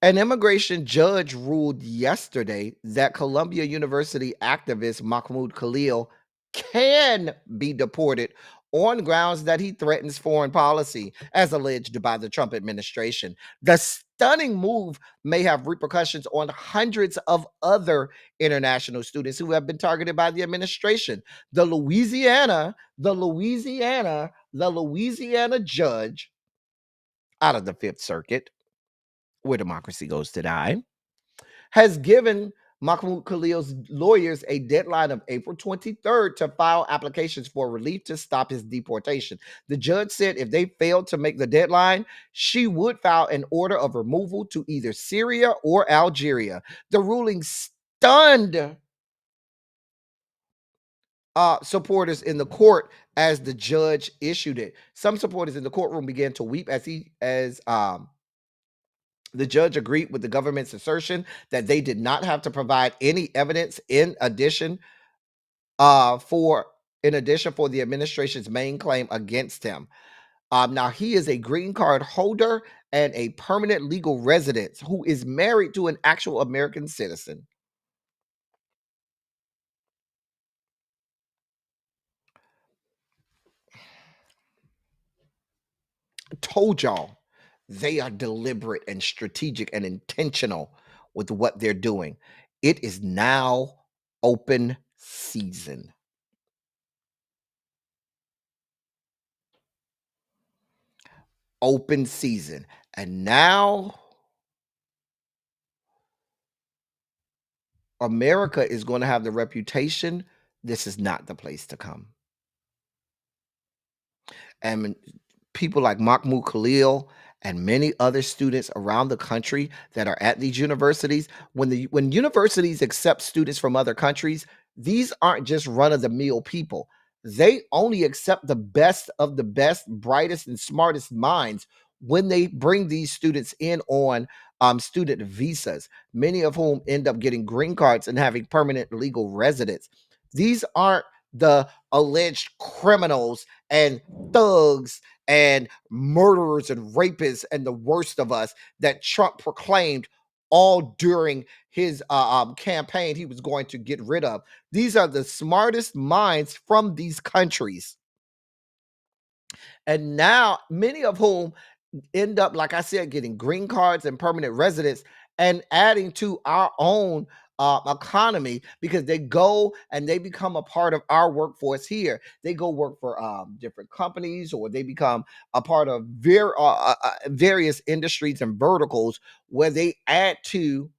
an immigration judge ruled yesterday that Columbia University activist Mahmoud Khalil can be deported on grounds that he threatens foreign policy, as alleged by the Trump administration. The stunning move may have repercussions on hundreds of other international students who have been targeted by the administration. The Louisiana judge out of the Fifth Circuit, where democracy goes to die, has given Mahmoud Khalil's lawyers a deadline of April 23rd to file applications for relief to stop his deportation. The judge said if they failed to make the deadline, she would file an order of removal to either Syria or Algeria. The ruling stunned supporters in the court as the judge issued it. Some supporters in the courtroom began to weep as the judge agreed with the government's assertion that they did not have to provide any evidence in addition for the administration's main claim against him. Now, he is a green card holder and a permanent legal resident who is married to an actual American citizen. Told y'all they are deliberate and strategic and intentional with what they're doing. It is now open season. Open season. And now America is going to have the reputation this is not the place to come. And people like Mahmoud Khalil and many other students around the country that are at these universities, when universities accept students from other countries, these aren't just run-of-the-mill people. They only accept the best of the best, brightest, and smartest minds when they bring these students in on student visas, many of whom end up getting green cards and having permanent legal residence. These aren't the alleged criminals and thugs and murderers and rapists and the worst of us that Trump proclaimed all during his campaign he was going to get rid of. These are the smartest minds from these countries. And now many of whom end up, like I said, getting green cards and permanent residence and adding to our own economy, because they go and they become a part of our workforce here. They go work for different companies, or they become a part of various industries and verticals where they add to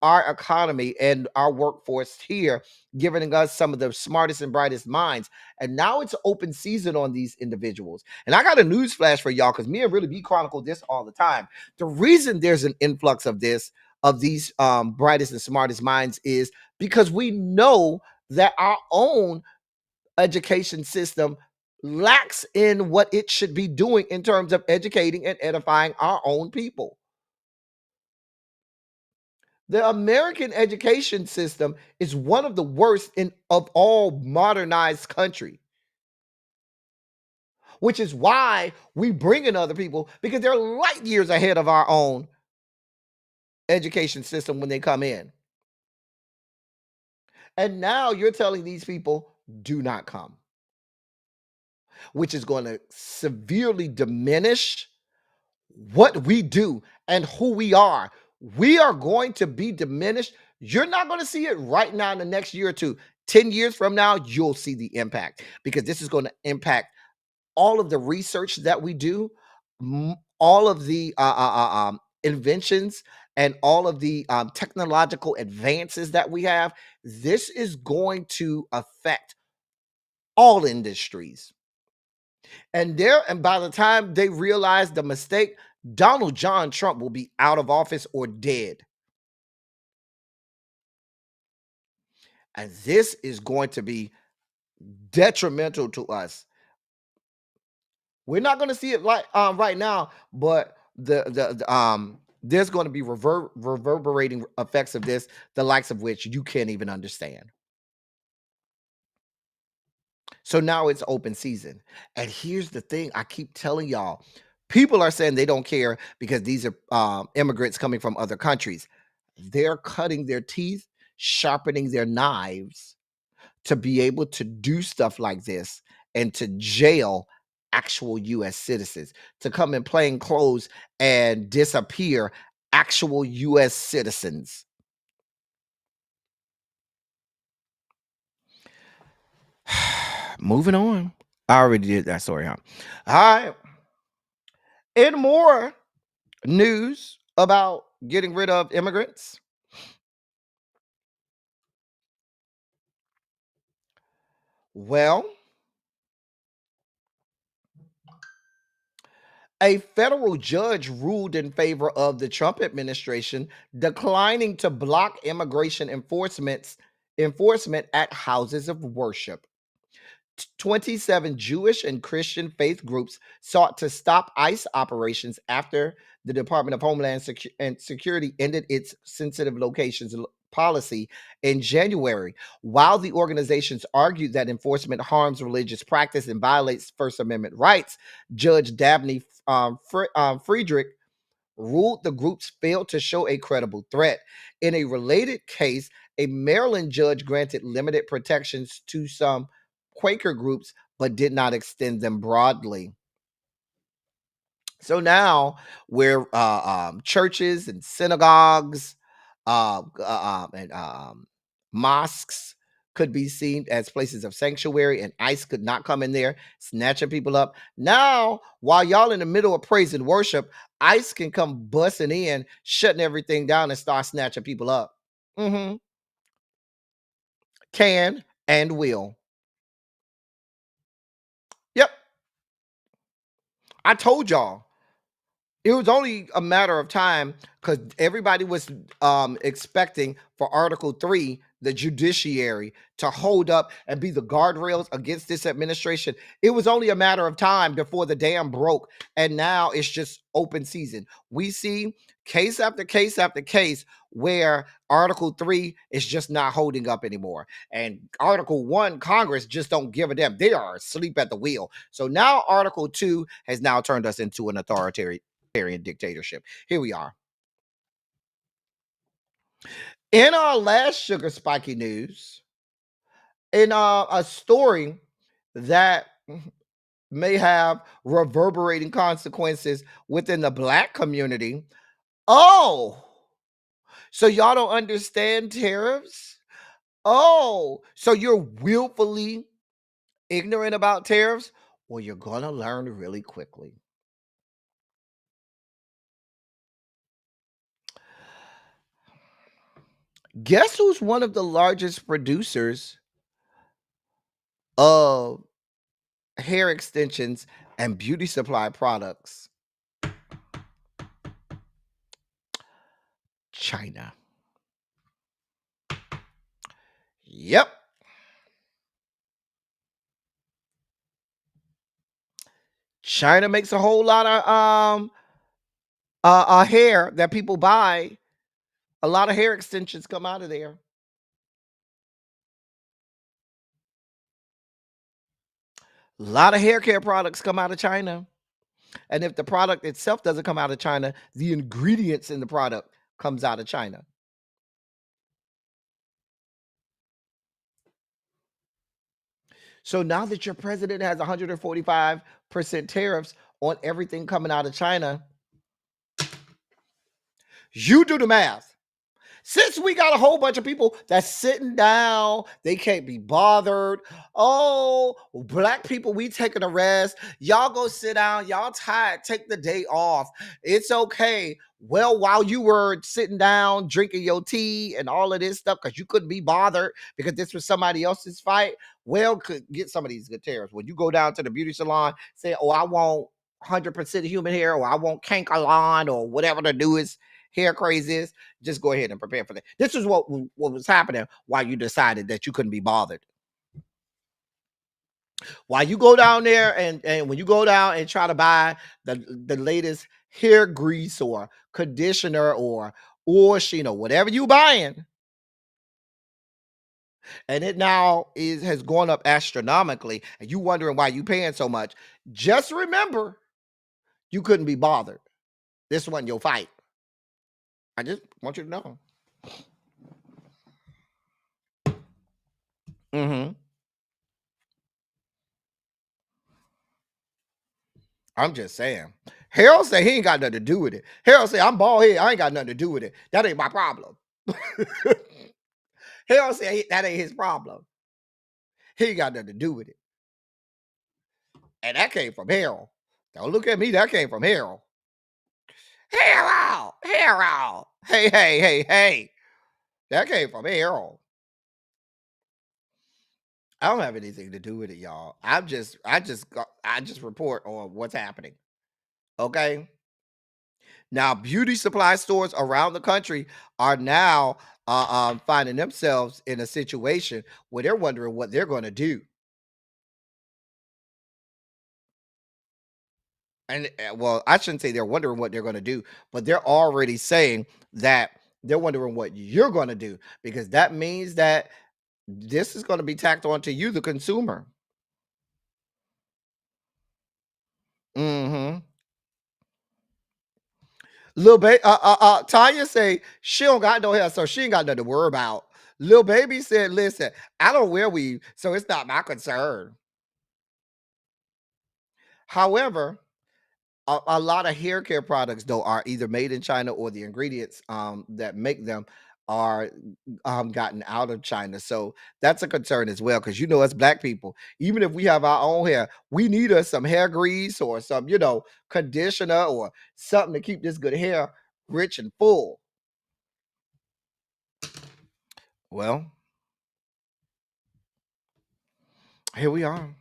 our economy and our workforce here, giving us some of the smartest and brightest minds. And now it's open season on these individuals. And I got a news flash for y'all, because me and Really B chronicle this all the time. The reason there's an influx of these brightest and smartest minds is because we know that our own education system lacks in what it should be doing in terms of educating and edifying our own people. The American education system is one of the worst of all modernized country, which is why we bring in other people, because they're light years ahead of our own education system when they come in. And now you're telling these people, do not come, which is going to severely diminish what we do and who we are going to be diminished. You're not going to see it right now in the next year or two. 10 years from now, you'll see the impact, because this is going to impact all of the research that we do, all of the inventions, and all of the technological advances that we have. This is going to affect all industries. And by the time they realize the mistake, Donald John Trump will be out of office or dead. And this is going to be detrimental to us. We're not going to see it like right now, but there's going to be reverberating effects of this, the likes of which you can't even understand. So now it's open season. And here's the thing I keep telling y'all. People are saying they don't care because these are immigrants coming from other countries. They're cutting their teeth, sharpening their knives to be able to do stuff like this and to jail actual U.S. citizens, to come in plain clothes and disappear actual U.S. citizens. Moving on. I already did that story, huh? All right. In more news about getting rid of immigrants, well, a federal judge ruled in favor of the Trump administration, declining to block immigration enforcement at houses of worship. 27 Jewish and Christian faith groups sought to stop ICE operations after the Department of Homeland Security ended its sensitive locations policy in January. While the organizations argued that enforcement harms religious practice and violates First Amendment rights, Judge Dabney Friedrich ruled the groups failed to show a credible threat. In a related case, a Maryland judge granted limited protections to some Quaker groups, but did not extend them broadly. So now, where churches and synagogues and mosques could be seen as places of sanctuary, and ICE could not come in there snatching people up. Now, while y'all in the middle of praise and worship, ICE can come busting in, shutting everything down, and start snatching people up. Can and will. Yep. I told y'all. It was only a matter of time, because everybody was expecting for Article 3, the judiciary, to hold up and be the guardrails against this administration. It was only a matter of time before the dam broke, and now it's just open season. We see case after case after case where Article 3 is just not holding up anymore. And Article 1, Congress just don't give a damn. They are asleep at the wheel. So now Article 2 has now turned us into an authoritarian dictatorship. Here we are. In our last sugar spiky news, in a story that may have reverberating consequences within the Black community. Oh, so y'all don't understand tariffs? Oh, so you're willfully ignorant about tariffs? Well, you're gonna learn really quickly. Guess who's one of the largest producers of hair extensions and beauty supply products? China. Yep. China makes a whole lot of hair that people buy. A lot of hair extensions come out of there. A lot of hair care products come out of China. And if the product itself doesn't come out of China, the ingredients in the product comes out of China. So now that your president has 145% tariffs on everything coming out of China, You do the math. Since we got a whole bunch of people that's sitting down, they can't be bothered. Oh, black people, we taking a rest. Y'all go sit down. Y'all tired. Take the day off. It's okay. Well, while you were sitting down, drinking your tea and all of this stuff, because you couldn't be bothered because this was somebody else's fight, well, could get some of these good tears. When you go down to the beauty salon, say, oh, I want 100% human hair, or I want Kankalon, or whatever the newest hair craze is, just go ahead and prepare for that. This is what was happening while you decided that you couldn't be bothered. While you go down there and when you go down and try to buy the latest hair grease or conditioner or oil, whatever you buying, and it now has gone up astronomically, and you wondering why you paying so much, just remember you couldn't be bothered. This wasn't your fight. I just want you to know. Mm-hmm. I'm just saying. Harold said he ain't got nothing to do with it. Harold said, I'm bald head. I ain't got nothing to do with it. That ain't my problem. Harold said that ain't his problem. He ain't got nothing to do with it. And that came from Harold. Don't look at me. That came from Harold. Harold. Hey. That came from Harold. I don't have anything to do with it, y'all. I just report on what's happening. Okay. Now, beauty supply stores around the country are now finding themselves in a situation where they're wondering what they're going to do. And well, I shouldn't say they're wondering what they're going to do, but they're already saying that they're wondering what you're going to do, because that means that this is going to be tacked on to you, the consumer. Mm-hmm. Little baby, Tanya say she don't got no hair, so she ain't got nothing to worry about. Little baby said, "Listen, I don't wear weave, so it's not my concern." However, a lot of hair care products though are either made in China or the ingredients that make them are gotten out of China. So that's a concern as well, because us black people, even if we have our own hair, we need us some hair grease or some, conditioner or something to keep this good hair rich and full. Well, here we are.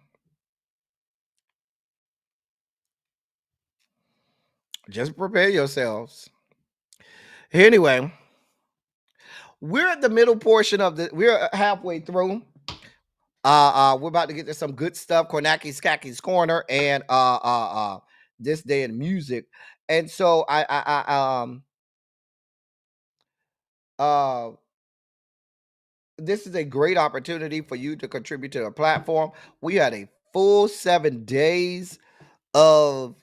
Just prepare yourselves. Anyway, we're at the middle portion of we're halfway through. We're about to get to some good stuff. Kornaki, Skaki's Corner, and this day in music. And so this is a great opportunity for you to contribute to a platform. We had a full 7 days of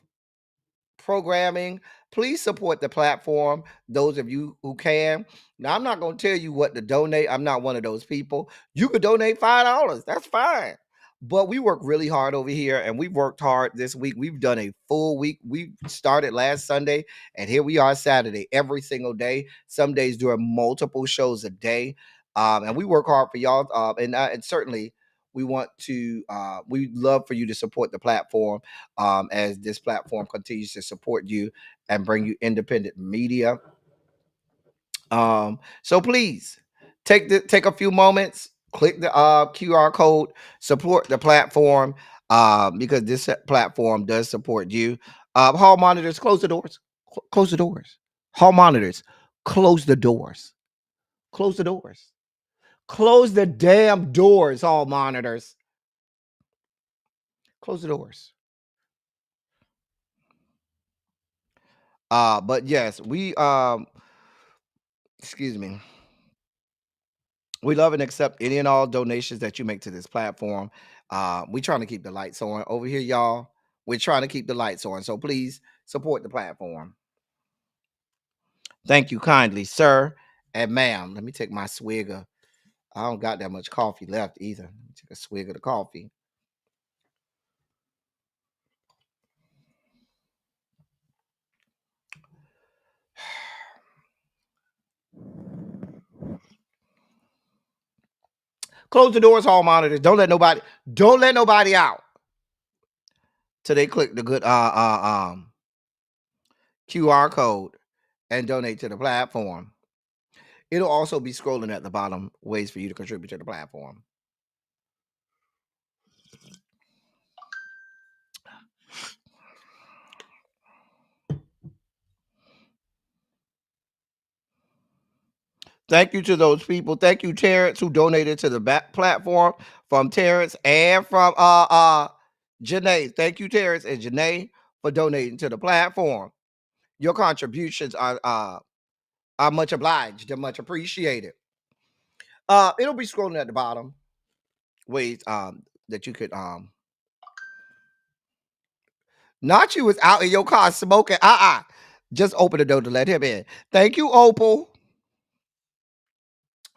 programming. Please support the platform, those of you who can. Now, I'm not going to tell you what to donate. I'm not one of those people. You could donate $5. That's fine. But we work really hard over here, and we've worked hard this week. We've done a full week. We started last Sunday, and here we are Saturday, every single day. Some days doing multiple shows a day. And we work hard for y'all. And certainly we want to, we'd love for you to support the platform as this platform continues to support you and bring you independent media. So please take a few moments, click the QR code, support the platform because this platform does support you. Hall monitors, close the doors. Close the doors. Hall monitors, close the doors. Close the doors. Close the damn doors, hall monitors. Close the doors. But yes, we excuse me. We love and accept any and all donations that you make to this platform. We trying to keep the lights on over here, y'all. We're trying to keep the lights on. So please support the platform. Thank you kindly, sir and ma'am. Let me take my swig of, I don't got that much coffee left either. Let me take a swig of the coffee. Close the doors, hall monitors. Don't let nobody out till they click the good QR code and donate to the platform. It'll also be scrolling at the bottom, ways for you to contribute to the platform. Thank you to those people. Thank you, Terrence, who donated to the back platform, from Terrence and from Janae. Thank you, Terrence and Janae, for donating to the platform. Your contributions are much obliged. They're much appreciated. It'll be scrolling at the bottom, ways that you could Not you was out in your car smoking. Just open the door to let him in. Thank you, Opal,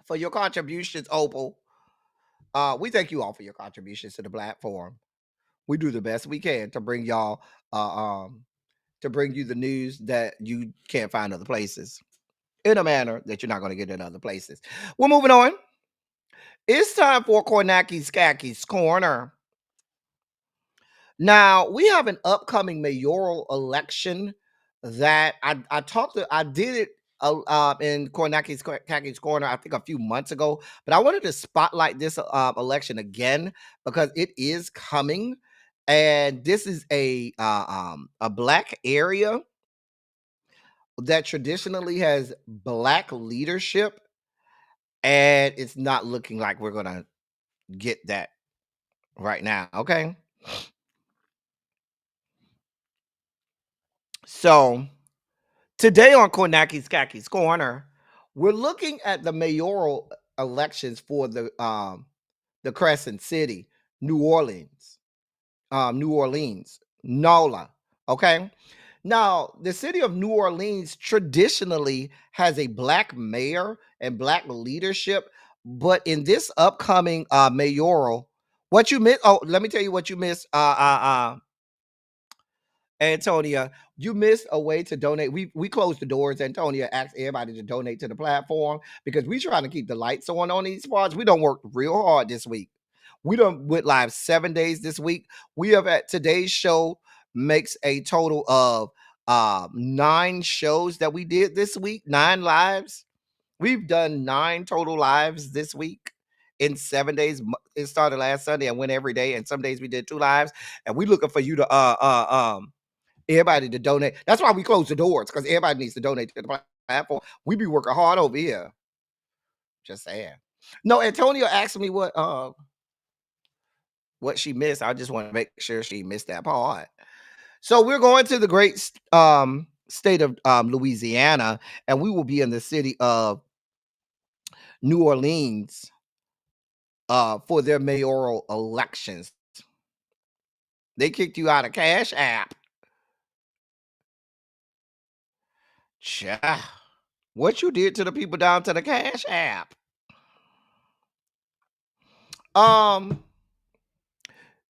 for your contributions, Opal. We thank you all for your contributions to the platform. We do the best we can to bring y'all to bring you the news that you can't find other places, in a manner that you're not going to get in other places. We're moving on. It's time for Kornaki Skaki's Corner. Now, we have an upcoming mayoral election that I did it in Kornaki's Corner, I think a few months ago, but I wanted to spotlight this election again because it is coming, and this is a black area that traditionally has black leadership, and it's not looking like we're gonna get that right now. Okay. So today on Skaki's Corner, we're looking at the mayoral elections for the Crescent City, New Orleans, NOLA. Okay. Now, the city of New Orleans traditionally has a black mayor and black leadership, but in this upcoming mayoral, what you missed? Oh, let me tell you what you missed. Antonia, you missed a way to donate. We closed the doors. Antonia asked everybody to donate to the platform because we trying to keep the lights on these parts. We don't work real hard this week. We done went live 7 days this week. We have at today's show makes a total of 9 shows that we did this week, 9 lives. We've done 9 total lives this week in 7 days. It started last Sunday and went every day, and some days we did 2 lives. And we looking for you to everybody to donate. That's why we close the doors, because everybody needs to donate to the platform. We be working hard over here. Just saying. No, Antonio asked me what she missed. I just want to make sure she missed that part. So we're going to the great state of Louisiana, and we will be in the city of New Orleans for their mayoral elections. They kicked you out of CashApp. Cha. What you did to the people down to the CashApp?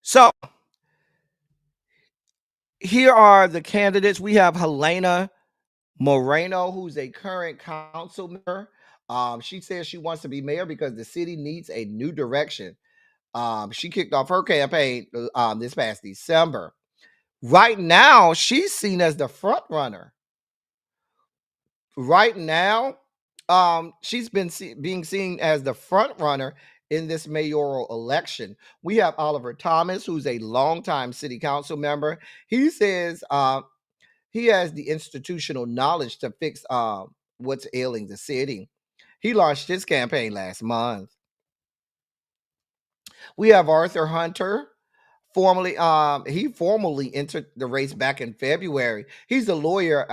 So here are the candidates. We have Helena Moreno, who's a current council member. She says she wants to be mayor because the city needs a new direction. She kicked off her campaign this past December. Right now, she's seen as the front runner. Right now, she's been being seen as the front runner in this mayoral election. We have Oliver Thomas, who's a longtime city council member. He says he has the institutional knowledge to fix what's ailing the city. He launched his campaign last month. We have Arthur Hunter. He formally entered the race back in February. He's a lawyer,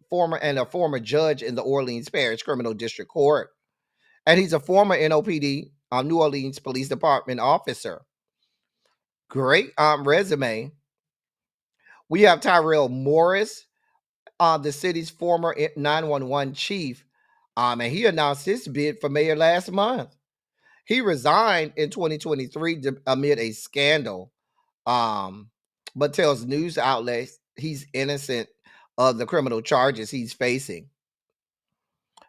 former judge in the Orleans Parish Criminal District Court, and he's a former NOPD, New Orleans Police Department officer. Great resume. We have Tyrell Morris, the city's former 911 chief, and he announced his bid for mayor last month. He resigned in 2023 amid a scandal, but tells news outlets he's innocent of the criminal charges he's facing.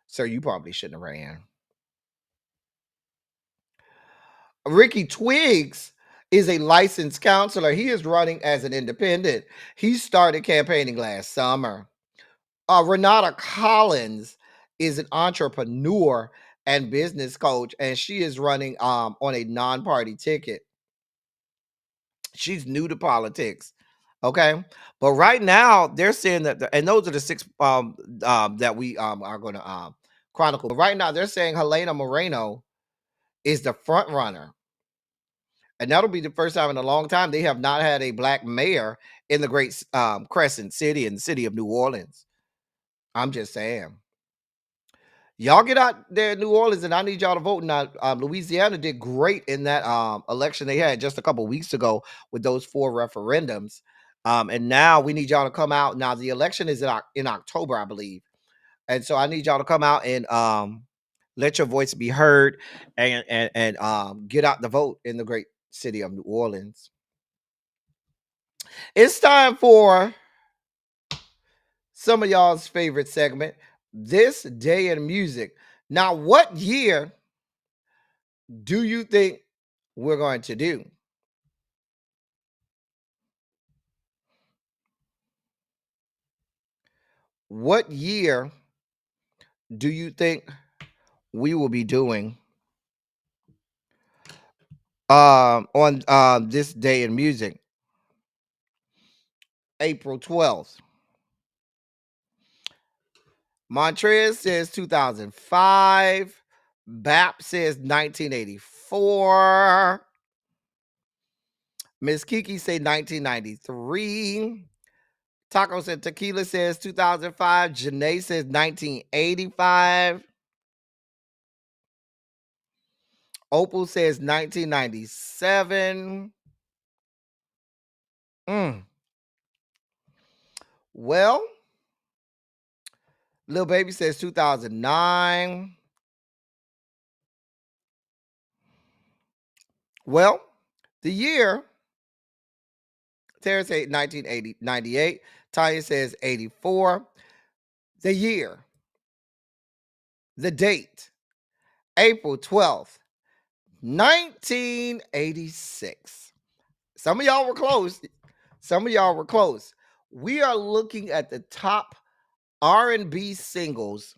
Sir, you probably shouldn't have ran. Ricky Twiggs is a licensed counselor. He is running as an independent. He started campaigning last summer. Renata Collins is an entrepreneur and business coach, and she is running on a non-party ticket. She's new to politics. Okay. But right now they're saying that, and those are the six that we are going to chronicle. But right now they're saying Helena Moreno is the front runner. And that'll be the first time in a long time they have not had a black mayor in the great Crescent City in the city of New Orleans. I'm just saying. Y'all get out there in New Orleans, and I need y'all to vote. Now, Louisiana did great in that election they had just a couple weeks ago with those 4 referendums. And now we need y'all to come out. Now, the election is in October, I believe. And so I need y'all to come out and let your voice be heard and get out the vote in the great city of New Orleans. It's time for some of y'all's favorite segment, This Day in Music. Now, what year do you think we're going to do? What year do you think we will be doing on This Day in Music? April 12th. Montrez says 2005. BAP says 1984. Miss Kiki say 1993. Taco said Tequila says 2005. Janae says 1985. Opal says 1997. Well, Lil Baby says 2009. Well, the year, Tara said 1998. Tanya says 84. The year, the date, April 12th, 1986. Some of y'all were close. We are looking at the top R&B singles,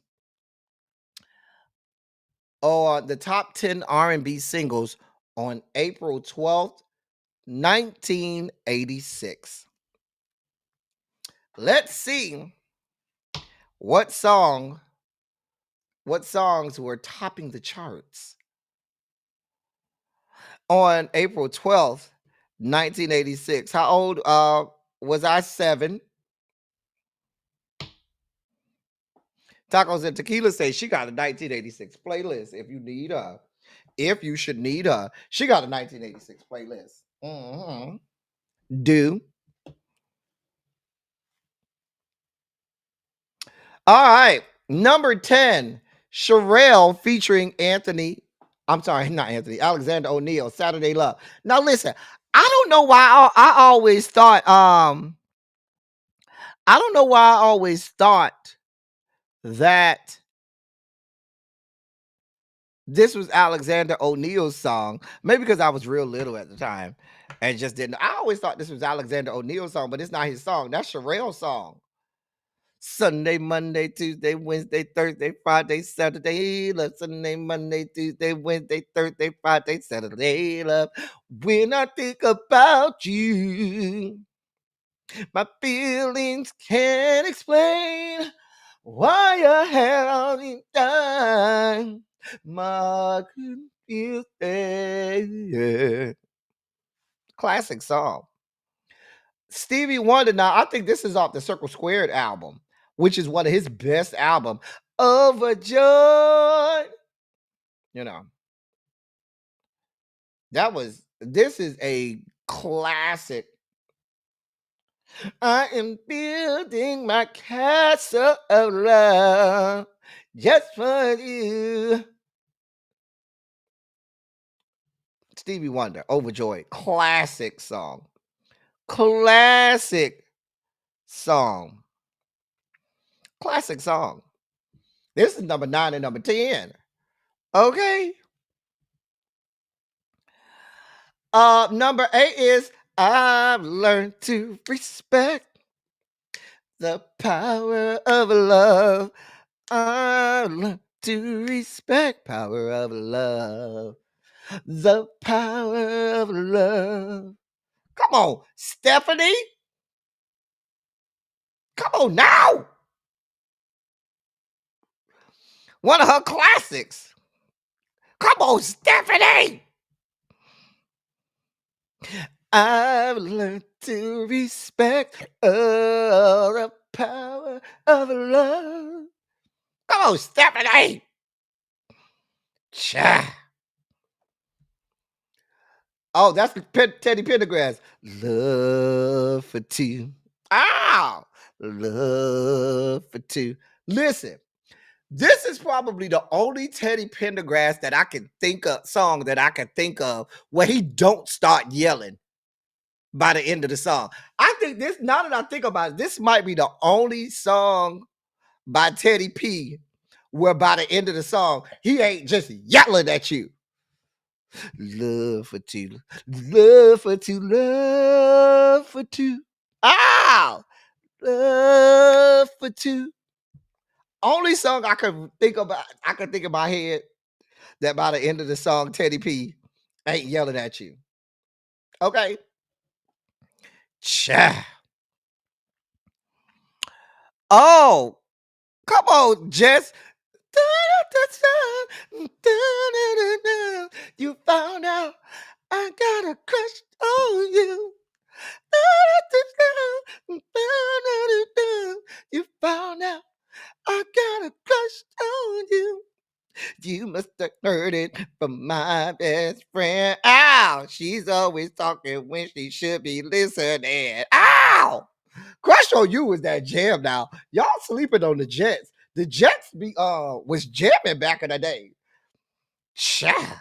or the top 10 R&B singles on April 12th, 1986. Let's see what songs were topping the charts on April 12th, 1986. How old was I? 7. Tacos and Tequila say she got a 1986 playlist. If you should need her, she got a 1986 playlist. Do. All right. Number 10, Sherelle featuring Alexander O'Neal, Saturday Love. Now listen, I don't know why I always thought that this was Alexander O'Neal's song. Maybe because I was real little at the time and just didn't. I always thought this was Alexander O'Neal's song, but it's not his song. That's Sherelle's song. Sunday, Monday, Tuesday, Wednesday, Thursday, Friday, Saturday, love. Sunday, Monday, Tuesday, Wednesday, Thursday, Friday, Saturday, love. When I think about you, my feelings can't explain why I held you down. My confused. Classic song. Stevie Wonder. Now, I think this is off the Circle Squared album, which is one of his best albums. Overjoyed. This is a classic. I am building my castle of love just for you. Stevie Wonder, Overjoyed. Classic song. Classic song. This is number 9 and number 10. Okay. Number 8 is I've learned to respect the power of love. I've learned to respect power of love. The power of love. Come on, Stephanie. Come on now. One of her classics. Come on, Stephanie. I've learned to respect the power of love. Come on, Stephanie. Cha. Oh, that's the Teddy Pendergrass. Love for two. Ah, love for two. Listen, this is probably the only Teddy Pendergrass that I can think of, song that I can think of where he don't start yelling by the end of the song. I think this, now that I think about it, this might be the only song by Teddy P where by the end of the song, he ain't just yelling at you. Love for two, love for two, love for two. Ow! Love for two. Only song I can think about, I can think in my head that by the end of the song, Teddy P ain't yelling at you. Okay. Cha. Oh, come on, Jess. You found out I got a crush on you. You found out I got a crush on you. You must have heard it from my best friend. Ow! She's always talking when she should be listening. Ow! Crush on You was that jam now. Y'all sleeping on the Jets. The Jets was jamming back in the day. Child.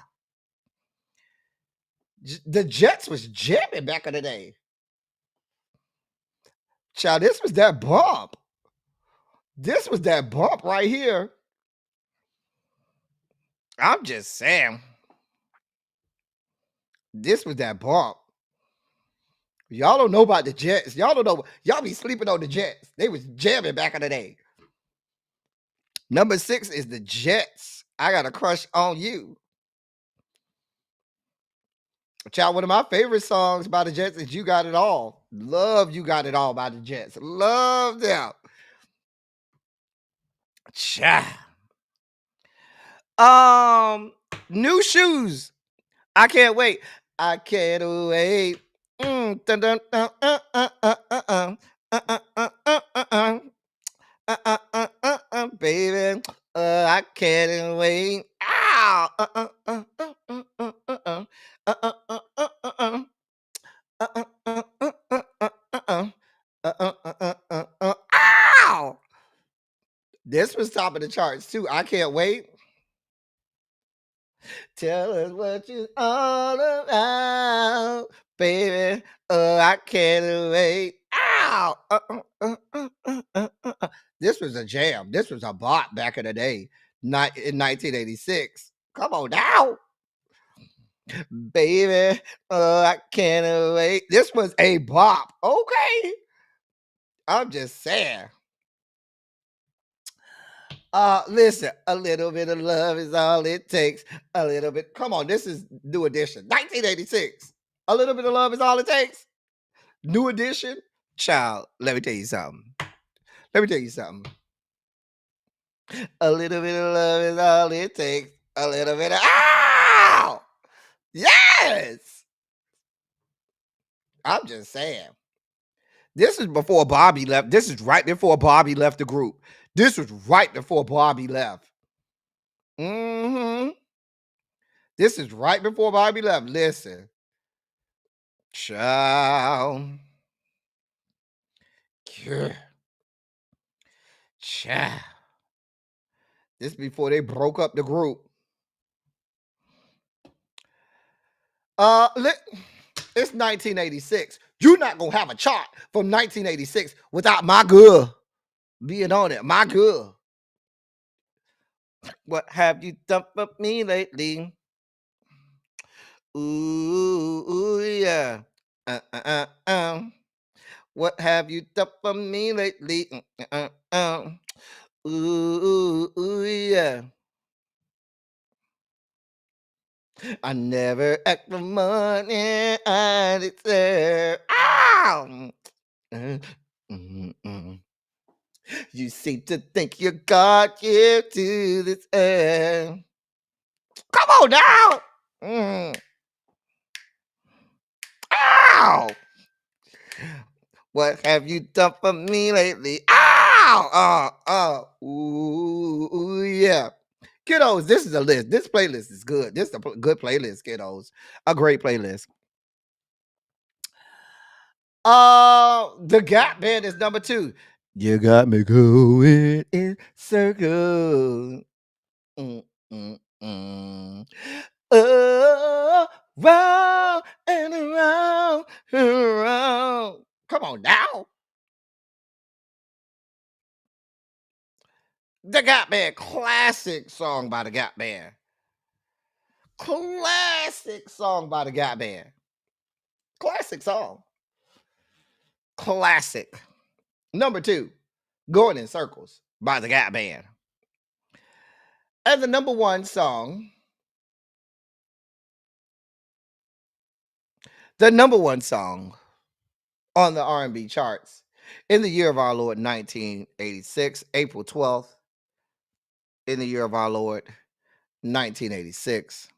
The Jets was jamming back in the day. Child, this was that bump. This was that bump right here. I'm just saying. This was that bump. Y'all don't know about the Jets. Y'all don't know. Y'all be sleeping on the Jets. They was jamming back in the day. Number 6 is the Jets. I got a crush on you. Child, one of my favorite songs by the Jets is You Got It All. Love You Got It All by the Jets. Love them. Child. New Shoes. I can't wait. I can't wait. Dun, dun, dun, baby, I can't wait. Ow! Ow! This was top of the charts too. I can't wait. Tell us what you all about, baby. I can't wait. Ow! This was a jam. This was a bop back in the day, not in 1986. Come on now, baby. I can't wait. This was a bop. Okay, I'm just saying. Listen, a little bit of love is all it takes. A little bit. Come on, this is New Edition, 1986. A little bit of love is all it takes. New Edition, child. Let me tell you something. Let me tell you something. A little bit of love is all it takes. A little bit of ow! Yes. I'm just saying. This is before Bobby left. This is right before Bobby left the group. This was right before Bobby left. This is right before Bobby left. Listen. Child. Child. This before they broke up the group. It's 1986. You're not gonna have a chart from 1986 without my girl being on it. My girl. What have you done for me lately? Ooh, yeah. Uh, uh, uh, uh. What have you done for me lately? Ooh, yeah. I never act for money I deserve. Ow! Uh, mm, mm. You seem to think you're God here to this earth. Come on now! Mm. Ow! What have you done for me lately? Ow! Ooh, yeah. Kiddos, this is a list. This playlist is good. This is a good playlist, kiddos. A great playlist. The Gap Band is number 2. You got me going in circles. Mm, mm, mm. Oh, round and around and around. Come on now. The Gap Band, classic song by the Gap Band. Classic song by the Gap Band. Classic song. Classic. Number 2, Going in Circles by the Gap Band. And the number 1 song, the number 1 song on the R&B charts in the year of our Lord 1986, April 12th, in the year of our Lord 1986.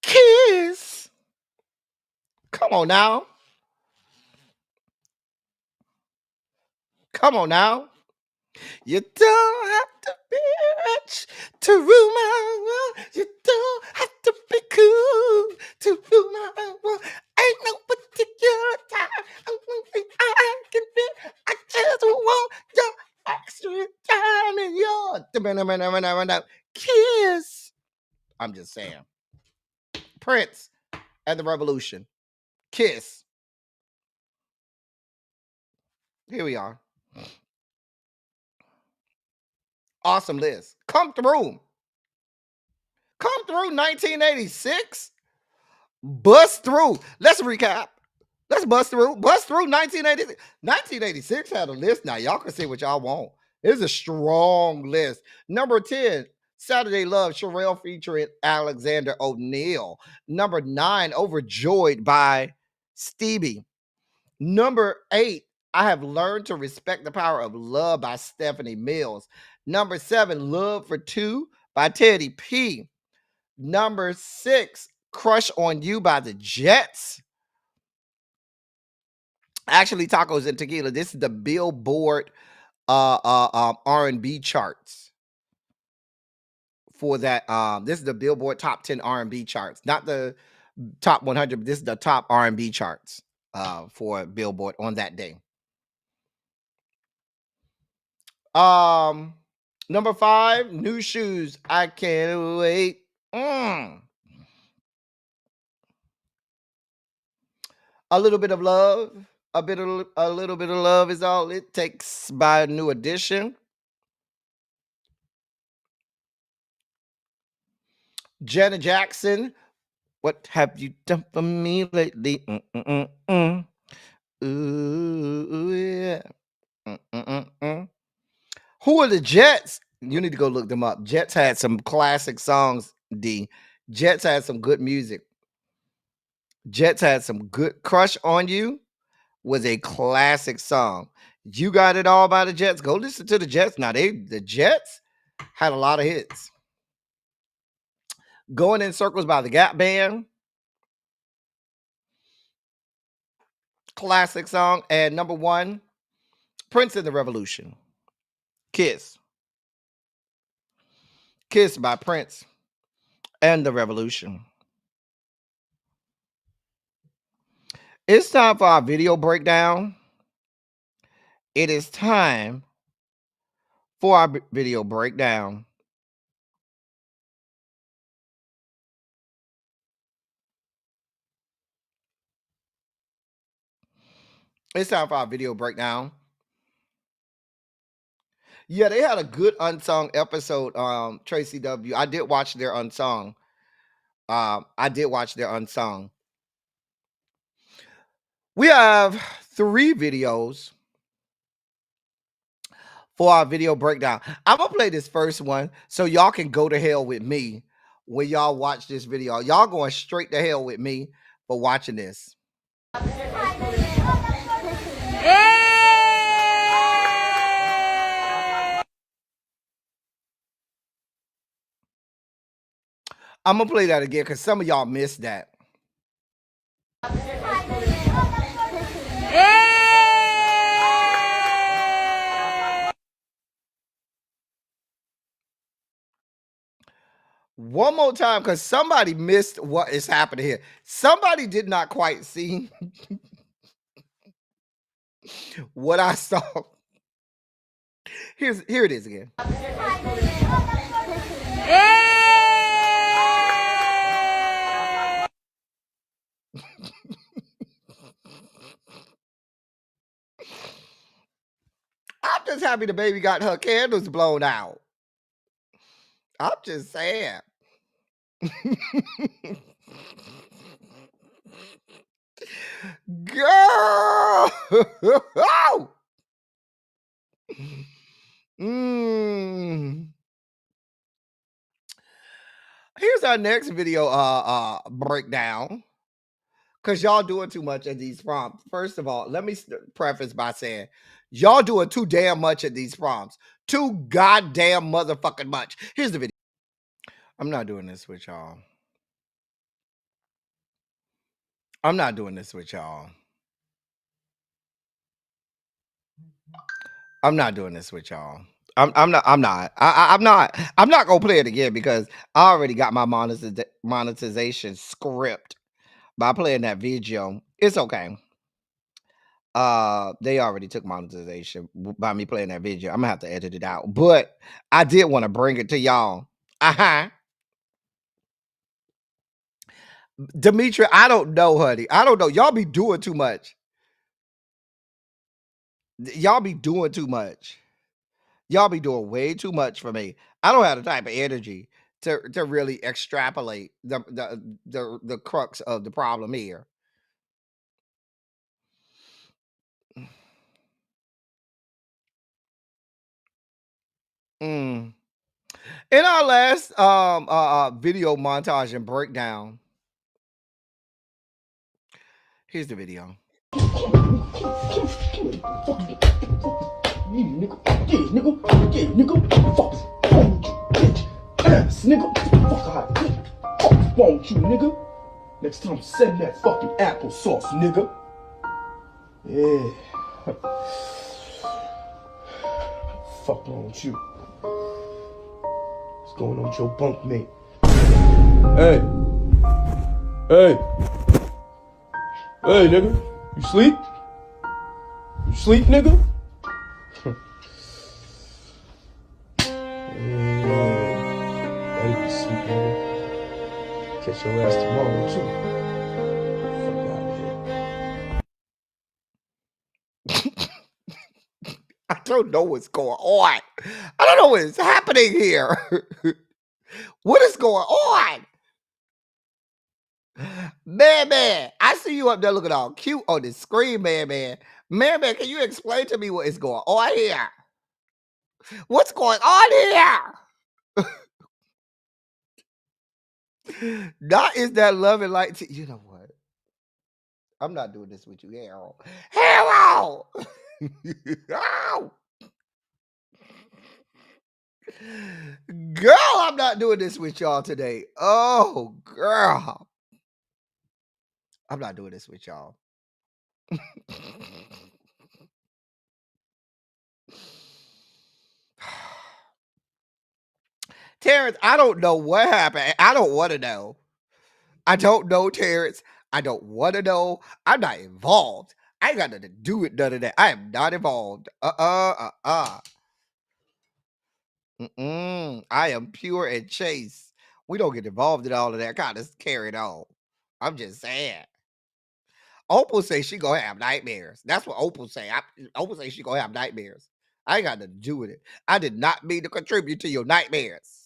Kiss. Come on now. Come on now. You don't have to be rich to rule my world. You don't have to be cool to rule my world. Ain't no particular time I can be. I just want your extra time and your kiss. I'm just saying. Prince and the Revolution. Kiss. Here we are. Awesome list. Come through. Come through 1986. Bust through. Let's recap. Let's bust through. Bust through 1986. 1986 had a list. Now, y'all can say what y'all want. It's a strong list. Number 10, Saturday Love, Sherelle featuring Alexander O'Neal. Number 9, Overjoyed by Stevie. Number 8, I Have Learned to Respect the Power of Love by Stephanie Mills. Number 7, Love for Two by Teddy P. Number 6, Crush on You by the Jets. Actually, Tacos and Tequila. This is the Billboard R&B charts for that. This is the Billboard Top 10 R&B charts, not the top 100. But this is the top R&B charts for Billboard on that day. Number 5, New Shoes. I can't wait. A Little Bit of Love. A little bit of love is all it takes by New Edition. Janet Jackson. What have you done for me lately? Ooh, yeah. Who are the Jets? You need to go look them up. Jets had some classic songs, D. Jets had some good music. Jets had some good. Crush on You was a classic song. You Got It All by the Jets. Go listen to the Jets. Now, the Jets had a lot of hits. Going in Circles by the Gap Band. Classic song. And number 1, Prince and the Revolution. Kiss. Kiss by Prince and the Revolution. It's time for our video breakdown. It is time for our video breakdown. It's time for our video breakdown. Yeah, they had a good unsung episode. Tracy W. I did watch their unsung. I did watch their unsung. We have 3 videos for our video breakdown. I'm gonna play this first one so y'all can go to hell with me when y'all watch this video. Y'all going straight to hell with me for watching this. I'm gonna play that again because some of y'all missed that. One more time, because somebody missed what is happening here. Somebody did not quite see what I saw. Here it is again. I'm just happy the baby got her candles blown out. I'm just saying. Girl. Here's our next video breakdown. Because y'all doing too much of these prompts. First of all, let me preface by saying, y'all doing too damn much of these prompts. Too goddamn motherfucking much. Here's the video. I'm not doing this with y'all. I'm not doing this with y'all. I'm not doing this with y'all. I'm not gonna play it again because I already got my monetization script by playing that video. It's okay. They already took monetization by me playing that video. I'm gonna have to edit it out, but I did want to bring it to y'all. Demetria, I don't know, honey. I don't know. Y'all be doing too much. Y'all be doing too much. Y'all be doing way too much for me. I don't have the type of energy to really extrapolate the crux of the problem here. In our last video montage and breakdown, here's the video. Won't you, nigga? Next time, send that fucking applesauce, nigga. Yeah. Fuck wrong with you? What's going on with your bunk mate? Hey. Hey. Hey, nigga. You sleep? You sleep, nigga? Better be sleep, nigga. Catch your ass tomorrow, too. Fuck out of here. I don't know what's going on. I don't know what is happening here. What is going on? Man, I see you up there looking all cute on the screen, man. Man, can you explain to me what is going on here? What's going on here? Not is that love and light. You know what? I'm not doing this with you, Harold. Harold! Ow! Girl, I'm not doing this with y'all today. Oh, girl. I'm not doing this with y'all. Terrence, I don't know what happened. I don't want to know. I don't know, Terrence. I don't want to know. I'm not involved. I ain't got nothing to do with none of that. I am not involved. I am pure and chaste. We don't get involved in all of that kind of carried on. I'm just saying. Opal say she gonna have nightmares. That's what Opal say. Opal say she gonna have nightmares. I ain't got nothing to do with it. I did not mean to contribute to your nightmares.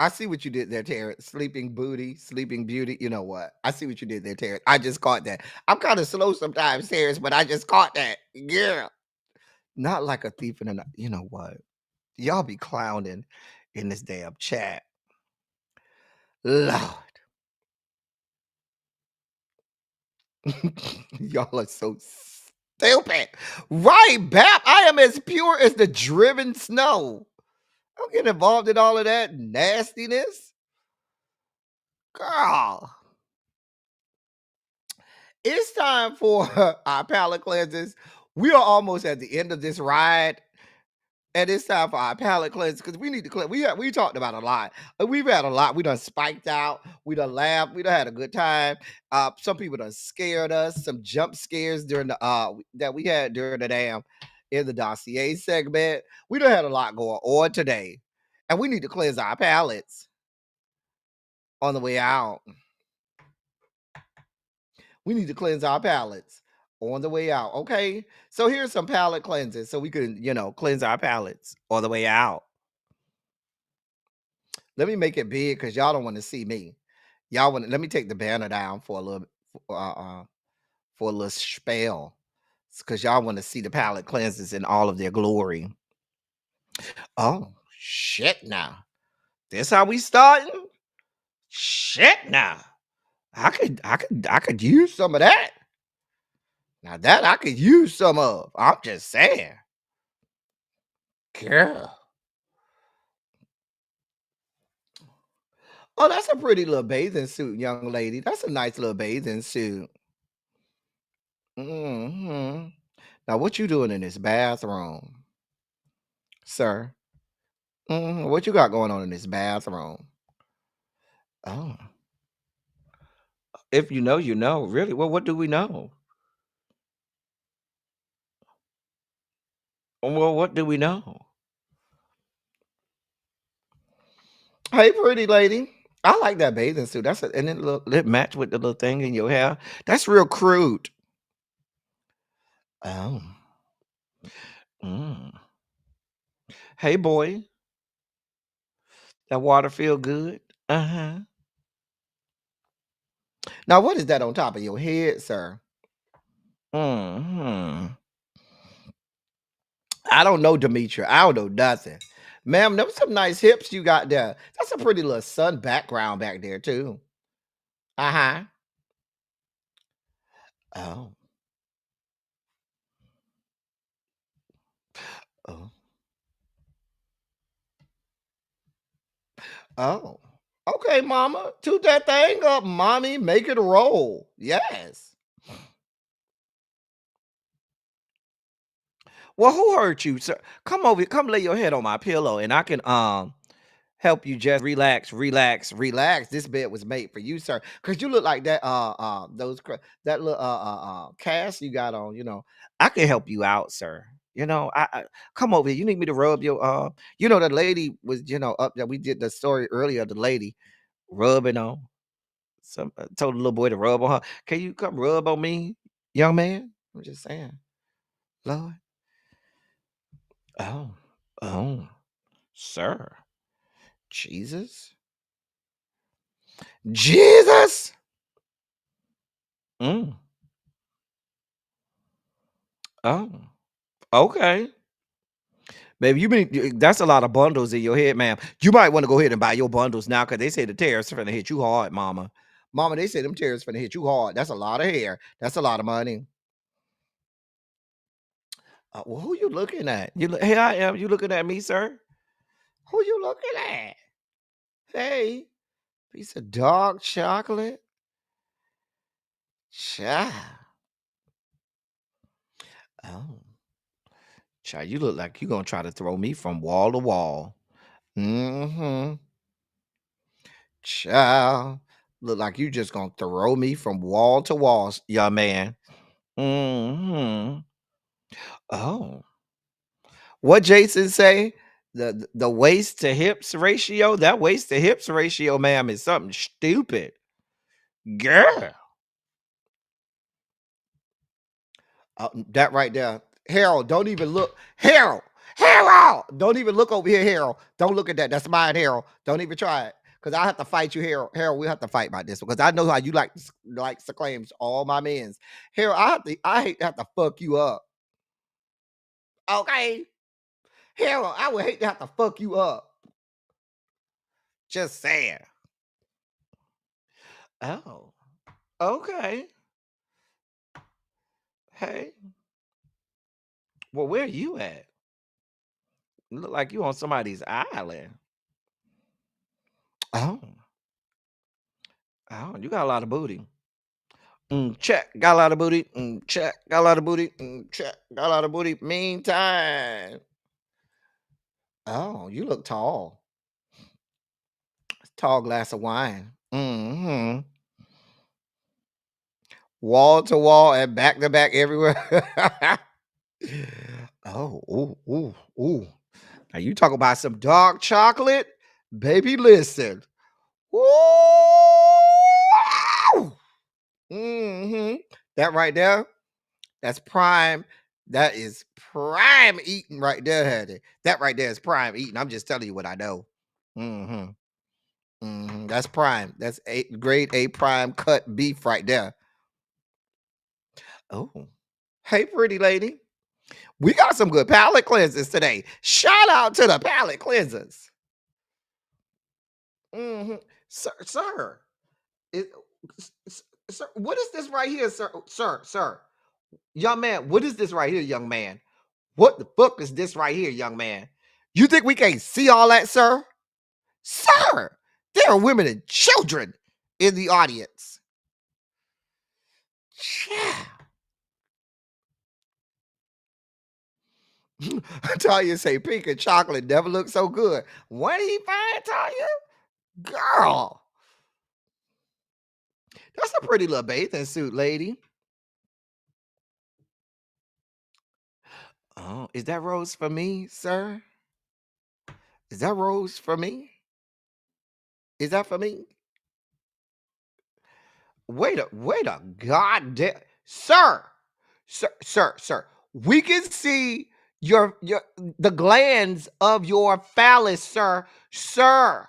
I see what you did there, Terrence. Sleeping beauty. You know what? I see what you did there, Terrence. I just caught that. I'm kind of slow sometimes, Terrence, but I just caught that. Yeah. Not like a thief in the night. You know what? Y'all be clowning in this damn chat. Lord. Y'all are so stupid. Right, Bap. I am as pure as the driven snow. Don't get involved in all of that nastiness. Girl. It's time for our palate cleanses. We are almost at the end of this ride. And it's time for our palate cleanse because we need to cleanse. We talked about a lot. We've had a lot. We done spiked out. We done laughed. We done had a good time. Some people done scared us. Some jump scares during the that we had during the damn in the dossier segment. We done had a lot going on today, and we need to cleanse our palates on the way out. We need to cleanse our palates on the way out. Okay. So here's some palate cleanses so we can, cleanse our palates on the way out. Let me make it big because y'all don't want to see me. Y'all want to, let me take the banner down for a little spell. Because y'all want to see the palate cleanses in all of their glory. Oh, shit now. This how we starting? Shit now. I could use some of that. Now that I could use some of. I'm just saying. Girl. Oh, that's a pretty little bathing suit, young lady. That's a nice little bathing suit. Mm-hmm. Now, what you doing in this bathroom, sir? What you got going on in this bathroom? Oh, if you know, you know. Really? Well, what do we know? Well, what do we know? Hey, pretty lady. I like that bathing suit. And it match with the little thing in your hair. That's real crude. Oh. Mm. Hey, boy. That water feel good? Uh-huh. Now, what is that on top of your head, sir? Hmm. I don't know, Demetria. I don't know nothing. Ma'am, them some nice hips you got there. That's a pretty little sun background back there, too. Uh-huh. Oh. Oh. Oh. Okay, mama. Toot that thing up, mommy. Make it roll. Yes. Well, who hurt you, sir? Come over. Come lay your head on my pillow, and I can help you just relax. This bed was made for you, sir. Cause you look like that that little cast you got on. I can help you out, sir. I come over here. You need me to rub your the lady was up there. We did the story earlier. The lady rubbing on some told the little boy to rub on her. Can you come rub on me, young man? I'm just saying, Lord. Oh, sir. Jesus. Jesus. Mm. Oh, okay. Baby, that's a lot of bundles in your head, ma'am. You might want to go ahead and buy your bundles now because they say the tariffs are going to hit you hard, mama. Mama, they say them tariffs are going to hit you hard. That's a lot of hair. That's a lot of money. Well, who you looking at? Here I am. You looking at me, sir? Who you looking at? Hey, piece of dark chocolate. Child. Oh. Child, you look like you're going to try to throw me from wall to wall. Mm-hmm. Child. Look like you just going to throw me from wall to wall, young man. Mm-hmm. Oh. What Jason say? The waist to hips ratio? That waist to hips ratio, ma'am, is something stupid. Girl. That right there. Harold, don't even look. Harold, Harold, don't even look over here, Harold. Don't look at that. That's mine, Harold. Don't even try it. Because I have to fight you, Harold. Harold, we have to fight about this because I know how you like to claim all my men's. Harold, I hate to have to fuck you up. Okay? Harold, I would hate to have to fuck you up. Just saying. Oh. Okay. Hey. Well, where you at? You look like you on somebody's island. Oh. Oh, you got a lot of booty. Check. Got a lot of booty. Check. Got a lot of booty. Check. Got a lot of booty. Meantime. Oh, you look tall. Tall glass of wine. Wall to wall and back to back everywhere. Oh, ooh, ooh, ooh. Now you talk about some dark chocolate, baby. Listen. Woo! That right there, that's prime. That is prime eating right there, honey. That right there is prime eating. I'm just telling you what I know. That's prime. That's grade A prime cut beef right there. Oh, hey, pretty lady. We got some good palate cleansers today. Shout out to the palate cleansers. Sir, sir, what is this right here, sir? Young man, what is this right here, young man? What the fuck is this right here, young man? You think we can't see all that, sir? Sir, there are women and children in the audience. Yeah. Talia say pink and chocolate never look so good. What did he find, Talia? Girl. That's a pretty little bathing suit, lady. Oh, is that rose for me, sir? Is that rose for me? Is that for me? Wait a goddamn sir. Sir. We can see your the glands of your phallus, sir. Sir.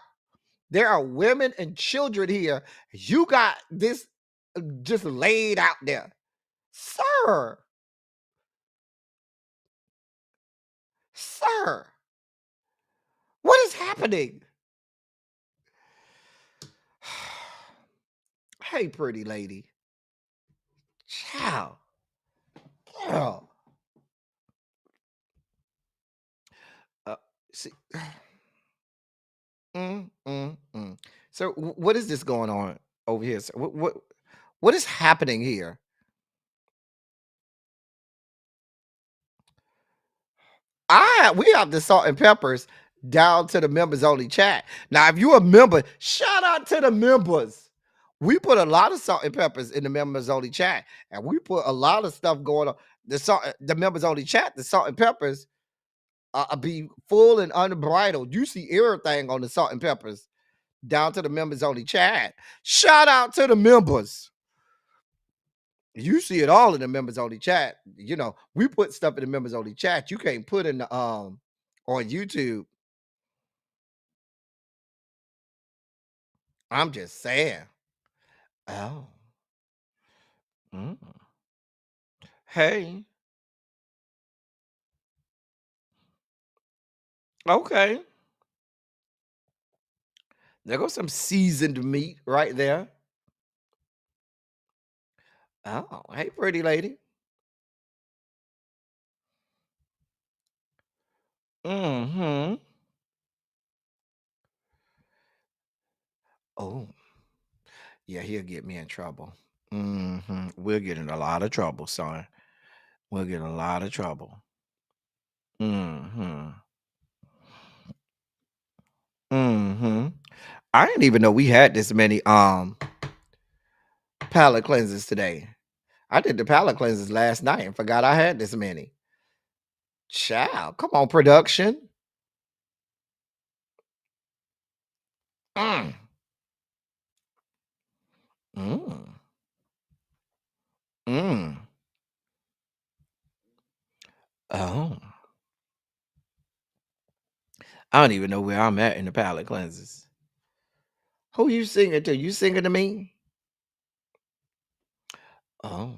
There are women and children here. You got this just laid out there. Sir. Sir. What is happening? Hey, pretty lady. Ciao. Girl. See. So what is this going on over here? Sir? What is happening here? We have the salt and peppers down to the members only chat. Now, if you're a member, shout out to the members. We put a lot of salt and peppers in the members only chat, and we put a lot of stuff going on. The members only chat, the salt and peppers be full and unbridled. You see everything on the salt and peppers down to the members only chat. Shout out to the members. You see it all in the members only chat. You know, we put stuff in the members only chat. You can't put in the on YouTube. I'm just saying. Oh. Hey. Okay. There goes some seasoned meat right there. Oh, hey, pretty lady. Oh. Yeah, he'll get me in trouble. We'll get in a lot of trouble, son. We'll get in a lot of trouble. I didn't even know we had this many palate cleansers today. I did the palate cleansers last night and forgot I had this many. Child, come on, production. Mm. Mm. Mm. Oh. I don't even know where I'm at in the palette cleansers. Who you singing to? You singing to me? Oh.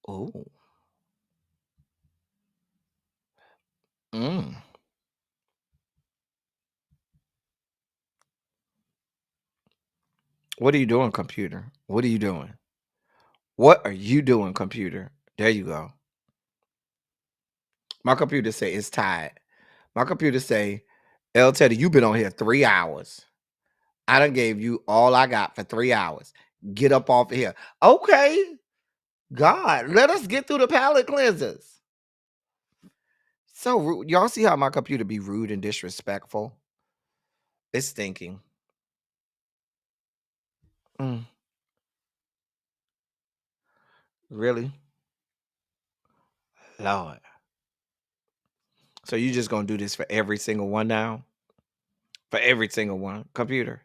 Oh. Mm. What are you doing, computer? What are you doing? What are you doing, computer? There you go. My computer say it's tired. My computer say, El Teddy, you've been on here 3 hours. I done gave you all I got for 3 hours. Get up off of here. Okay. God, let us get through the palate cleansers. So rude. Y'all see how my computer be rude and disrespectful? It's thinking. Mm, really? Lord. So you just gonna do this for every single one now? For every single one, computer.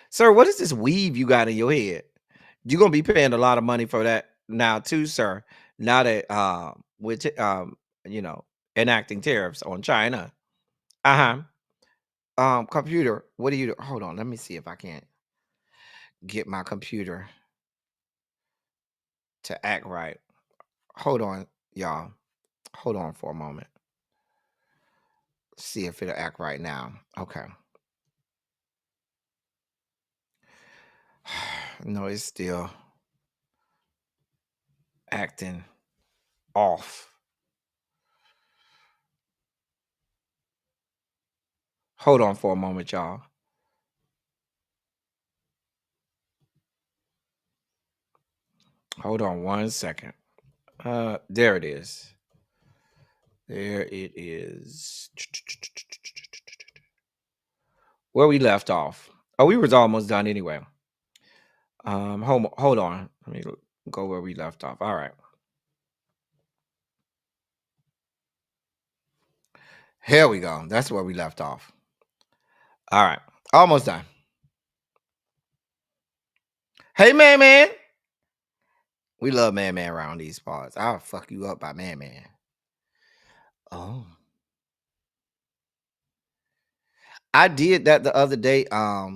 Sir, what is this weave you got in your head? You're gonna be paying a lot of money for that now too, sir. Now that with you know, enacting tariffs on China. Uh-huh. Computer, what do you do? Hold on, let me see if I can't get my computer to act right. Hold on, y'all. Hold on for a moment. See if it'll act right now. Okay. No, it's still acting off. Hold on for a moment, y'all. Hold on 1 second. There it is. There it is. Where we left off. Oh, we was almost done anyway. Hold on. Let me go where we left off. All right. Here we go. That's where we left off. All right. Almost done. Hey, man. We love man around these parts. I'll fuck you up by man. Oh. I did that the other day. I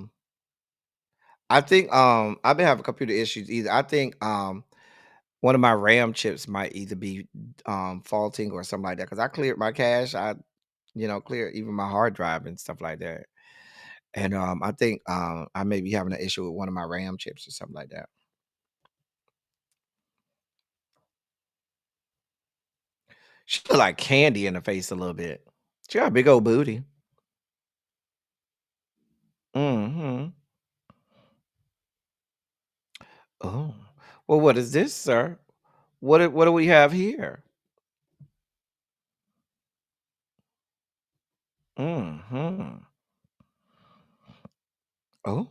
think I've been having computer issues either. I think one of my RAM chips might either be faulting or something like that. Because I cleared my cache. I cleared even my hard drive and stuff like that. And I think I may be having an issue with one of my RAM chips or something like that. She look like Candy in the face a little bit. She got a big old booty. Mm-hmm. Oh. Well, what is this, sir? What do we have here? Mm-hmm. Oh.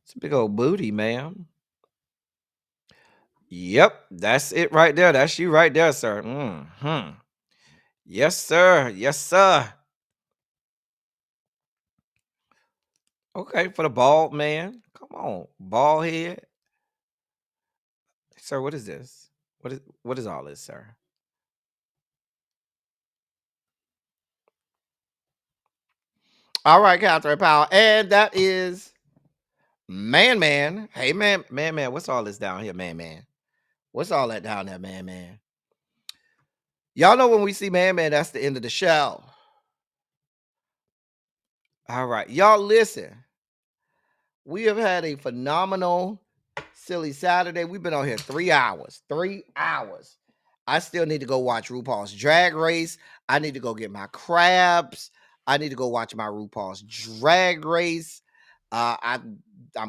It's a big old booty, ma'am. Yep, that's it right there. That's you right there, sir. Mm-hmm. Yes, sir. Yes, sir. Okay, for the bald man. Come on, bald head. Sir, what is this? What is all this, sir? All right, Catherine Powell. And that is Man. Hey, man. What's all this down here, man? What's all that down there, man? Y'all know when we see Man, that's the end of the show. All right. Y'all listen. We have had a phenomenal Silly Saturday. We've been on here 3 hours. 3 hours. I still need to go watch RuPaul's Drag Race. I need to go get my crabs. I need to go watch my RuPaul's Drag Race. I'm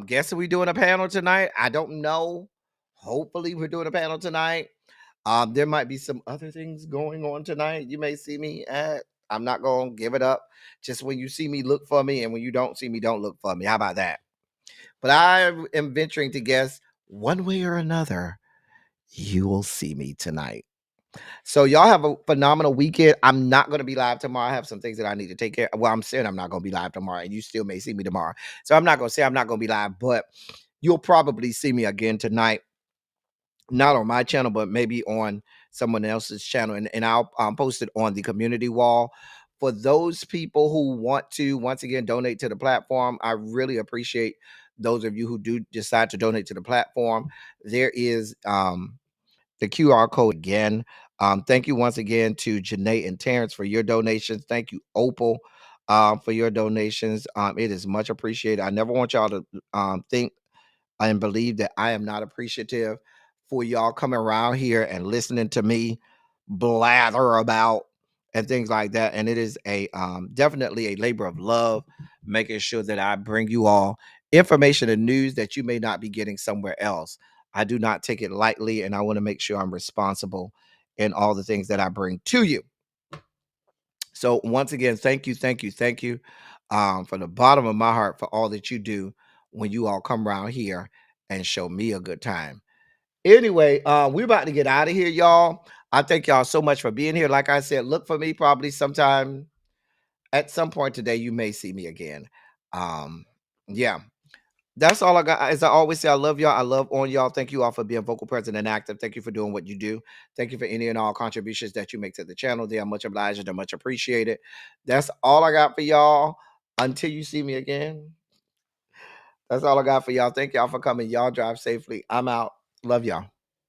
guessing we're doing a panel tonight. I don't know. Hopefully we're doing a panel tonight. There might be some other things going on tonight. You may see me at. I'm not going to give it up. Just when you see me, look for me. And when you don't see me, don't look for me. How about that? But I am venturing to guess one way or another, you will see me tonight. So y'all have a phenomenal weekend. I'm not going to be live tomorrow. I have some things that I need to take care of. Well, I'm saying I'm not going to be live tomorrow, and you still may see me tomorrow. So I'm not going to say I'm not going to be live, but you'll probably see me again tonight. not on my channel, but maybe on someone else's channel, and I'll post it on the community wall. For those people who want to, once again, donate to the platform, I really appreciate those of you who do decide to donate to the platform. There is the QR code again. Thank you once again to Janae and Terrence for your donations. Thank you, Opal, for your donations. It is much appreciated. I never want y'all to think and believe that I am not appreciative for y'all coming around here and listening to me blather about and things like that. And it is a definitely a labor of love, making sure that I bring you all information and news that you may not be getting somewhere else. I do not take it lightly, and I want to make sure I'm responsible in all the things that I bring to you. So once again, thank you, thank you, thank you, from the bottom of my heart for all that you do when you all come around here and show me a good time. Anyway, we're about to get out of here, y'all. I thank y'all so much for being here. Like I said, look for me probably sometime at some point today. You may see me again. Yeah. That's all I got. As I always say, I love y'all. I love on y'all. Thank you all for being vocal, present, and active. Thank you for doing what you do. Thank you for any and all contributions that you make to the channel. They are much obliged and much appreciated. That's all I got for y'all. Until you see me again. That's all I got for y'all. Thank y'all for coming. Y'all drive safely. I'm out. Love y'all.